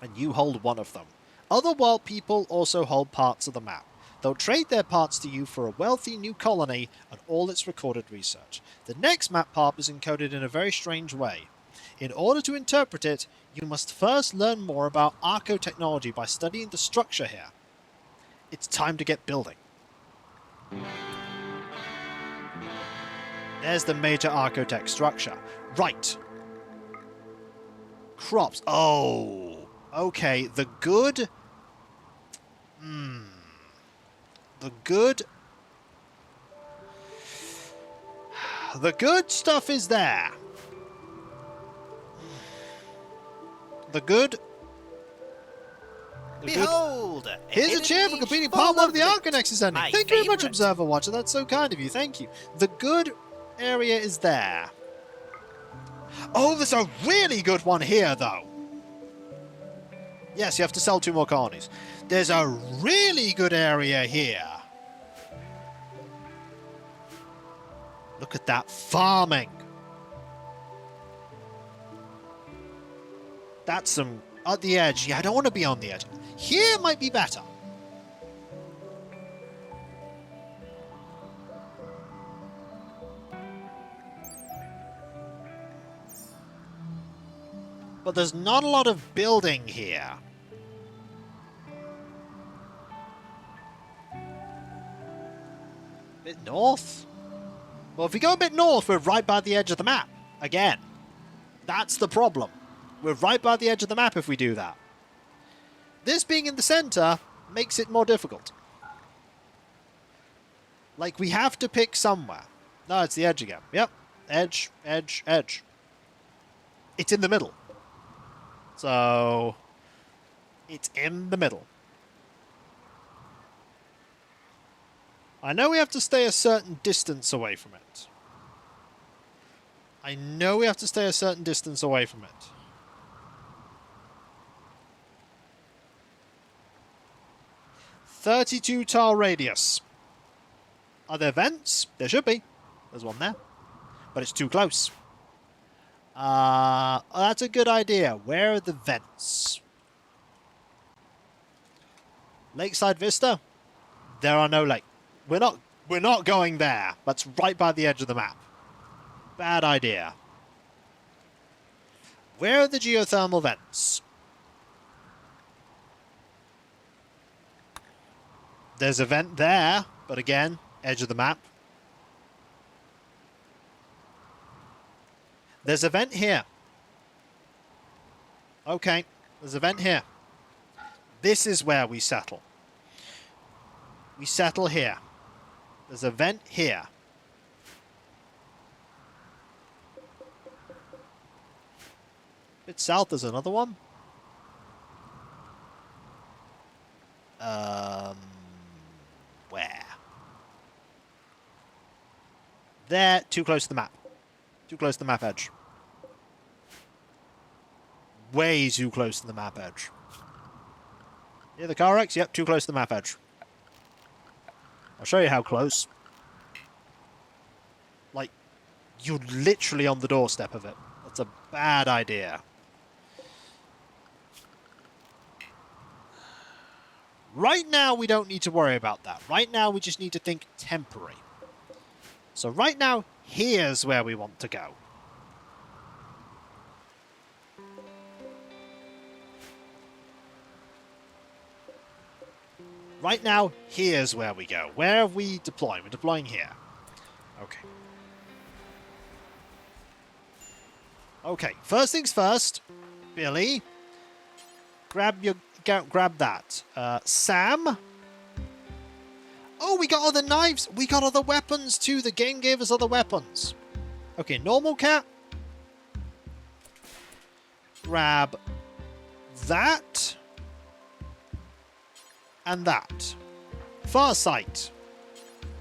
and you hold one of them. Other world people also hold parts of the map. They'll trade their parts to you for a wealthy new colony and all its recorded research. The next map part is encoded in a very strange way. In order to interpret it, you must first learn more about Arco technology by studying the structure here. It's time to get building. There's the major Archotech structure. Right. Crops. Oh. Okay, the good... The good stuff is there.
Behold!
Here's a cheer for completing part 1 of the Arconexus ending. Thank you very much, Observer Watcher. That's so kind of you. Thank you. The good area is there. Oh, there's a really good one here, though. Yes, you have to sell 2 more colonies. There's a really good area here. Look at that farming. That's some... At the edge. Yeah, I don't want to be on the edge. Here might be better. But there's not a lot of building here. Bit north? Well, if we go a bit north, we're right by the edge of the map. Again. That's the problem. We're right by the edge of the map if we do that. This being in the center makes it more difficult. Like, we have to pick somewhere. No, it's the edge again. Yep. Edge, edge, edge. It's in the middle. So it's in the middle. I know we have to stay a certain distance away from it. I know we have to stay a certain distance away from it. 32 tile radius. Are there vents? There should be. There's one there. But it's too close. That's a good idea. Where are the vents? Lakeside Vista? There are no lake. We're not going there. That's right by the edge of the map. Bad idea. Where are the geothermal vents? There's a vent there, but again, edge of the map. There's a vent here. Okay, there's a vent here. This is where we settle. We settle here. There's a vent here. A bit south, there's another one. Where? There, too close to the map. Too close to the map edge. Way too close to the map edge. Yeah, the car wrecks? Yep, too close to the map edge. I'll show you how close. Like, you're literally on the doorstep of it. That's a bad idea. Right now, we don't need to worry about that. Right now, we just need to think temporary. So right now, here's where we want to go. Right now, here's where we go. Where are we deploying? We're deploying here. Okay. Okay, first things first. Billy. Grab that. Sam. Oh, we got other knives. We got other weapons too. The game gave us other weapons. Okay, normal cat. Grab that. And that. Farsight.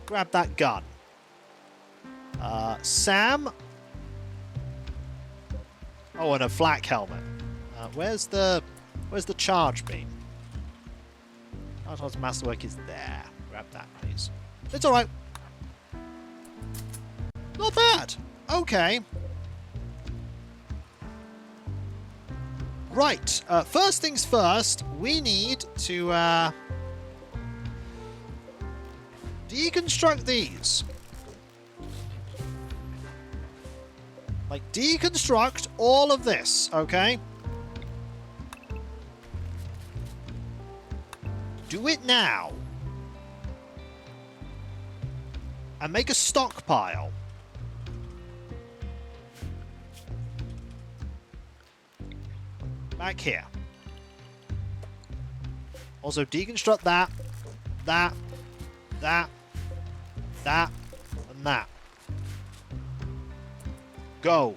Grab that gun. Sam. Oh, and a flak helmet. Where's the charge beam? Archive's masterwork is there. Grab that, please. It's alright. Not bad. Okay. Right. First things first, we need to deconstruct these. Like, deconstruct all of this, okay? Do it now. And make a stockpile. Back here. Also, deconstruct that, and that. Go.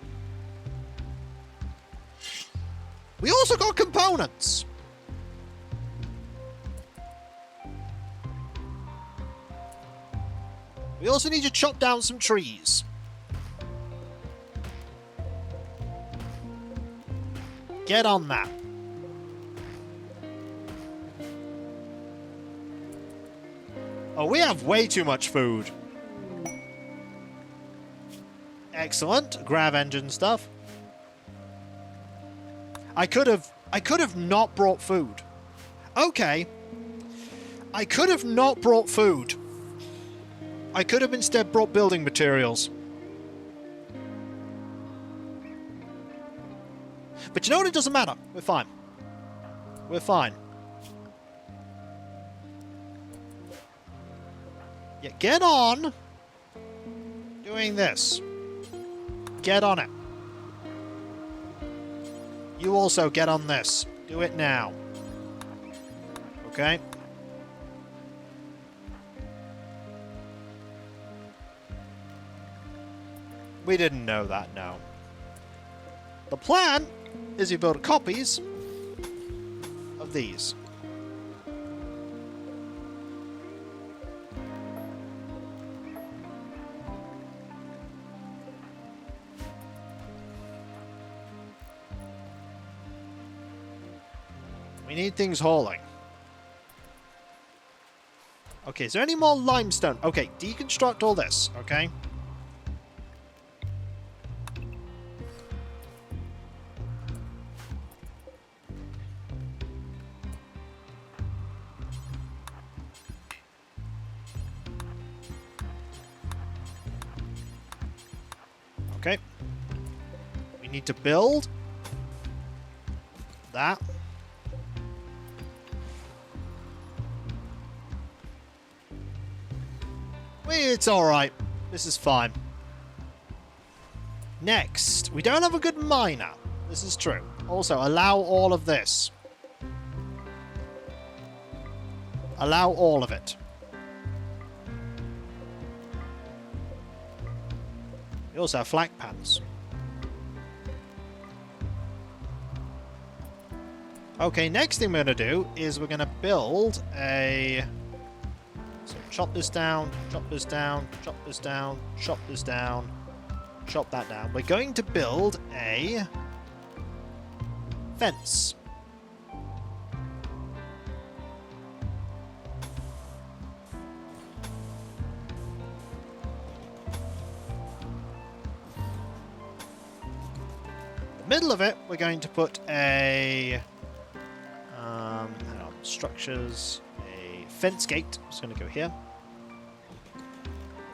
We also got components. We also need to chop down some trees. Get on that. Oh, we have way too much food. Excellent. Grav engine stuff. I could have not brought food. Okay. I could have not brought food. I could have instead brought building materials. But you know what? It doesn't matter. We're fine. We're fine. Yeah, get on doing this. Get on it. You also get on this. Do it now. Okay? We didn't know that, no. The plan is you build copies of these. We need things hauling. Okay, is there any more limestone? Okay, deconstruct all this, okay? Okay. We need to build that. It's alright. This is fine. Next, we don't have a good miner. This is true. Also, allow all of this. Allow all of it. We also have flak pans. Okay, next thing we're going to do is we're going to build a... So chop this down, chop this down, chop this down, chop this down, chop that down. We're going to build a fence. The middle of it, we're going to put a hang on, structures, a fence gate. I'm just going to go here.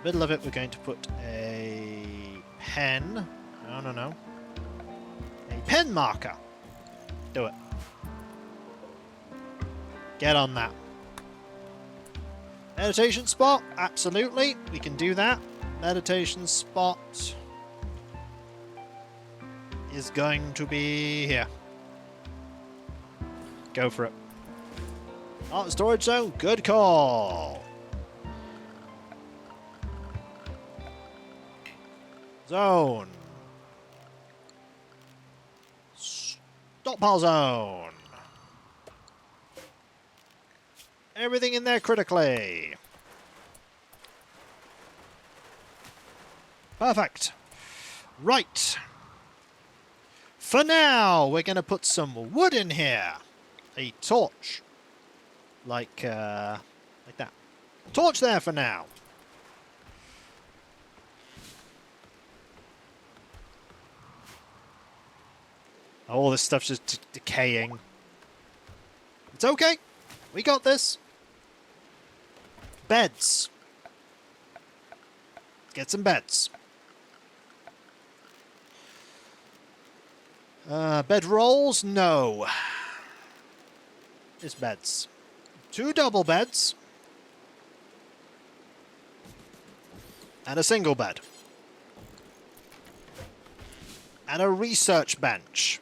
Middle of it, we're going to put a pen. No. A pen marker. Do it. Get on that. Meditation spot? Absolutely. We can do that. Meditation spot is going to be here. Go for it. Art storage zone? Good call. Zone. Stockpile zone. Everything in there critically. Perfect. Right. For now, we're going to put some wood in here. A torch. Like that. Torch there for now. All this stuff's just decaying. It's okay. We got this. Beds. Get some beds. Bed rolls? No. Just beds. 2 double beds. And a single bed. And a research bench.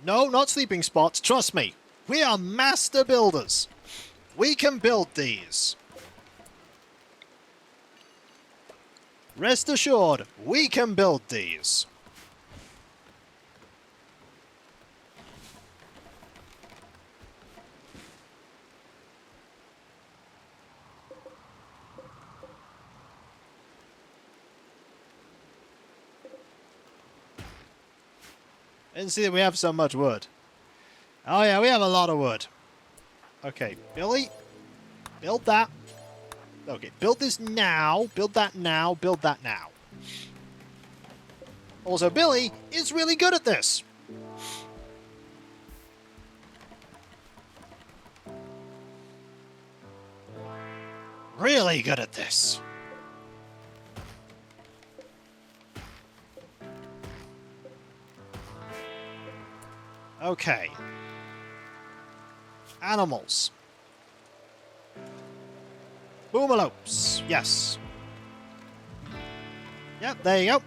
No, not sleeping spots. Trust me. We are master builders. We can build these. Rest assured, we can build these. Didn't see that we have so much wood. Oh yeah, we have a lot of wood. Okay, Billy, build that. Okay, build this now, build that now, build that now. Also, Billy is really good at this. Really good at this. Okay. Animals. Boomalopes. Yes. Yep, there you go.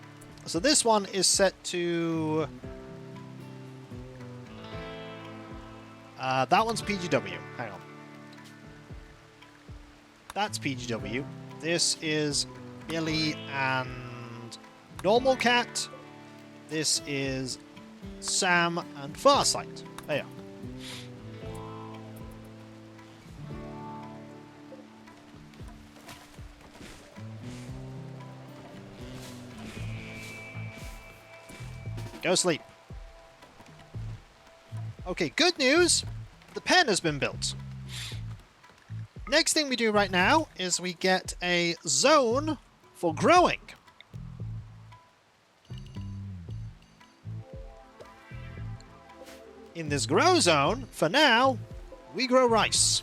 So this one is set to... that one's PGW. Hang on. That's PGW. This is Billy and Normal Cat. This is Sam and Farsight. There you are. Go sleep. Okay, good news. The pen has been built. Next thing we do right now is we get a zone for growing. In this grow zone, for now, we grow rice.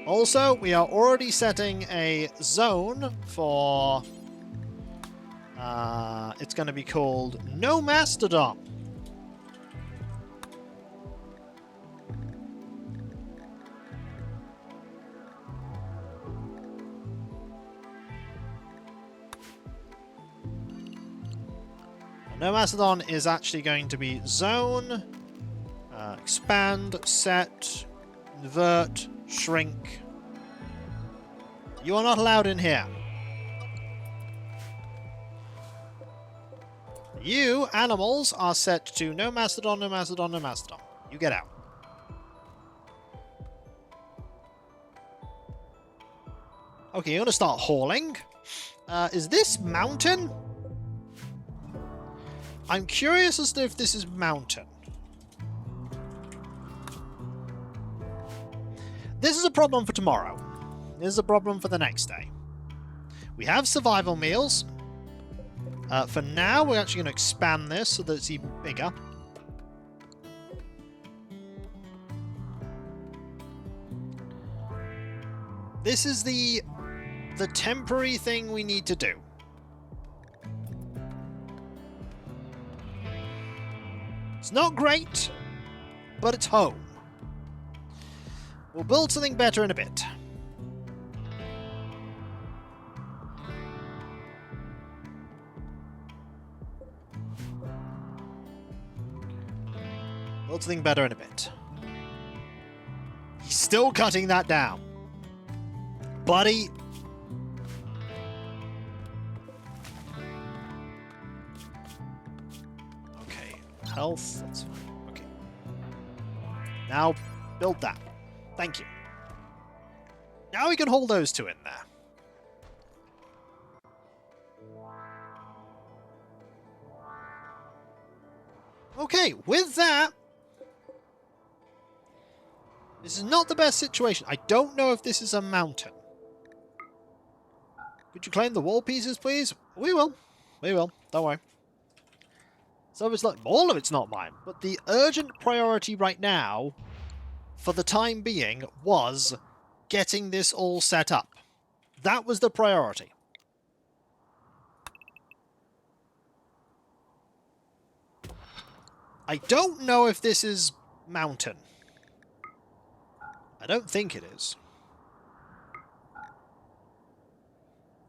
Also, we are already setting a zone for... it's going to be called No Mastodon. No Mastodon is actually going to be zone, expand, set, invert, shrink. You are not allowed in here. You, animals, are set to no Mastodon, no Mastodon, no Mastodon. You get out. Okay, you're going to start hauling. Is this mountain? I'm curious as to if this is mountain. This is a problem for tomorrow. This is a problem for the next day. We have survival meals. For now, we're actually going to expand this so that it's even bigger. This is the temporary thing we need to do. It's not great, but it's home. We'll build something better in a bit. Build something better in a bit. He's still cutting that down. Buddy. Okay, health, that's fine. Okay. Now, build that. Thank you. Now we can hold those two in there. Okay, with that, this is not the best situation. I don't know if this is a mountain. Could you claim the wall pieces, please? We will. We will. Don't worry. So it's like, all of it's not mine, but the urgent priority right now, for the time being, was getting this all set up. That was the priority. I don't know if this is mountain. I don't think it is.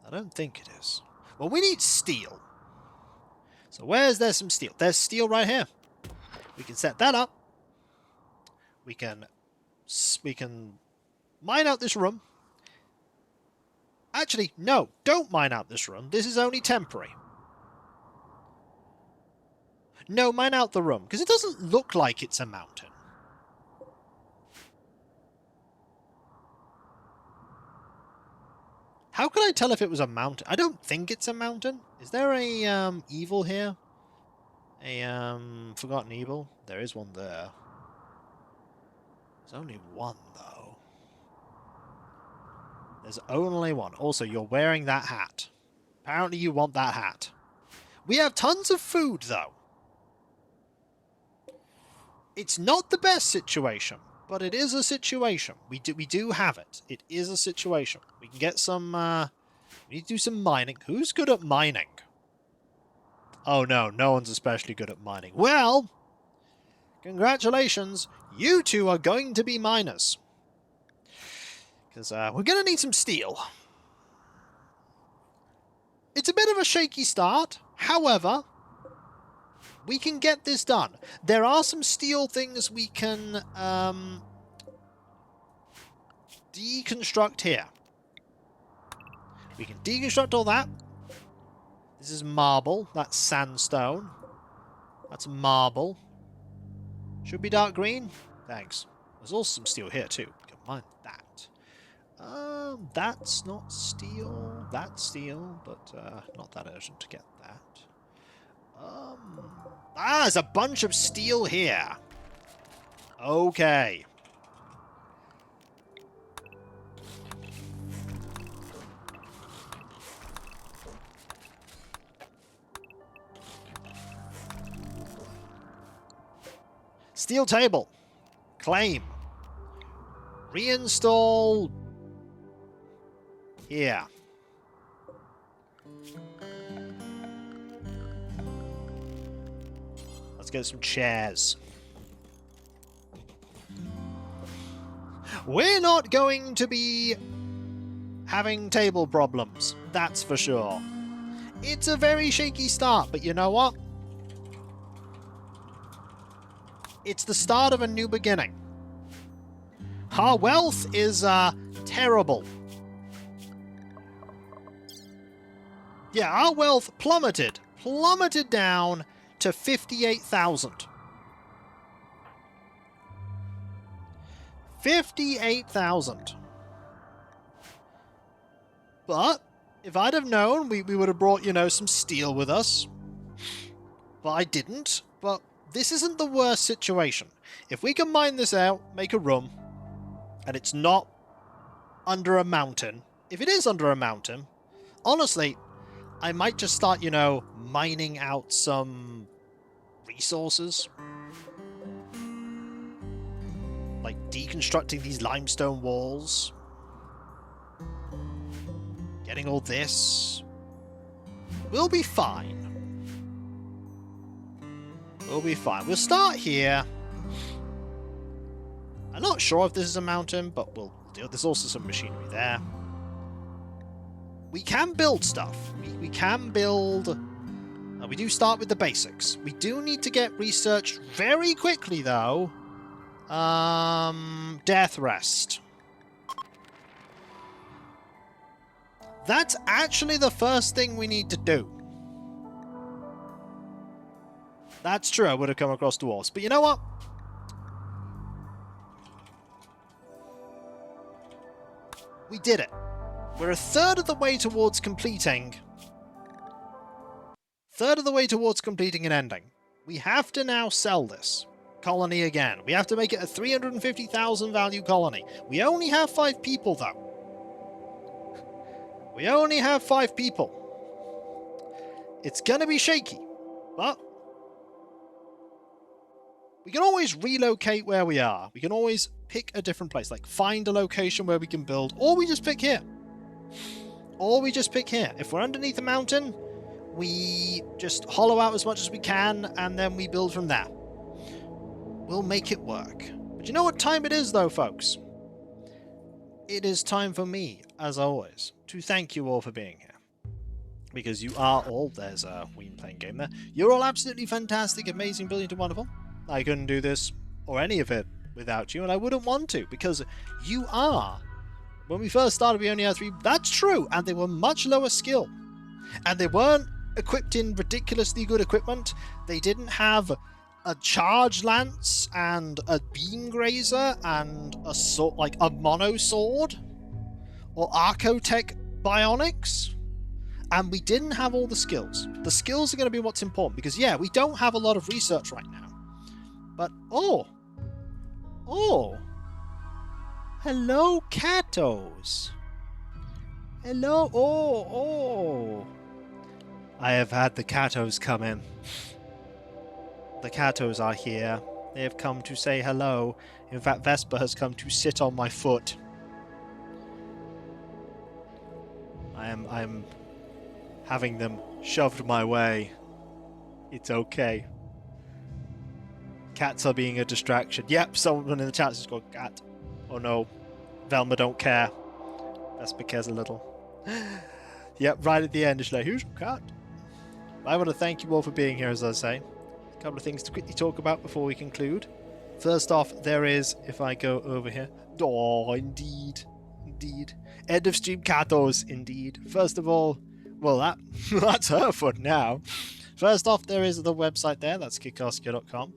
I don't think it is. Well, we need steel. So where's there some steel? There's steel right here. We can set that up. We can mine out this room. Actually, no, don't mine out this room. This is only temporary. No, mine out the room, because it doesn't look like it's a mountain. How could I tell if it was a mountain? I don't think it's a mountain. Is there a evil here? A forgotten evil? There is one there. There's only one, though. There's only one. Also, you're wearing that hat. Apparently you want that hat. We have tons of food, though. It's not the best situation, but it is a situation. We do have it. It is a situation. We can get some, we need to do some mining. Who's good at mining? Oh no, no one's especially good at mining. Well, congratulations. You two are going to be miners. Because we're going to need some steel. It's a bit of a shaky start. However, We can get this done. There are some steel things we can deconstruct here. We can deconstruct all that. This is marble. That's sandstone. That's marble. Should be dark green. Thanks. There's also some steel here too. We can mine that. That's not steel. That's steel, but not that urgent to get that. There's a bunch of steel here. Okay. Steel table. Claim. Reinstall. Here. Let's get some chairs. We're not going to be having table problems, that's for sure. It's a very shaky start, but you know what? It's the start of a new beginning. Our wealth is terrible. Yeah, our wealth plummeted down to 58,000. 58,000. But if I'd have known, we would have brought, some steel with us. But I didn't. But this isn't the worst situation. If we can mine this out, make a room, and it's not under a mountain. If it is under a mountain, honestly, I might just start, mining out some resources. Like deconstructing these limestone walls. Getting all this. We'll be fine. We'll be fine. We'll start here. I'm not sure if this is a mountain, but we'll do it. There's also some machinery there. We can build stuff. We can build... we do start with the basics. We do need to get researched very quickly, though. Death rest. That's actually the first thing we need to do. That's true, I would have come across dwarves. But you know what? We did it. We're a third of the way towards completing... an ending. We have to now sell this colony again. We have to make it a 350,000 value colony. We only have 5 people, though. We only have 5 people. It's gonna be shaky, but we can always relocate where we are. We can always pick a different place, like find a location where we can build, or we just pick here. If we're underneath a mountain, we just hollow out as much as we can, and then we build from there. We'll make it work. But you know what time it is, though, folks? It is time for me, as always, to thank you all for being here. Because you are all... There's a Ween playing game there. You're all absolutely fantastic, amazing, brilliant, and wonderful. I couldn't do this, or any of it, without you, and I wouldn't want to, because you are. When we first started, we only had 3... That's true, and they were much lower skill. And they weren't equipped in ridiculously good equipment. They didn't have a charge lance and a beam grazer and a sword, like a mono sword or archotech bionics, and we didn't have all the skills. The skills are going to be what's important, because yeah, we don't have a lot of research right now, but oh hello Catos, hello. Oh I have had the Catos come in. The Catos are here. They have come to say hello. In fact, Vespa has come to sit on my foot. I'm having them shoved my way. It's okay. Cats are being a distraction. Yep, someone in the chat has got cat. Oh no. Velma don't care. Vespa cares a little. Yep, right at the end, it's like, who's your cat? I want to thank you all for being here, as I say. couple of things to quickly talk about before we conclude. First off, there is, if I go over here, oh, indeed, end of stream Katos, indeed. First of all, well, that's her foot now. First off, there is the website there, that's kikoska.com.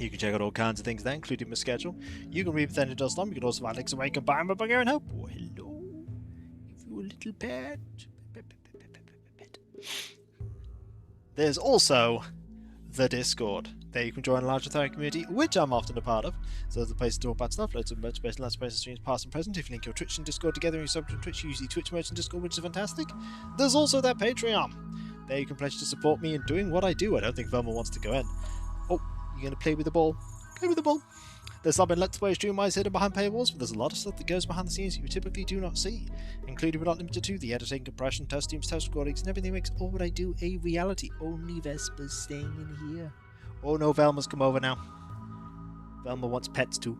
You can check out all kinds of things there, including my schedule. You can read Pretending Dust On. You can also find links away, combine my bugger and hope. Oh, hello. Give you a little pet. There's also the Discord. There you can join a larger therapy community, which I'm often a part of. So there's a place to talk about stuff, loads of merch space, lots of places streams past and present. If you link your Twitch and Discord together and you sub to Twitch, you use the Twitch merch and Discord, which is fantastic. There's also that Patreon. There you can pledge to support me in doing what I do. I don't think Velma wants to go in. Oh, you're going to play with the ball. Play with the ball. There's some in Let's Play stream-wise hidden behind paywalls, but there's a lot of stuff that goes behind the scenes you typically do not see, including but not limited to the editing, compression, test teams, test recordings, and everything makes all what I do a reality. Only Vespa's staying in here. Oh no, Velma's come over now. Velma wants pets too.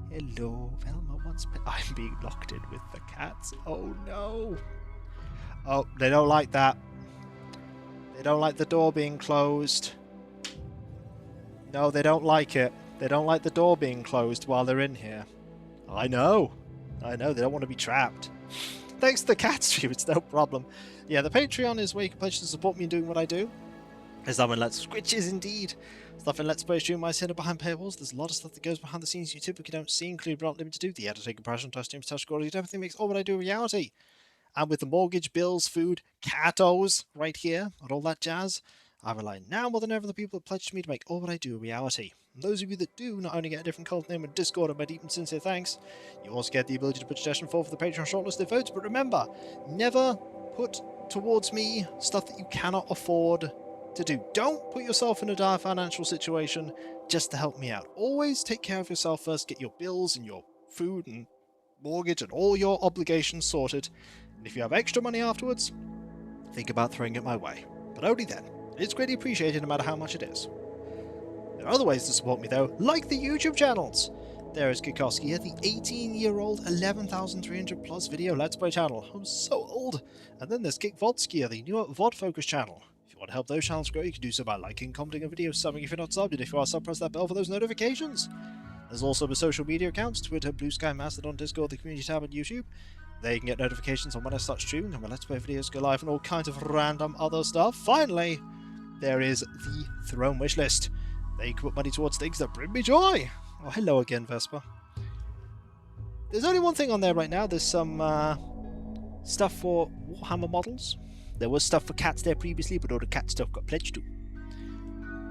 Hello, Velma wants pets. I'm being locked in with the cats. Oh no. Oh, they don't like that. They don't like the door being closed. No, they don't like it. They don't like the door being closed while they're in here. I know. They don't want to be trapped. Thanks to the cat stream, it's no problem. Yeah, the Patreon is where you can pledge to support me in doing what I do. There's stuff in which is indeed stuff in Let's Play stream-wise hidden behind paywalls. There's a lot of stuff that goes behind the scenes you typically don't see, including but not limited to the editing, compression, test teams, test recordings, everything makes all what I do a reality. And with the mortgage, bills, food, catos right here, and all that jazz, I rely now more than ever on the people that pledge to me to make all what I do a reality. And those of you that do not only get a different cult name and Discord and my deep and sincere thanks, you also get the ability to put suggestion forward for the Patreon shortlisted votes. But remember, never put towards me stuff that you cannot afford to do. Don't put yourself in a dire financial situation just to help me out. Always take care of yourself first. Get your bills and your food and mortgage and all your obligations sorted. And if you have extra money afterwards, think about throwing it my way. But only then. It's greatly appreciated no matter how much it is. There are other ways to support me though, like the YouTube channels. There is Kikoski here, the 18-year-old 11,300 plus video Let's Play channel. I'm so old. And then there's Kick Vodskia, the newer VOD focus channel. If you want to help those channels grow, you can do so by liking, commenting a video, subbing if you're not subbed, and if you are subbed, press that bell for those notifications. There's also the social media accounts, Twitter, Blue Sky, Mastodon, Discord, the community tab, and YouTube. There you can get notifications on when I start streaming and when Let's Play videos go live and all kinds of random other stuff. Finally, there is the Throne Wishlist. There you can put money towards things that bring me joy. Oh, hello again, Vespa. There's only one thing on there right now. There's some stuff for Warhammer models. There was stuff for cats there previously, but all the cat stuff got pledged to.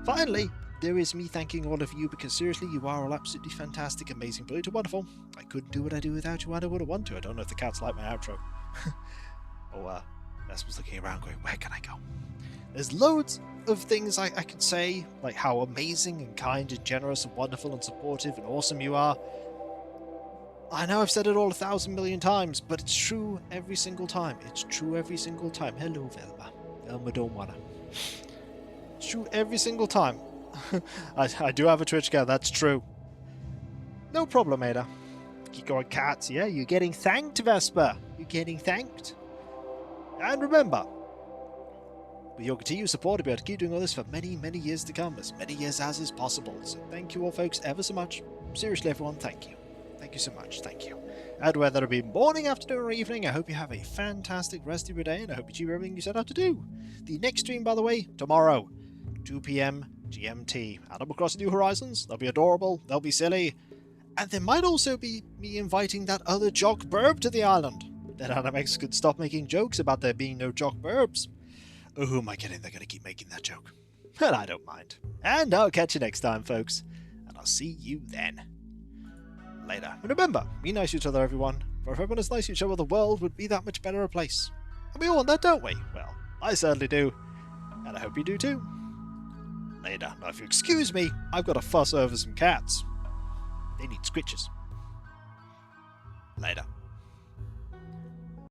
Finally, there is me thanking all of you because seriously, you are all absolutely fantastic, amazing, brilliant, wonderful. I couldn't do what I do without you, and I would have wanted to. I don't know if the cats like my outro. Vespa's looking around going, where can I go? There's loads of things I could say, like how amazing and kind and generous and wonderful and supportive and awesome you are. I know I've said it all 1,000 million times, but it's true every single time. It's true every single time. Hello, Velma. Velma don't wanna. It's true every single time. I do have a Twitch account, that's true. No problem, Ada. Keep going, cats. Yeah, you're getting thanked, Vespa. You're getting thanked. And remember, with your continued support, I'll be able to keep doing all this for many, many years to come, as many years as is possible. So thank you all, folks, ever so much. Seriously, everyone, thank you. Thank you so much, thank you. And whether it be morning, afternoon, or evening, I hope you have a fantastic rest of your day, and I hope you achieve everything you set out to do. The next stream, by the way, tomorrow, 2 PM GMT. Animal Crossing New Horizons. They'll be adorable, they'll be silly, and there might also be me inviting that other jock burb to the island. Then Animex could stop making jokes about there being no jock burbs. Oh, who am I kidding? They're going to keep making that joke. And I don't mind. And I'll catch you next time, folks. And I'll see you then. Later. And remember, be nice to each other, everyone. For if everyone is nice to each other, the world would be that much better a place. And we all want that, don't we? Well, I certainly do. And I hope you do too. Later. Now, if you excuse me, I've got to fuss over some cats. They need scritches. Later.